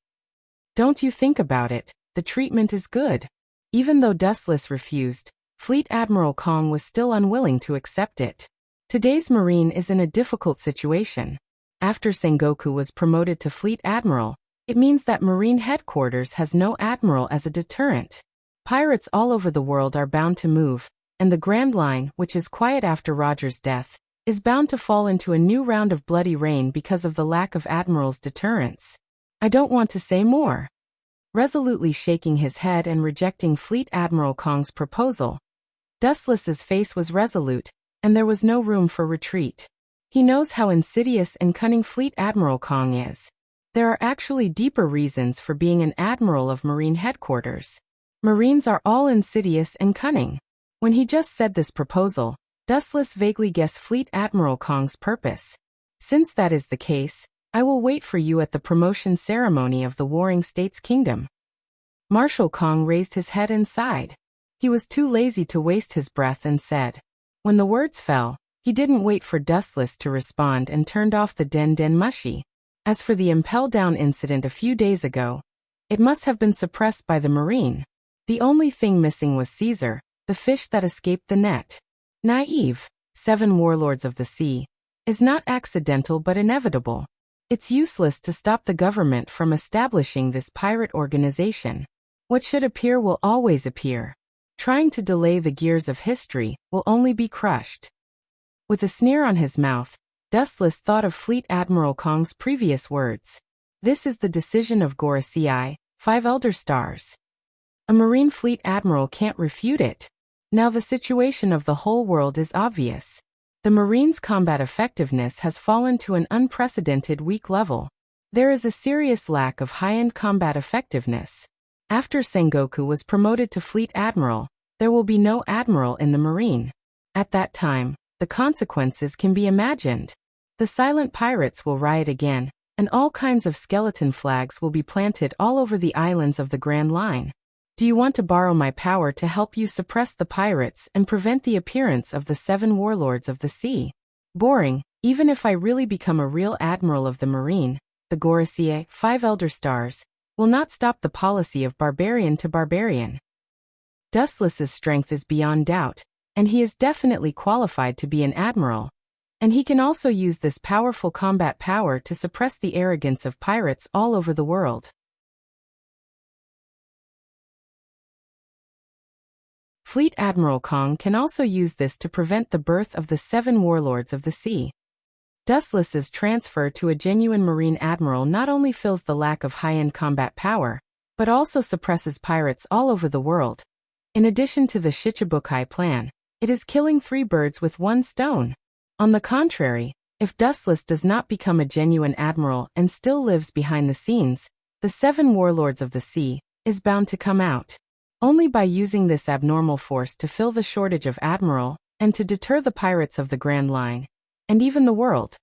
Don't you think about it, the treatment is good. Even though Dustless refused, Fleet Admiral Kong was still unwilling to accept it. Today's Marine is in a difficult situation. After Sengoku was promoted to Fleet Admiral, it means that Marine Headquarters has no admiral as a deterrent. Pirates all over the world are bound to move, and the Grand Line, which is quiet after Roger's death, is bound to fall into a new round of bloody rain because of the lack of admiral's deterrence. I don't want to say more. Resolutely shaking his head and rejecting Fleet Admiral Kong's proposal, Dustless's face was resolute, and there was no room for retreat. He knows how insidious and cunning Fleet Admiral Kong is. There are actually deeper reasons for being an admiral of Marine Headquarters. Marines are all insidious and cunning. When he just said this proposal, Dustless vaguely guessed Fleet Admiral Kong's purpose. Since that is the case, I will wait for you at the promotion ceremony of the Warring States Kingdom. Marshal Kong raised his head and sighed. He was too lazy to waste his breath and said. When the words fell, he didn't wait for Dustless to respond and turned off the Den Den Mushi. As for the impel down incident a few days ago, it must have been suppressed by the Marine. The only thing missing was Caesar, the fish that escaped the net. Naive, 7 warlords of the sea, is not accidental but inevitable. It's useless to stop the government from establishing this pirate organization. What should appear will always appear. Trying to delay the gears of history will only be crushed. With a sneer on his mouth, Dustless thought of Fleet Admiral Kong's previous words. This is the decision of Gorosei, 5 Elder Stars. A Marine Fleet Admiral can't refute it. Now the situation of the whole world is obvious. The Marines' combat effectiveness has fallen to an unprecedented weak level. There is a serious lack of high-end combat effectiveness. After Sengoku was promoted to Fleet Admiral, there will be no admiral in the Marine. At that time, the consequences can be imagined. The silent pirates will riot again, and all kinds of skeleton flags will be planted all over the islands of the Grand Line. Do you want to borrow my power to help you suppress the pirates and prevent the appearance of the 7 warlords of the sea? Boring. Even if I really become a real admiral of the Marine, the Gorosei, 5 Elder Stars, will not stop the policy of barbarian to barbarian. Dustless's strength is beyond doubt, and he is definitely qualified to be an admiral. And he can also use this powerful combat power to suppress the arrogance of pirates all over the world. Fleet Admiral Kong can also use this to prevent the birth of the 7 warlords of the sea. Dustless's transfer to a genuine Marine admiral not only fills the lack of high-end combat power, but also suppresses pirates all over the world. In addition to the Shichibukai plan, it is killing 3 birds with 1 stone. On the contrary, if Dustless does not become a genuine admiral and still lives behind the scenes, the 7 warlords of the sea is bound to come out. Only by using this abnormal force to fill the shortage of admiral and to deter the pirates of the Grand Line, and even the world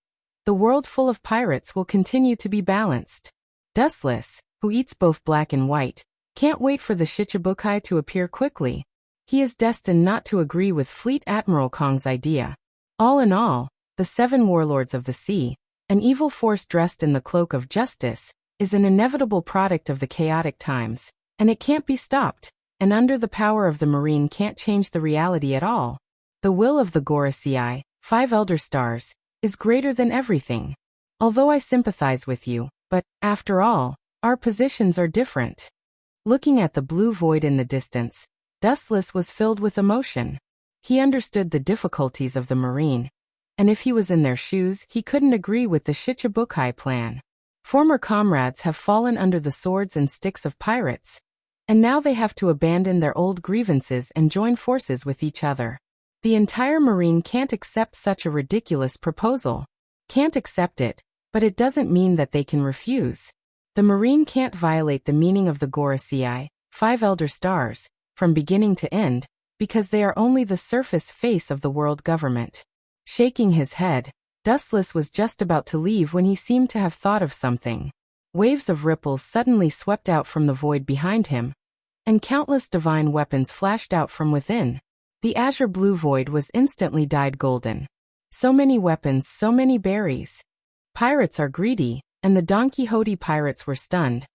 full of pirates will continue to be balanced. Dustless, who eats both black and white, can't wait for the Shichibukai to appear quickly. He is destined not to agree with Fleet Admiral Kong's idea. All in all, the 7 warlords of the sea, an evil force dressed in the cloak of justice, is an inevitable product of the chaotic times, and it can't be stopped. And under the power of the Marine can't change the reality at all. The will of the Gorosei, 5 Elder Stars, is greater than everything. Although I sympathize with you, but, after all, our positions are different. Looking at the blue void in the distance, Dustless was filled with emotion. He understood the difficulties of the Marine, and if he was in their shoes, he couldn't agree with the Shichibukai plan. Former comrades have fallen under the swords and sticks of pirates, and now they have to abandon their old grievances and join forces with each other. The entire Marine can't accept such a ridiculous proposal. Can't accept it, but it doesn't mean that they can refuse. The Marine can't violate the meaning of the Gorosei, 5 Elder Stars, from beginning to end, because they are only the surface face of the world government. Shaking his head, Dustless was just about to leave when he seemed to have thought of something. Waves of ripples suddenly swept out from the void behind him, and countless divine weapons flashed out from within. The azure blue void was instantly dyed golden. So many weapons, so many berries. Pirates are greedy, and the Don Quixote pirates were stunned.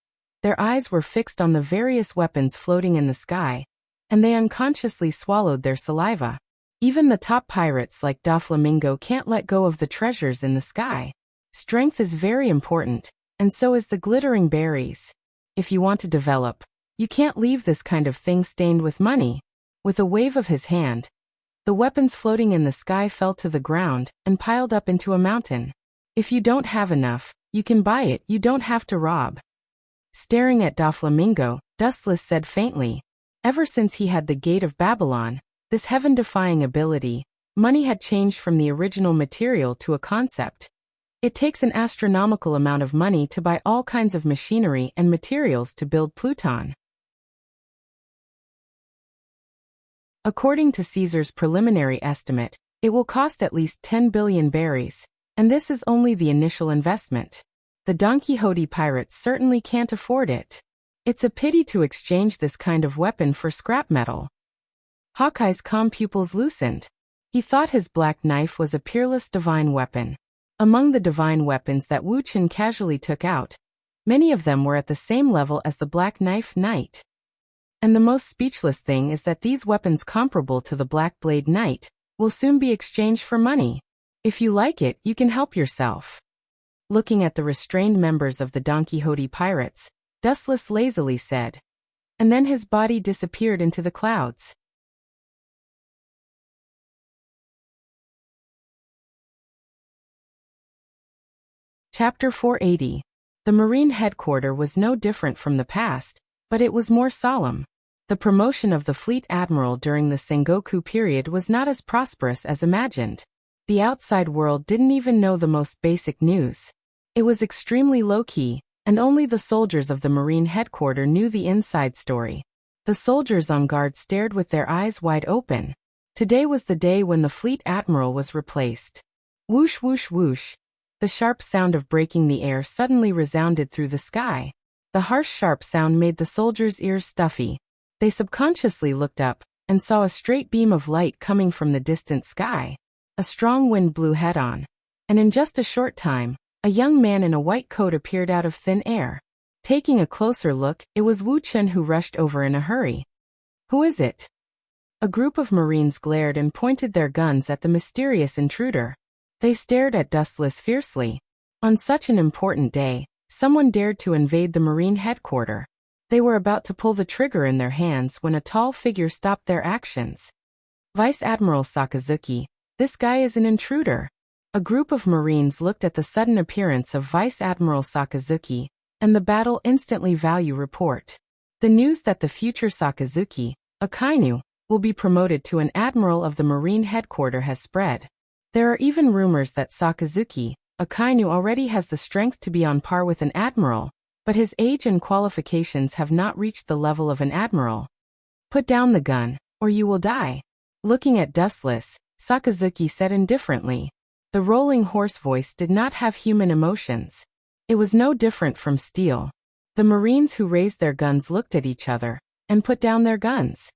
Their eyes were fixed on the various weapons floating in the sky, and they unconsciously swallowed their saliva. Even the top pirates like Doflamingo can't let go of the treasures in the sky. Strength is very important, and so is the glittering berries. If you want to develop, you can't leave this kind of thing stained with money. With a wave of his hand, the weapons floating in the sky fell to the ground and piled up into a mountain. If you don't have enough, you can buy it, you don't have to rob. Staring at Doflamingo, Dustless said faintly. Ever since he had the Gate of Babylon, this heaven-defying ability, money had changed from the original material to a concept. It takes an astronomical amount of money to buy all kinds of machinery and materials to build Pluton. According to Caesar's preliminary estimate, it will cost at least 10 billion berries, and this is only the initial investment. The Don Quixote pirates certainly can't afford it. It's a pity to exchange this kind of weapon for scrap metal. Hawkeye's calm pupils loosened. He thought his black knife was a peerless divine weapon. Among the divine weapons that Wu Chen casually took out, many of them were at the same level as the Black Knife Knight. And the most speechless thing is that these weapons comparable to the Black Blade Knight will soon be exchanged for money. If you like it, you can help yourself. Looking at the restrained members of the Don Quixote pirates, Dustless lazily said. And then his body disappeared into the clouds. Chapter 480. The Marine headquarters was no different from the past, but it was more solemn. The promotion of the fleet admiral during the Sengoku period was not as prosperous as imagined. The outside world didn't even know the most basic news. It was extremely low-key, and only the soldiers of the Marine headquarters knew the inside story. The soldiers on guard stared with their eyes wide open. Today was the day when the fleet admiral was replaced. Whoosh whoosh whoosh. The sharp sound of breaking the air suddenly resounded through the sky. The harsh sharp sound made the soldiers' ears stuffy. They subconsciously looked up and saw a straight beam of light coming from the distant sky. A strong wind blew head-on, and in just a short time, a young man in a white coat appeared out of thin air. Taking a closer look, it was Wu Chen who rushed over in a hurry. "Who is it?" A group of Marines glared and pointed their guns at the mysterious intruder. They stared at Dustless fiercely. On such an important day, someone dared to invade the Marine headquarters. They were about to pull the trigger in their hands when a tall figure stopped their actions. "Vice Admiral Sakazuki, this guy is an intruder." A group of Marines looked at the sudden appearance of Vice Admiral Sakazuki, and the battle instantly value report. The news that the future Sakazuki, Akainu, will be promoted to an admiral of the Marine headquarters has spread. There are even rumors that Sakazuki, Akainu already has the strength to be on par with an admiral, but his age and qualifications have not reached the level of an admiral. "Put down the gun, or you will die." Looking at Dustless, Sakazuki said indifferently. The rolling hoarse voice did not have human emotions. It was no different from steel. The Marines who raised their guns looked at each other and put down their guns.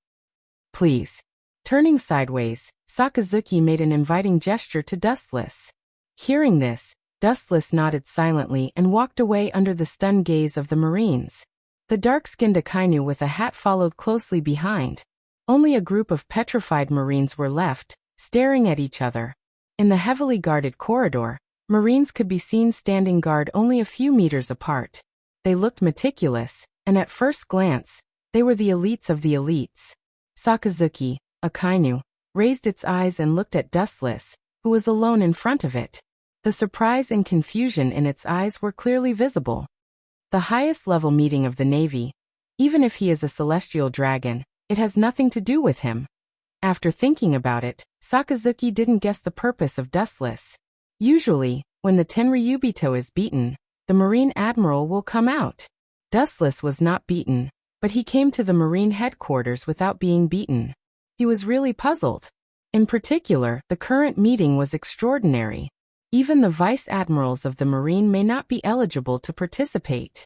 "Please." Turning sideways, Sakazuki made an inviting gesture to Dustless. Hearing this, Dustless nodded silently and walked away under the stunned gaze of the Marines. The dark-skinned Akainu with a hat followed closely behind. Only a group of petrified Marines were left, staring at each other. In the heavily guarded corridor, Marines could be seen standing guard only a few meters apart. They looked meticulous, and at first glance, they were the elites of the elites. Sakazuki, Akainu, raised its eyes and looked at Dustless, who was alone in front of it. The surprise and confusion in its eyes were clearly visible. The highest level meeting of the Navy. Even if he is a celestial dragon, it has nothing to do with him. After thinking about it, Sakazuki didn't guess the purpose of Dustless. Usually, when the Tenryubito is beaten, the Marine Admiral will come out. Dustless was not beaten, but he came to the Marine headquarters without being beaten. He was really puzzled. In particular, the current meeting was extraordinary. Even the vice admirals of the Marine may not be eligible to participate.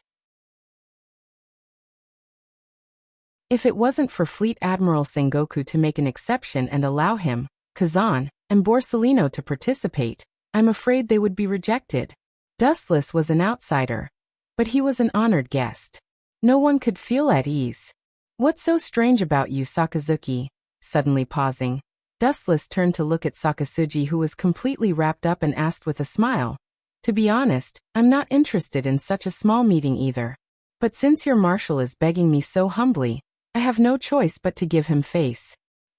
If it wasn't for Fleet Admiral Sengoku to make an exception and allow him, Kazan, and Borsellino to participate, I'm afraid they would be rejected. Dustless was an outsider, but he was an honored guest. No one could feel at ease. What's so strange about you, Sakazuki? Suddenly pausing, Dustless turned to look at Sakasuji, who was completely wrapped up, and asked with a smile. To be honest, I'm not interested in such a small meeting either. But since your marshal is begging me so humbly, I have no choice but to give him face.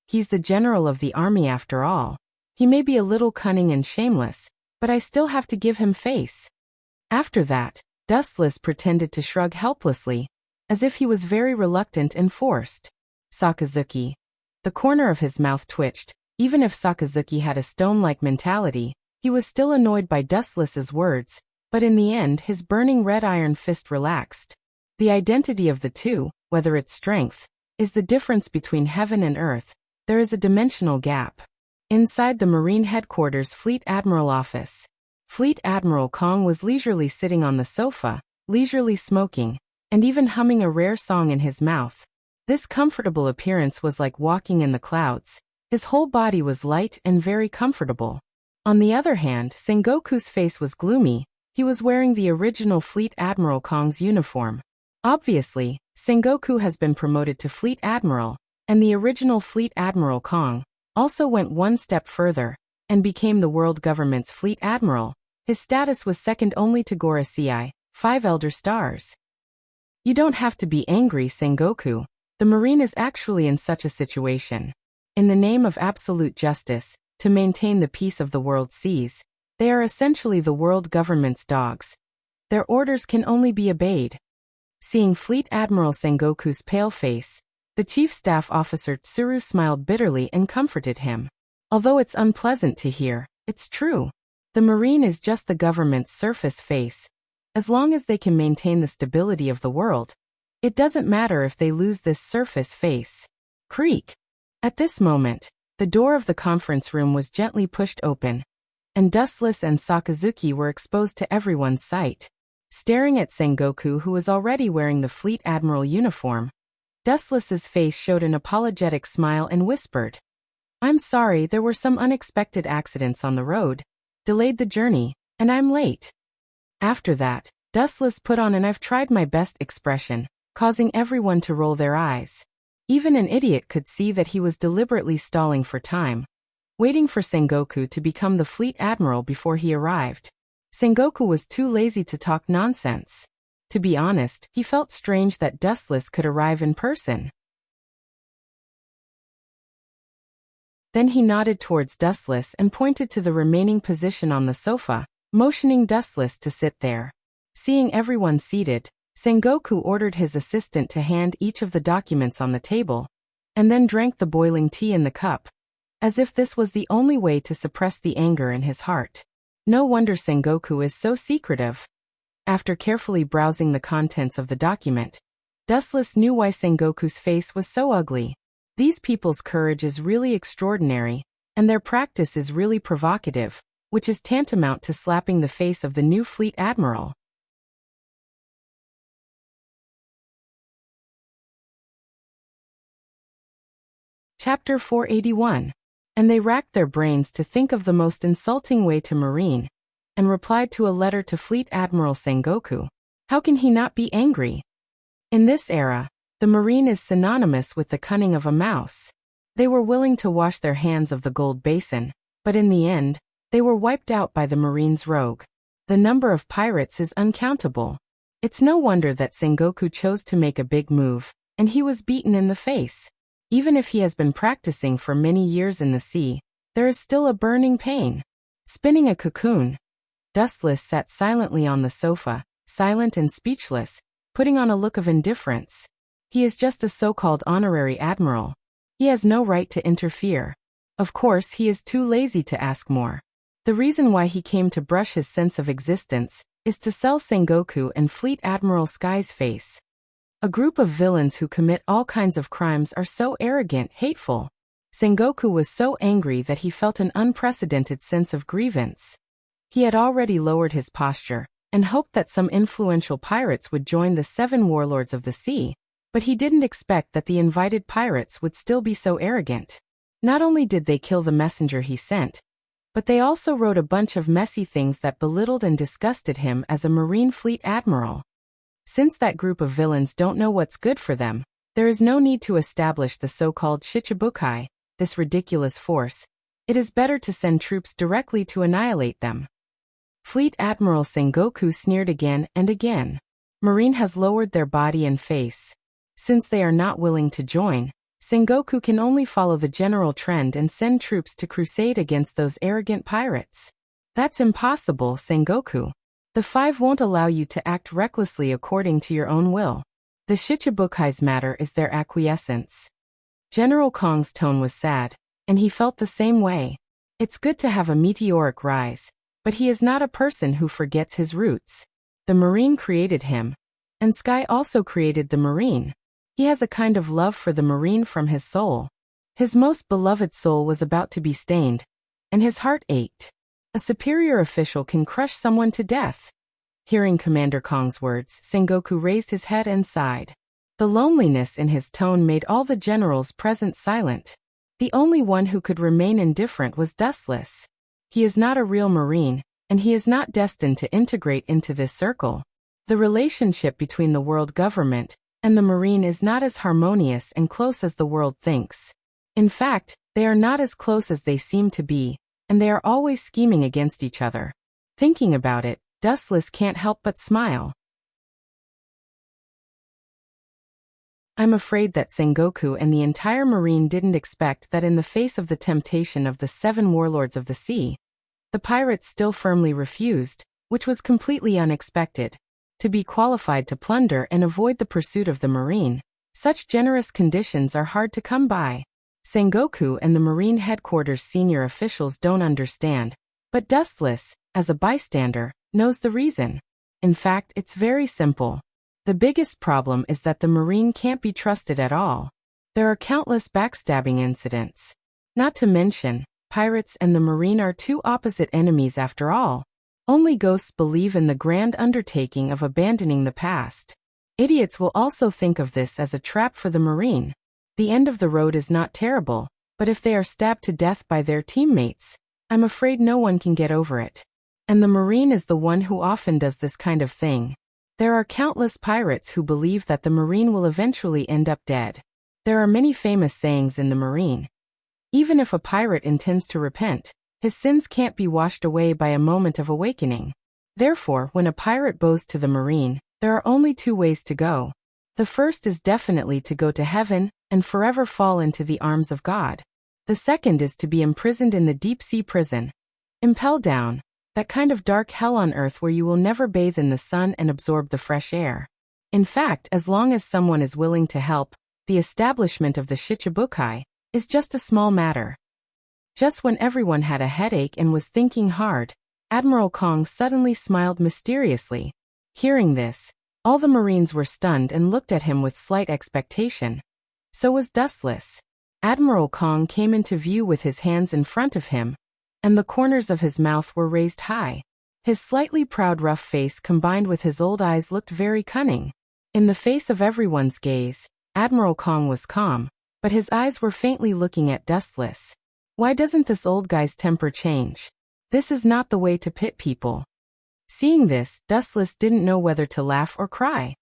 He's the general of the army after all. He may be a little cunning and shameless, but I still have to give him face. After that, Dustless pretended to shrug helplessly, as if he was very reluctant and forced. Sakazuki. The corner of his mouth twitched. Even if Sakazuki had a stone-like mentality, he was still annoyed by Dustless's words, but in the end his burning red iron fist relaxed. The identity of the two, whether its strength, is the difference between heaven and earth. There is a dimensional gap. Inside the Marine Headquarters Fleet Admiral office, Fleet Admiral Kong was leisurely sitting on the sofa, leisurely smoking, and even humming a rare song in his mouth. This comfortable appearance was like walking in the clouds. His whole body was light and very comfortable. On the other hand, Sengoku's face was gloomy. He was wearing the original Fleet Admiral Kong's uniform. Obviously, Sengoku has been promoted to Fleet Admiral, and the original Fleet Admiral Kong also went one step further and became the world government's Fleet Admiral. His status was second only to Gorosei, 5 Elder Stars. You don't have to be angry, Sengoku. The Marine is actually in such a situation. In the name of absolute justice, to maintain the peace of the world seas, they are essentially the world government's dogs. Their orders can only be obeyed. Seeing Fleet Admiral Sengoku's pale face, the Chief Staff Officer Tsuru smiled bitterly and comforted him. Although it's unpleasant to hear, it's true. The Marine is just the government's surface face. As long as they can maintain the stability of the world, it doesn't matter if they lose this surface face. Creak. At this moment, the door of the conference room was gently pushed open, and Dustless and Sakazuki were exposed to everyone's sight. Staring at Sengoku, who was already wearing the Fleet Admiral uniform, Dustless's face showed an apologetic smile and whispered, "I'm sorry, there were some unexpected accidents on the road, delayed the journey, and I'm late." After that, Dustless put on an "I've tried my best" expression, causing everyone to roll their eyes. Even an idiot could see that he was deliberately stalling for time, waiting for Sengoku to become the Fleet Admiral before he arrived. Sengoku was too lazy to talk nonsense. To be honest, he felt strange that Dustless could arrive in person. Then he nodded towards Dustless and pointed to the remaining position on the sofa, motioning Dustless to sit there. Seeing everyone seated, Sengoku ordered his assistant to hand each of the documents on the table, and then drank the boiling tea in the cup, as if this was the only way to suppress the anger in his heart. No wonder Sengoku is so secretive. After carefully browsing the contents of the document, Dustless knew why Sengoku's face was so ugly. These people's courage is really extraordinary, and their practice is really provocative, which is tantamount to slapping the face of the new Fleet Admiral. Chapter 481. And they racked their brains to think of the most insulting way to Marine, and replied to a letter to Fleet Admiral Sengoku. How can he not be angry? In this era, the Marine is synonymous with the cunning of a mouse. They were willing to wash their hands of the gold basin, but in the end, they were wiped out by the Marine's rogue. The number of pirates is uncountable. It's no wonder that Sengoku chose to make a big move, and he was beaten in the face. Even if he has been practicing for many years in the sea, there is still a burning pain. Spinning a cocoon, Dustless sat silently on the sofa, silent and speechless, putting on a look of indifference. He is just a so-called honorary admiral. He has no right to interfere. Of course, he is too lazy to ask more. The reason why he came to brush his sense of existence is to sell Sengoku and Fleet Admiral Sky's face. A group of villains who commit all kinds of crimes are so arrogant, hateful. Sengoku was so angry that he felt an unprecedented sense of grievance. He had already lowered his posture and hoped that some influential pirates would join the 7 warlords of the sea, but he didn't expect that the invited pirates would still be so arrogant. Not only did they kill the messenger he sent, but they also wrote a bunch of messy things that belittled and disgusted him as a Marine Fleet Admiral. Since that group of villains don't know what's good for them, There is no need to establish the so-called Shichibukai, this ridiculous force. It is better to send troops directly to annihilate them. Fleet Admiral Sengoku sneered again and again. Marine has lowered their body and face. Since they are not willing to join, Sengoku can only follow the general trend and send troops to crusade against those arrogant pirates. That's impossible, Sengoku. The five won't allow you to act recklessly according to your own will. The Shichibukai's matter is their acquiescence. General Kong's tone was sad, and he felt the same way. It's good to have a meteoric rise, but he is not a person who forgets his roots. The Marine created him, and Sky also created the Marine. He has a kind of love for the Marine from his soul. His most beloved soul was about to be stained, and his heart ached. A superior official can crush someone to death. Hearing Commander Kong's words, Sengoku raised his head and sighed. The loneliness in his tone made all the generals present silent. The only one who could remain indifferent was Dustless. He is not a real Marine, and he is not destined to integrate into this circle. The relationship between the world government and the Marine is not as harmonious and close as the world thinks. In fact, they are not as close as they seem to be, and they are always scheming against each other. Thinking about it, Dustless can't help but smile. I'm afraid that Sengoku and the entire Marine didn't expect that in the face of the temptation of the 7 warlords of the sea, the pirates still firmly refused, which was completely unexpected, to be qualified to plunder and avoid the pursuit of the Marine. Such generous conditions are hard to come by. Sengoku and the Marine headquarters senior officials don't understand, but Dustless, as a bystander, knows the reason. In fact, it's very simple. The biggest problem is that the Marine can't be trusted at all. There are countless backstabbing incidents. Not to mention, pirates and the Marine are two opposite enemies after all. Only ghosts believe in the grand undertaking of abandoning the past. Idiots will also think of this as a trap for the Marine. The end of the road is not terrible, but if they are stabbed to death by their teammates, I'm afraid no one can get over it. And the Marine is the one who often does this kind of thing. There are countless pirates who believe that the Marine will eventually end up dead. There are many famous sayings in the Marine. Even if a pirate intends to repent, his sins can't be washed away by a moment of awakening. Therefore, when a pirate bows to the Marine, there are only 2 ways to go. The first is definitely to go to heaven and forever fall into the arms of God. The second is to be imprisoned in the deep-sea prison. Impelled down, that kind of dark hell on earth where you will never bathe in the sun and absorb the fresh air. In fact, as long as someone is willing to help, the establishment of the Shichibukai is just a small matter. Just when everyone had a headache and was thinking hard, Admiral Kong suddenly smiled mysteriously. Hearing this, all the Marines were stunned and looked at him with slight expectation. So was Dustless. Admiral Kong came into view with his hands in front of him, and the corners of his mouth were raised high. His slightly proud rough face combined with his old eyes looked very cunning. In the face of everyone's gaze, Admiral Kong was calm, but his eyes were faintly looking at Dustless. Why doesn't this old guy's temper change? This is not the way to pit people. Seeing this, Dustless didn't know whether to laugh or cry.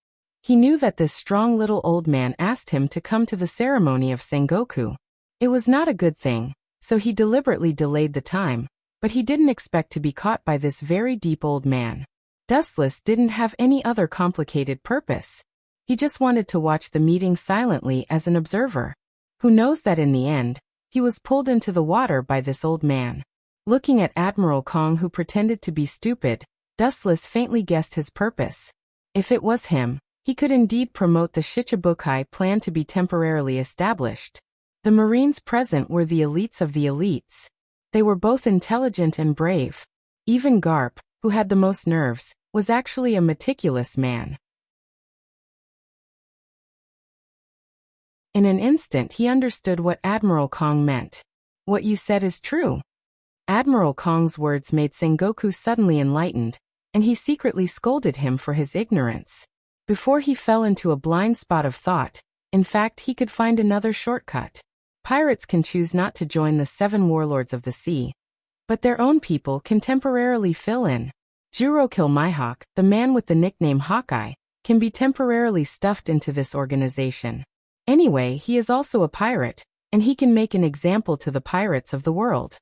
He knew that this strong little old man asked him to come to the ceremony of Sengoku. It was not a good thing, so he deliberately delayed the time, but he didn't expect to be caught by this very deep old man. Dustless didn't have any other complicated purpose. He just wanted to watch the meeting silently as an observer. Who knows that in the end, he was pulled into the water by this old man. Looking at Admiral Kong, who pretended to be stupid, Dustless faintly guessed his purpose. If it was him, he could indeed promote the Shichibukai plan to be temporarily established. The Marines present were the elites of the elites. They were both intelligent and brave. Even Garp, who had the most nerves, was actually a meticulous man. In an instant he understood what Admiral Kong meant. What you said is true. Admiral Kong's words made Sengoku suddenly enlightened, and he secretly scolded him for his ignorance. Before he fell into a blind spot of thought, in fact he could find another shortcut. Pirates can choose not to join the 7 warlords of the sea, but their own people can temporarily fill in. Juro Kilmihawk, the man with the nickname Hawkeye, can be temporarily stuffed into this organization. Anyway, he is also a pirate, and he can make an example to the pirates of the world.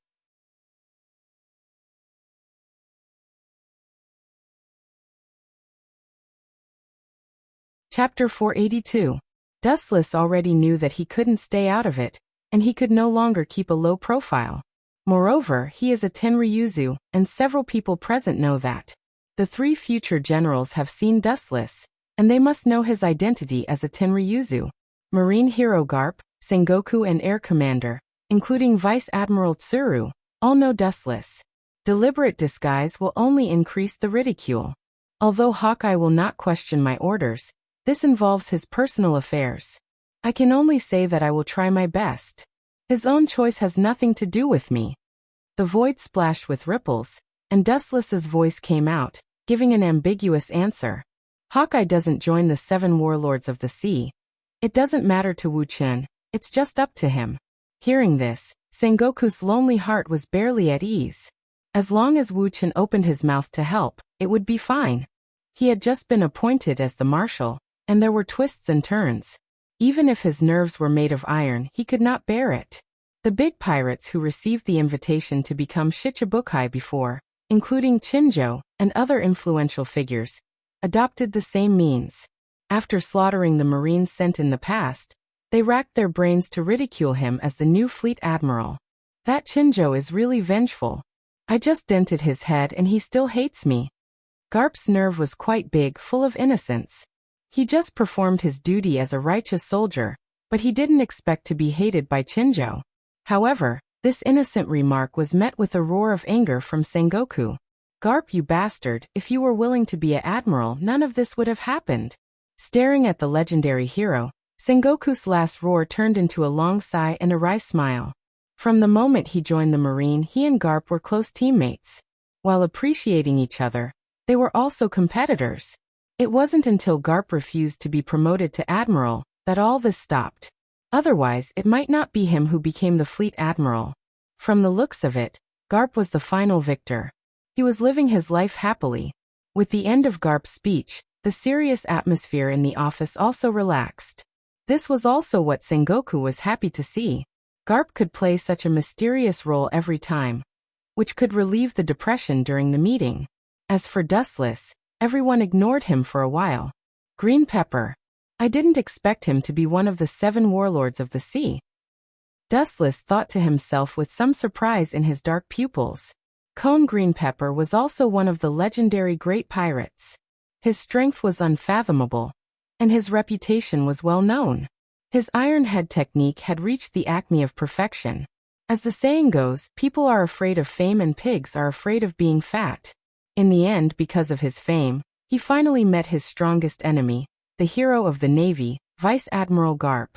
Chapter 482. Dustless already knew that he couldn't stay out of it, and he could no longer keep a low profile. Moreover, he is a Tenryuzu, and several people present know that. The 3 future generals have seen Dustless, and they must know his identity as a Tenryuzu. Marine hero Garp, Sengoku and Air Commander, including Vice Admiral Tsuru, all know Dustless. Deliberate disguise will only increase the ridicule. Although Hawkeye will not question my orders, this involves his personal affairs. I can only say that I will try my best. His own choice has nothing to do with me. The void splashed with ripples, and Dustless's voice came out, giving an ambiguous answer. Hawkeye doesn't join the 7 warlords of the sea. It doesn't matter to Wu Chen, it's just up to him. Hearing this, Sengoku's lonely heart was barely at ease. As long as Wu Chen opened his mouth to help, it would be fine. He had just been appointed as the marshal, and there were twists and turns. Even if his nerves were made of iron, he could not bear it. The big pirates who received the invitation to become Shichibukai before, including Chinjo and other influential figures, adopted the same means. After slaughtering the Marines sent in the past, they racked their brains to ridicule him as the new fleet admiral. That Chinjo is really vengeful. I just dented his head and he still hates me. Garp's nerve was quite big, full of innocence. He just performed his duty as a righteous soldier, but he didn't expect to be hated by Chinjo. However, this innocent remark was met with a roar of anger from Sengoku. Garp, you bastard, if you were willing to be an admiral, none of this would have happened. Staring at the legendary hero, Sengoku's last roar turned into a long sigh and a wry smile. From the moment he joined the Marine, he and Garp were close teammates. While appreciating each other, they were also competitors. It wasn't until Garp refused to be promoted to admiral that all this stopped. Otherwise, it might not be him who became the fleet admiral. From the looks of it, Garp was the final victor. He was living his life happily. With the end of Garp's speech, the serious atmosphere in the office also relaxed. This was also what Sengoku was happy to see. Garp could play such a mysterious role every time, which could relieve the depression during the meeting. As for Dustless, everyone ignored him for a while. Green Pepper. I didn't expect him to be one of the 7 warlords of the sea. Dustless thought to himself with some surprise in his dark pupils. Cone Green Pepper was also one of the legendary great pirates. His strength was unfathomable, and his reputation was well known. His iron head technique had reached the acme of perfection. As the saying goes, people are afraid of fame and pigs are afraid of being fat. In the end, because of his fame, he finally met his strongest enemy, the hero of the Navy, Vice Admiral Garp.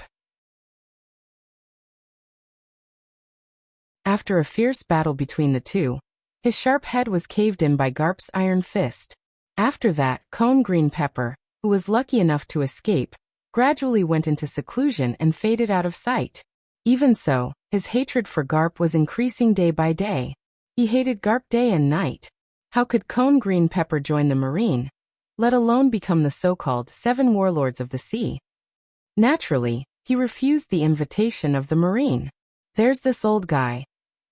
After a fierce battle between the two, his sharp head was caved in by Garp's iron fist. After that, Cone Green Pepper, who was lucky enough to escape, gradually went into seclusion and faded out of sight. Even so, his hatred for Garp was increasing day by day. He hated Garp day and night. How could Cone Green Pepper join the Marine, let alone become the so-called 7 warlords of the sea? Naturally, he refused the invitation of the Marine. There's this old guy.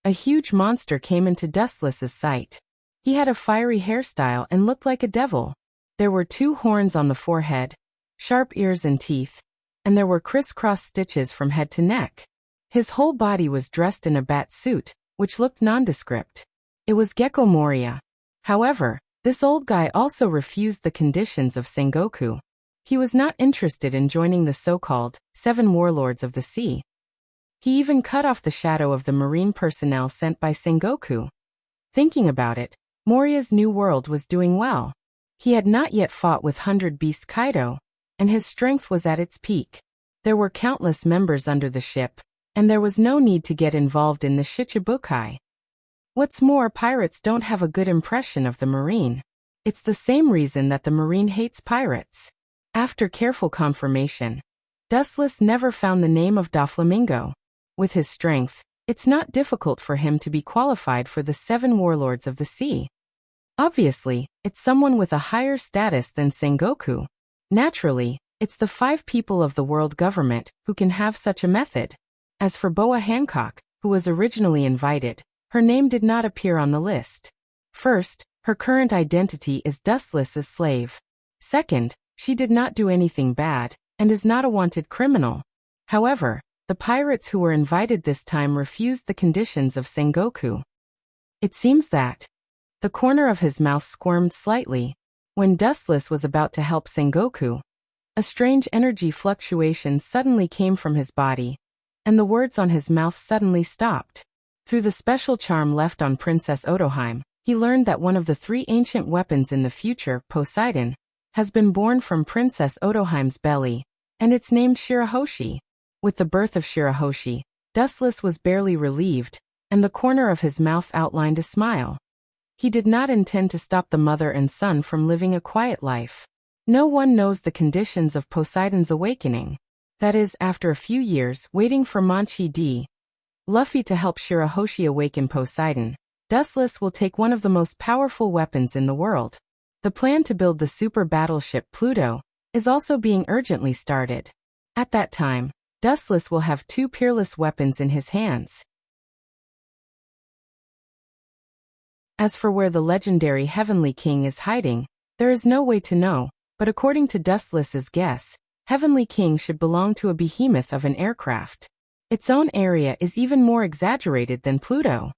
A huge monster came into Dustless's sight. He had a fiery hairstyle and looked like a devil. There were 2 horns on the forehead, sharp ears and teeth, and there were crisscross stitches from head to neck. His whole body was dressed in a bat suit, which looked nondescript. It was Gecko Moria. However, this old guy also refused the conditions of Sengoku. He was not interested in joining the so-called 7 warlords of the sea. He even cut off the shadow of the Marine personnel sent by Sengoku. Thinking about it, Moria's new world was doing well. He had not yet fought with 100 Beast Kaido, and his strength was at its peak. There were countless members under the ship, and there was no need to get involved in the Shichibukai. What's more, pirates don't have a good impression of the Marine. It's the same reason that the Marine hates pirates. After careful confirmation, Dustless never found the name of Doflamingo. With his strength, it's not difficult for him to be qualified for the 7 warlords of the sea. Obviously, it's someone with a higher status than Sengoku. Naturally, It's the 5 people of the world government who can have such a method. As for Boa Hancock, who was originally invited, her name did not appear on the list. First, her current identity is Dustless's slave. Second, she did not do anything bad, and is not a wanted criminal. However, the pirates who were invited this time refused the conditions of Sengoku. It seems that the corner of his mouth squirmed slightly. When Dustless was about to help Sengoku, a strange energy fluctuation suddenly came from his body, and the words on his mouth suddenly stopped. Through the special charm left on Princess Otoheim, he learned that one of the 3 ancient weapons in the future, Poseidon, has been born from Princess Otoheim's belly, and it's named Shirahoshi. With the birth of Shirahoshi, Dustless was barely relieved, and the corner of his mouth outlined a smile. He did not intend to stop the mother and son from living a quiet life. No one knows the conditions of Poseidon's awakening. That is, after a few years waiting for Manchi D. Luffy to help Shirahoshi awaken Poseidon, Dustless will take one of the most powerful weapons in the world. The plan to build the super battleship Pluto is also being urgently started. At that time, Dustless will have 2 peerless weapons in his hands. As for where the legendary Heavenly King is hiding, there is no way to know, but according to Dustless's guess, Heavenly King should belong to a behemoth of an aircraft. Its own area is even more exaggerated than Pluto.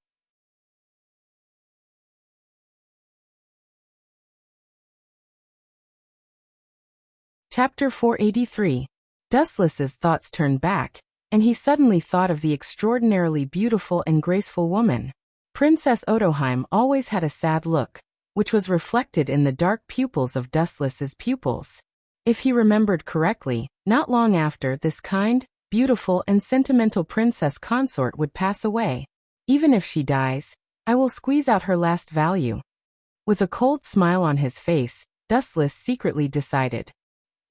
Chapter 483. Dustless's thoughts turned back, and he suddenly thought of the extraordinarily beautiful and graceful woman. Princess Otoheim always had a sad look, which was reflected in the dark pupils of Dustless's pupils. If he remembered correctly, not long after, this kind, beautiful and sentimental princess consort would pass away. Even if she dies, I will squeeze out her last value. With a cold smile on his face, Dustless secretly decided.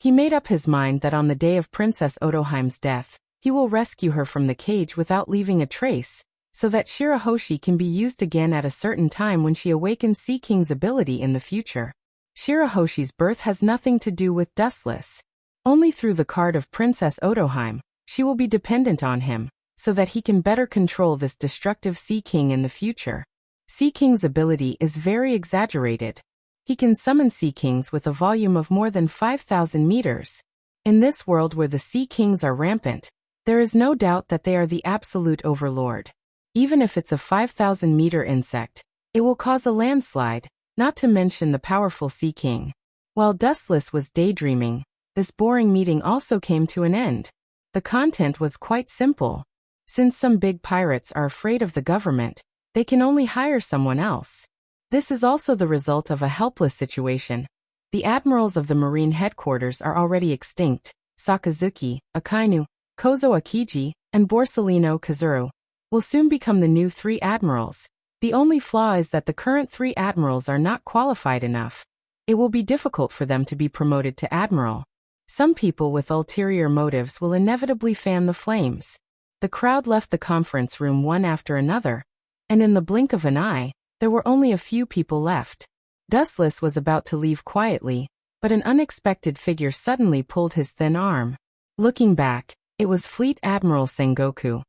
He made up his mind that on the day of Princess Otoheim's death, he will rescue her from the cage without leaving a trace, so that Shirahoshi can be used again at a certain time when she awakens Sea King's ability in the future. Shirahoshi's birth has nothing to do with Dustless. Only through the card of Princess Otoheim, she will be dependent on him, so that he can better control this destructive Sea King in the future. Sea King's ability is very exaggerated. He can summon Sea Kings with a volume of more than 5,000 meters. In this world where the Sea Kings are rampant, there is no doubt that they are the absolute overlord. Even if it's a 5,000-meter insect, it will cause a landslide, not to mention the powerful Sea King. While Dustless was daydreaming, this boring meeting also came to an end. The content was quite simple. Since some big pirates are afraid of the government, they can only hire someone else. This is also the result of a helpless situation. The admirals of the marine headquarters are already extinct. Sakazuki, Akainu, Kozo Akiji, and Borsellino Kazuru will soon become the new 3 admirals. The only flaw is that the current 3 admirals are not qualified enough. It will be difficult for them to be promoted to admiral. Some people with ulterior motives will inevitably fan the flames. The crowd left the conference room one after another, and in the blink of an eye, there were only a few people left. Dustless was about to leave quietly, but an unexpected figure suddenly pulled his thin arm. Looking back, it was Fleet Admiral Sengoku.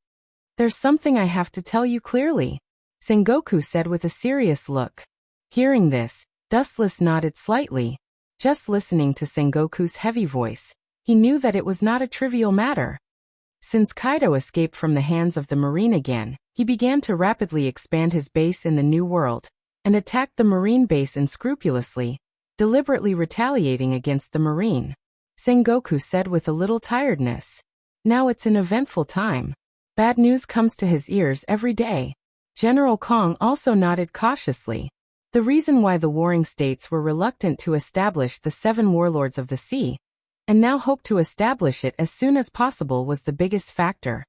"There's something I have to tell you clearly," Sengoku said with a serious look. Hearing this, Dustless nodded slightly. Just listening to Sengoku's heavy voice, he knew that it was not a trivial matter. Since Kaido escaped from the hands of the Marine again, he began to rapidly expand his base in the New World, and attacked the Marine base unscrupulously, deliberately retaliating against the Marine. Sengoku said with a little tiredness. Now it's an eventful time. Bad news comes to his ears every day. General Kong also nodded cautiously. The reason why the warring states were reluctant to establish the 7 warlords of the sea, and now hope to establish it as soon as possible, was the biggest factor.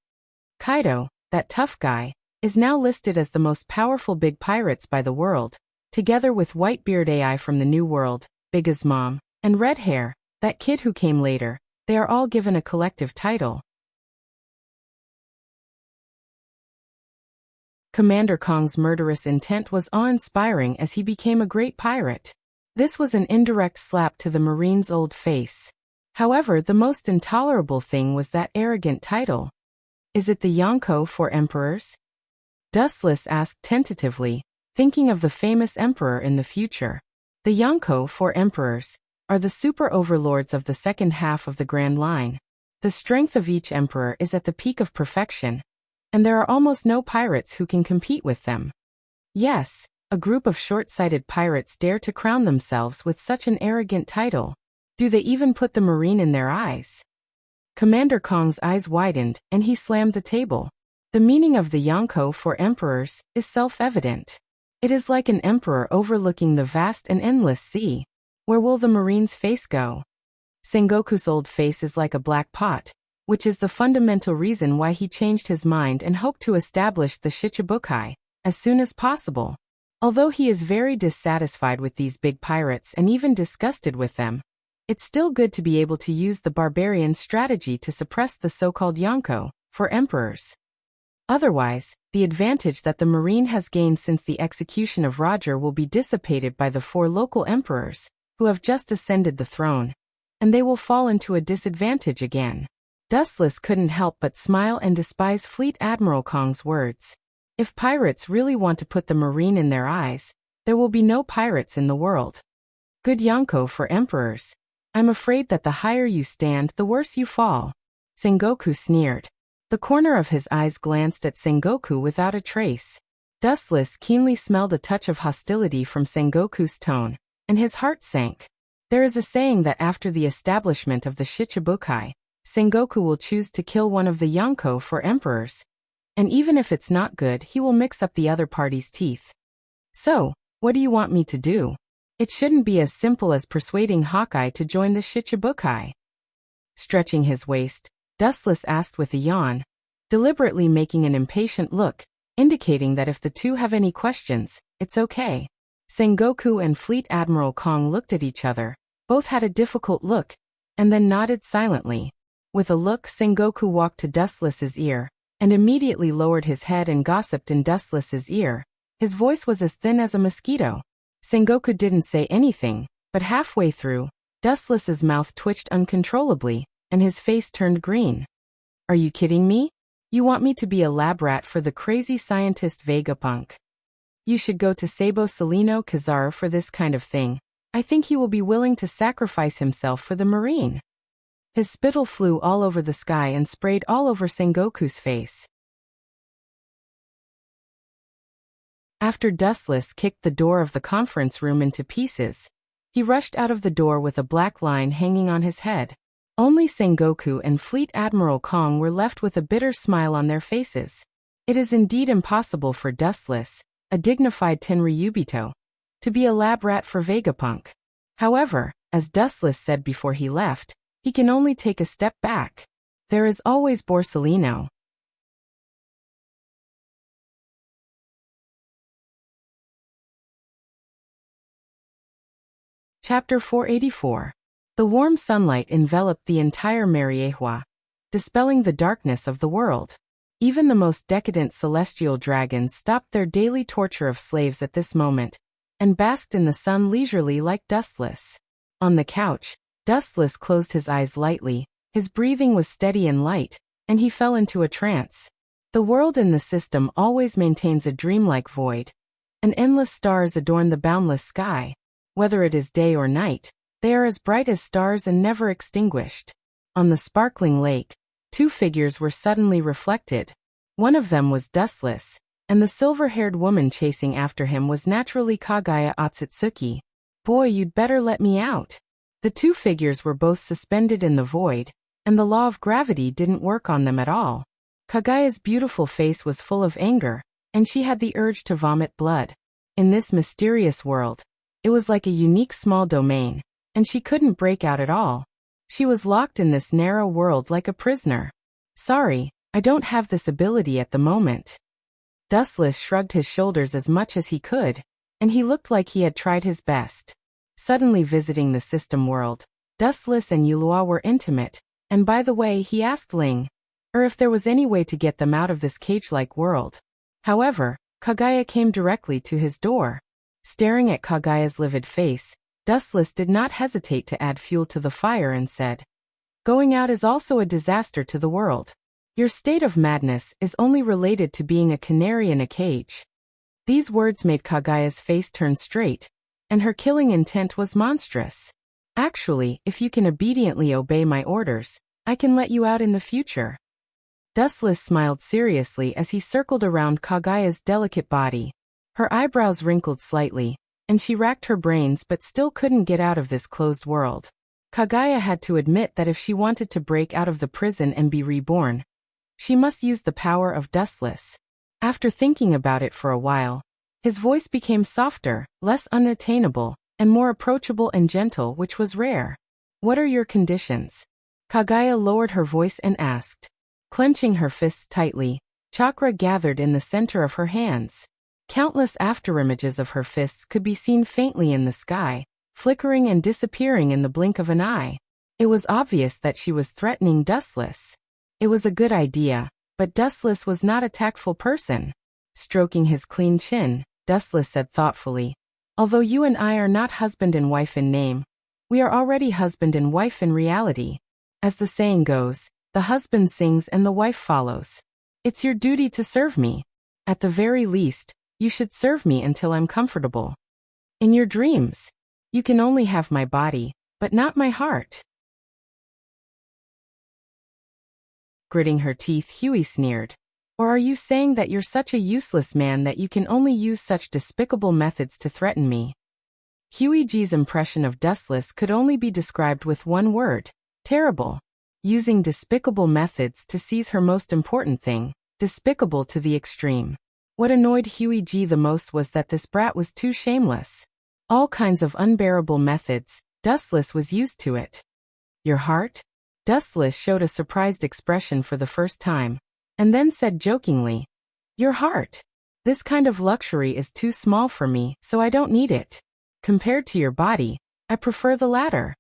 Kaido, that tough guy, is now listed as the most powerful big pirates by the world, together with Whitebeard AI from the New World, Big as Mom, and Red Hair, that kid who came later. They are all given a collective title. Commander Kong's murderous intent was awe-inspiring as he became a great pirate. This was an indirect slap to the Marine's old face. However, the most intolerable thing was that arrogant title. Is it the Yonko for emperors? Dustless asked tentatively, thinking of the famous emperor in the future. The Yonko for emperors are the super overlords of the second half of the Grand Line. The strength of each emperor is at the peak of perfection, and there are almost no pirates who can compete with them. Yes, a group of short-sighted pirates dare to crown themselves with such an arrogant title. Do they even put the marine in their eyes? Commander Kong's eyes widened, and he slammed the table. The meaning of the Yonko for emperors is self-evident. It is like an emperor overlooking the vast and endless sea. Where will the marine's face go? Sengoku's old face is like a black pot, which is the fundamental reason why he changed his mind and hoped to establish the Shichibukai as soon as possible. Although he is very dissatisfied with these big pirates and even disgusted with them, it's still good to be able to use the barbarian strategy to suppress the so-called Yonko for emperors. Otherwise, the advantage that the marine has gained since the execution of Roger will be dissipated by the 4 local emperors who have just ascended the throne, and they will fall into a disadvantage again. Dustless couldn't help but smile and despise Fleet Admiral Kong's words. If pirates really want to put the marine in their eyes, there will be no pirates in the world. Good Yonko for emperors. I'm afraid that the higher you stand, the worse you fall. Sengoku sneered. The corner of his eyes glanced at Sengoku without a trace. Dustless keenly smelled a touch of hostility from Sengoku's tone, and his heart sank. There is a saying that after the establishment of the Shichibukai, Sengoku will choose to kill one of the Yonko for emperors. And even if it's not good, he will mix up the other party's teeth. So, what do you want me to do? It shouldn't be as simple as persuading Hawkeye to join the Shichibukai. Stretching his waist, Dustless asked with a yawn, deliberately making an impatient look, indicating that if the two have any questions, it's okay. Sengoku and Fleet Admiral Kong looked at each other, both had a difficult look, and then nodded silently. With a look, Sengoku walked to Dustless's ear, and immediately lowered his head and gossiped in Dustless's ear. His voice was as thin as a mosquito. Sengoku didn't say anything, but halfway through, Dustless's mouth twitched uncontrollably, and his face turned green. Are you kidding me? You want me to be a lab rat for the crazy scientist Vegapunk? You should go to Sabo Salino Kizaru for this kind of thing. I think he will be willing to sacrifice himself for the marine. His spittle flew all over the sky and sprayed all over Sengoku's face. After Dustless kicked the door of the conference room into pieces, he rushed out of the door with a black line hanging on his head. Only Sengoku and Fleet Admiral Kong were left with a bitter smile on their faces. It is indeed impossible for Dustless, a dignified Tenryubito, to be a lab rat for Vegapunk. However, as Dustless said before he left, he can only take a step back. There is always Borsalino. Chapter 484. The warm sunlight enveloped the entire Mariehua, dispelling the darkness of the world. Even the most decadent celestial dragons stopped their daily torture of slaves at this moment, and basked in the sun leisurely like Dustless. On the couch, Dustless closed his eyes lightly, his breathing was steady and light, and he fell into a trance. The world in the system always maintains a dreamlike void, and endless stars adorn the boundless sky. Whether it is day or night, they are as bright as stars and never extinguished. On the sparkling lake, 2 figures were suddenly reflected. One of them was Dustless, and the silver-haired woman chasing after him was naturally Kagaya Otsutsuki. Boy, you'd better let me out. The 2 figures were both suspended in the void, and the law of gravity didn't work on them at all. Kagaya's beautiful face was full of anger, and she had the urge to vomit blood. In this mysterious world, it was like a unique small domain, and she couldn't break out at all. She was locked in this narrow world like a prisoner. Sorry, I don't have this ability at the moment. Dustless shrugged his shoulders as much as he could, and he looked like he had tried his best. Suddenly visiting the system world, Dustless and Yulua were intimate, and by the way he asked Ling, if there was any way to get them out of this cage-like world. However, Kagaya came directly to his door. Staring at Kagaya's livid face, Dustless did not hesitate to add fuel to the fire and said, Going out is also a disaster to the world. Your state of madness is only related to being a canary in a cage. These words made Kagaya's face turn straight, and her killing intent was monstrous. Actually, if you can obediently obey my orders, I can let you out in the future. Dustless smiled seriously as he circled around Kagaya's delicate body. Her eyebrows wrinkled slightly, and she racked her brains but still couldn't get out of this closed world. Kagaya had to admit that if she wanted to break out of the prison and be reborn, she must use the power of Dustless. After thinking about it for a while, his voice became softer, less unattainable, and more approachable and gentle, which was rare. What are your conditions? Kagaya lowered her voice and asked. Clenching her fists tightly, chakra gathered in the center of her hands. Countless afterimages of her fists could be seen faintly in the sky, flickering and disappearing in the blink of an eye. It was obvious that she was threatening Dustless. It was a good idea, but Dustless was not a tactful person. Stroking his clean chin, Dustless said thoughtfully, although you and I are not husband and wife in name, we are already husband and wife in reality. As the saying goes, the husband sings and the wife follows. It's your duty to serve me. At the very least, you should serve me until I'm comfortable. In your dreams, you can only have my body, but not my heart. Gritting her teeth, Huey sneered. Or are you saying that you're such a useless man that you can only use such despicable methods to threaten me? Huey G's impression of Dustless could only be described with one word: terrible. Using despicable methods to seize her most important thing, despicable to the extreme. What annoyed Huey G the most was that this brat was too shameless. All kinds of unbearable methods, Dustless was used to it. Your heart? Dustless showed a surprised expression for the first time, and then said jokingly, your heart. This kind of luxury is too small for me, so I don't need it. Compared to your body, I prefer the latter.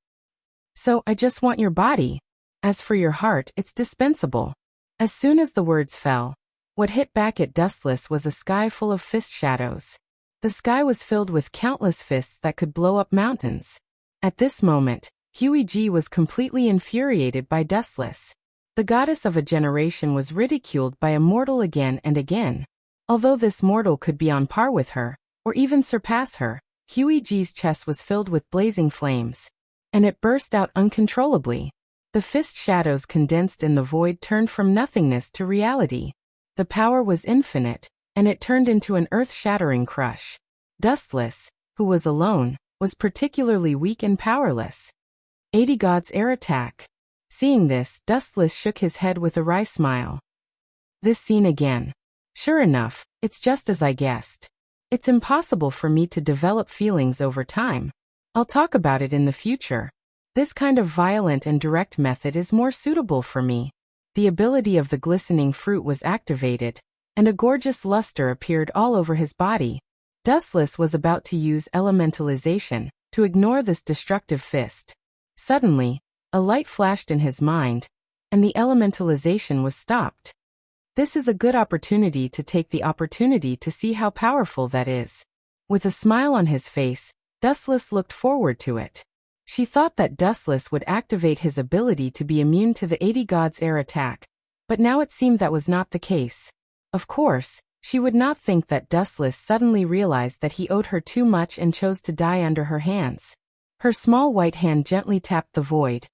So I just want your body. As for your heart, it's dispensable. As soon as the words fell, what hit back at Dustless was a sky full of fist shadows. The sky was filled with countless fists that could blow up mountains. At this moment, Huey G was completely infuriated by Dustless. The goddess of a generation was ridiculed by a mortal again and again. Although this mortal could be on par with her, or even surpass her, Huey G's chest was filled with blazing flames. And it burst out uncontrollably. The fist shadows condensed in the void turned from nothingness to reality. The power was infinite, and it turned into an earth-shattering crush. Dustless, who was alone, was particularly weak and powerless. 80 God's air attack. Seeing this, Dustless shook his head with a wry smile. This scene again. Sure enough, it's just as I guessed. It's impossible for me to develop feelings over time. I'll talk about it in the future. This kind of violent and direct method is more suitable for me. The ability of the glistening fruit was activated, and a gorgeous luster appeared all over his body. Dustless was about to use elementalization to ignore this destructive fist. Suddenly, a light flashed in his mind, and the elementalization was stopped. This is a good opportunity to take the opportunity to see how powerful that is. With a smile on his face, Dustless looked forward to it. She thought that Dustless would activate his ability to be immune to the 80 God's air attack, but now it seemed that was not the case. Of course, she would not think that Dustless suddenly realized that he owed her too much and chose to die under her hands. Her small white hand gently tapped the void,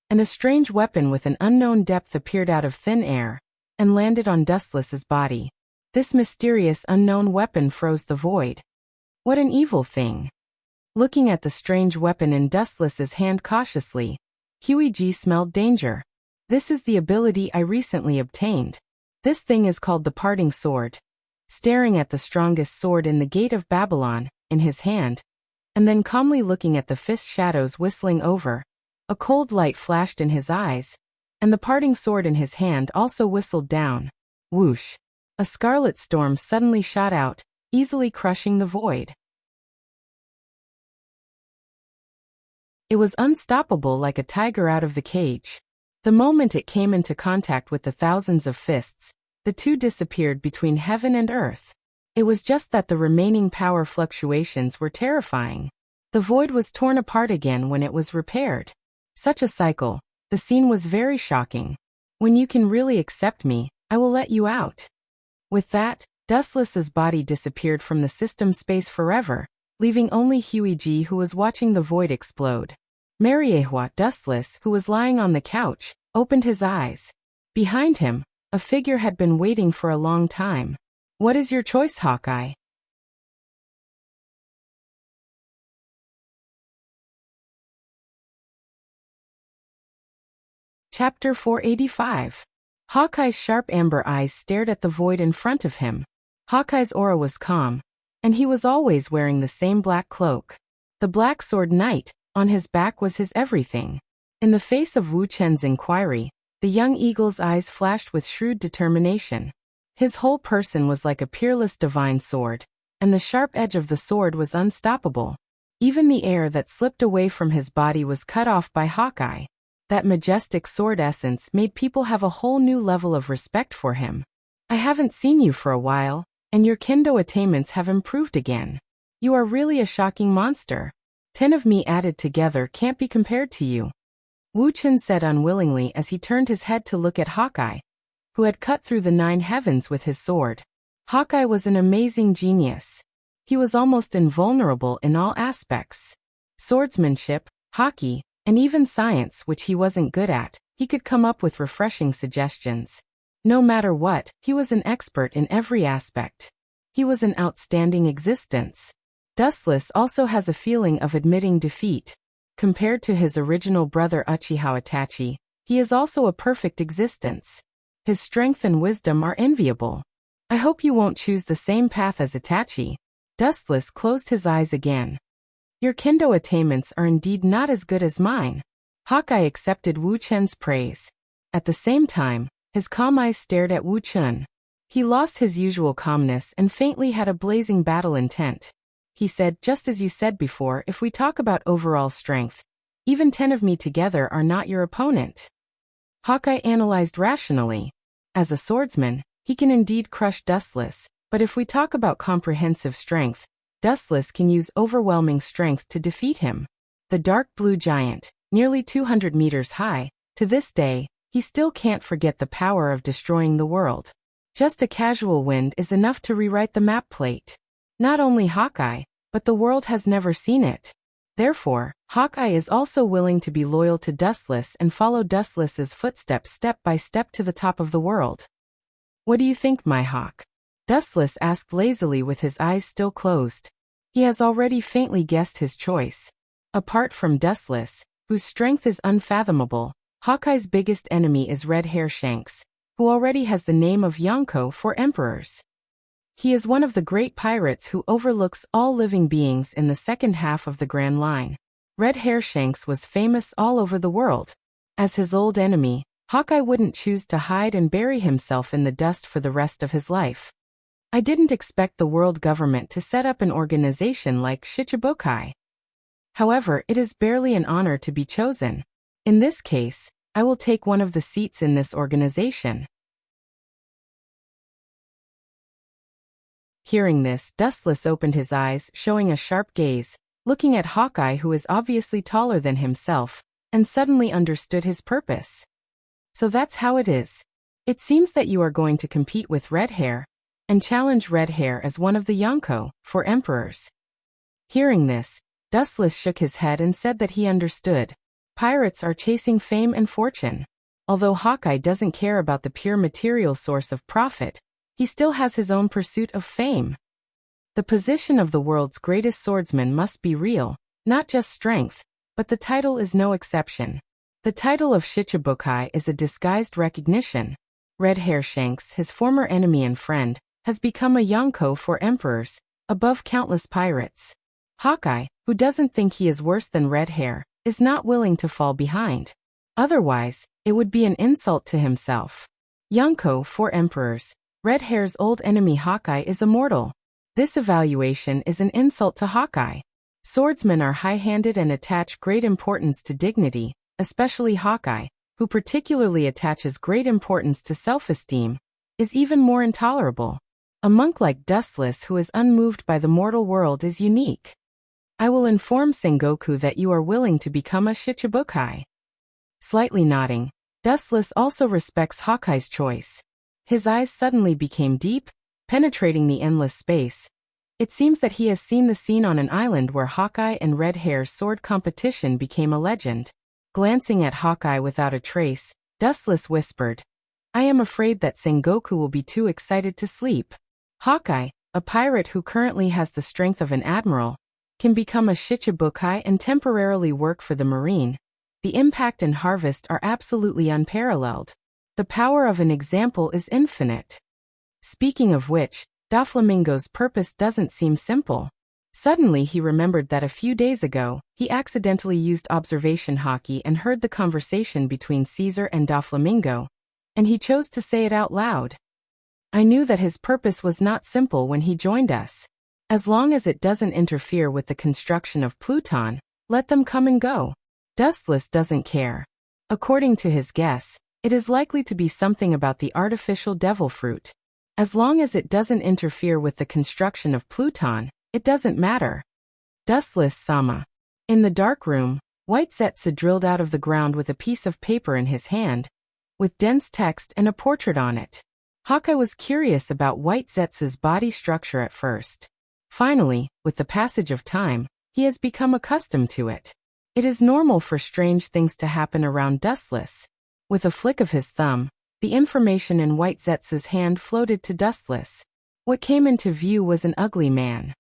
and a strange weapon with an unknown depth appeared out of thin air and landed on Dustless's body. This mysterious unknown weapon froze the void. What an evil thing! Looking at the strange weapon in Dustless's hand cautiously, Huey G smelled danger. This is the ability I recently obtained. This thing is called the Parting Sword. Staring at the strongest sword in the gate of Babylon, in his hand, and then calmly looking at the fist shadows whistling over, a cold light flashed in his eyes, and the parting sword in his hand also whistled down. Whoosh! A scarlet storm suddenly shot out, easily crushing the void. It was unstoppable like a tiger out of the cage. The moment it came into contact with the thousands of fists, the two disappeared between heaven and earth. It was just that the remaining power fluctuations were terrifying. The void was torn apart again when it was repaired. Such a cycle, The scene was very shocking. When you can really accept me, I will let you out. With that, Dustless's body disappeared from the system space forever, leaving only Huey, who was watching the void explode. Mariehua, Dustless, who was lying on the couch, opened his eyes. Behind him, a figure had been waiting for a long time. What is your choice, Hawkeye? Chapter 485. Hawkeye's sharp amber eyes stared at the void in front of him. Hawkeye's aura was calm, and he was always wearing the same black cloak. The Black Sword Knight, on his back, was his everything. In the face of Wu Chen's inquiry, the young eagle's eyes flashed with shrewd determination. His whole person was like a peerless divine sword, and the sharp edge of the sword was unstoppable. Even the air that slipped away from his body was cut off by Hawkeye. That majestic sword essence made people have a whole new level of respect for him. I haven't seen you for a while, and your kendo attainments have improved again. You are really a shocking monster. 10 of me added together can't be compared to you. Wu Chen said unwillingly as he turned his head to look at Hawkeye, who had cut through the 9 heavens with his sword. Hawkeye was an amazing genius. He was almost invulnerable in all aspects. Swordsmanship, hockey, and even science, which he wasn't good at, he could come up with refreshing suggestions. No matter what, he was an expert in every aspect. He was an outstanding existence. Dustless also has a feeling of admitting defeat. Compared to his original brother Uchiha Itachi, he is also a perfect existence. His strength and wisdom are enviable. I hope you won't choose the same path as Itachi. Dustless closed his eyes again. Your kendo attainments are indeed not as good as mine. Hawkeye accepted Wu Chen's praise. At the same time, his calm eyes stared at Wu Chen. He lost his usual calmness and faintly had a blazing battle intent. He said, just as you said before, if we talk about overall strength, even 10 of me together are not your opponent. Hawkeye analyzed rationally. As a swordsman, he can indeed crush Dustless, but if we talk about comprehensive strength, Dustless can use overwhelming strength to defeat him. The dark blue giant, nearly 200 meters high, to this day, he still can't forget the power of destroying the world. Just a casual wind is enough to rewrite the map plate. Not only Hawkeye, but the world has never seen it. Therefore, Hawkeye is also willing to be loyal to Dustless and follow Dustless's footsteps step by step to the top of the world. What do you think, my hawk? Dustless asked lazily with his eyes still closed. He has already faintly guessed his choice. Apart from Dustless, whose strength is unfathomable, Hawkeye's biggest enemy is Red Hair Shanks, who already has the name of Yonko for emperors. He is one of the great pirates who overlooks all living beings in the second half of the Grand Line. Red Hair Shanks was famous all over the world. As his old enemy, Hawkeye wouldn't choose to hide and bury himself in the dust for the rest of his life. I didn't expect the world government to set up an organization like Shichibukai. However, it is barely an honor to be chosen. In this case, I will take one of the seats in this organization. Hearing this, Dustless opened his eyes, showing a sharp gaze, looking at Hawkeye, who is obviously taller than himself, and suddenly understood his purpose. So that's how it is. It seems that you are going to compete with Red Hair, and challenge Red Hair as one of the Yonko, for emperors. Hearing this, Dustless shook his head and said that he understood. Pirates are chasing fame and fortune. Although Hawkeye doesn't care about the pure material source of profit, he still has his own pursuit of fame. The position of the world's greatest swordsman must be real, not just strength, but the title is no exception. The title of Shichibukai is a disguised recognition. Red Hair Shanks, his former enemy and friend, has become a Yonko for emperors, above countless pirates. Hawkeye, who doesn't think he is worse than Red Hair, is not willing to fall behind. Otherwise, it would be an insult to himself. Yonko for emperors. Red Hair's old enemy Hawkeye is immortal. This evaluation is an insult to Hawkeye. Swordsmen are high-handed and attach great importance to dignity, especially Hawkeye, who particularly attaches great importance to self-esteem, is even more intolerable. A monk like Dustless who is unmoved by the mortal world is unique. I will inform Sengoku that you are willing to become a Shichibukai. Slightly nodding, Dustless also respects Hawkeye's choice. His eyes suddenly became deep, penetrating the endless space. It seems that he has seen the scene on an island where Hawkeye and Red Hair's sword competition became a legend. Glancing at Hawkeye without a trace, Dustless whispered, "I am afraid that Sengoku will be too excited to sleep." Hawkeye, a pirate who currently has the strength of an admiral, can become a shichibukai and temporarily work for the marine. The impact and harvest are absolutely unparalleled. The power of an example is infinite. Speaking of which, Doflamingo's purpose doesn't seem simple. Suddenly he remembered that a few days ago, he accidentally used observation hockey and heard the conversation between Caesar and Doflamingo, and he chose to say it out loud. "I knew that his purpose was not simple when he joined us. As long as it doesn't interfere with the construction of Pluton, let them come and go." Dustless doesn't care. According to his guess, it is likely to be something about the artificial devil fruit. As long as it doesn't interfere with the construction of Pluton, it doesn't matter. Dustless-sama. In the dark room, White Zetsu drilled out of the ground with a piece of paper in his hand, with dense text and a portrait on it. Hawkeye was curious about White Zetsu's body structure at first. Finally, with the passage of time, he has become accustomed to it. It is normal for strange things to happen around Dustless. With a flick of his thumb, the information in White Zetsu's hand floated to Dustless. What came into view was an ugly man.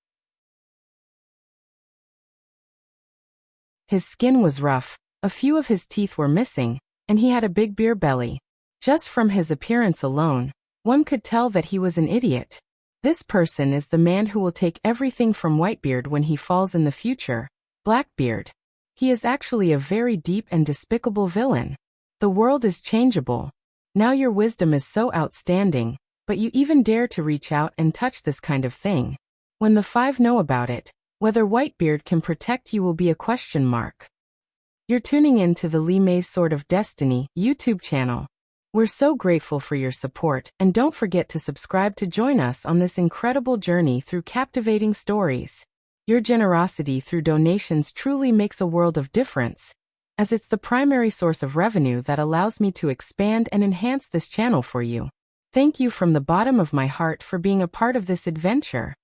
His skin was rough, a few of his teeth were missing, and he had a big beer belly. Just from his appearance alone, one could tell that he was an idiot. This person is the man who will take everything from Whitebeard when he falls in the future, Blackbeard. He is actually a very deep and despicable villain. The world is changeable. Now your wisdom is so outstanding, but you even dare to reach out and touch this kind of thing. When the five know about it, whether Whitebeard can protect you will be a question mark. You're tuning in to the Lee May's Sword of Destiny YouTube channel. We're so grateful for your support, and don't forget to subscribe to join us on this incredible journey through captivating stories. Your generosity through donations truly makes a world of difference, as it's the primary source of revenue that allows me to expand and enhance this channel for you. Thank you from the bottom of my heart for being a part of this adventure.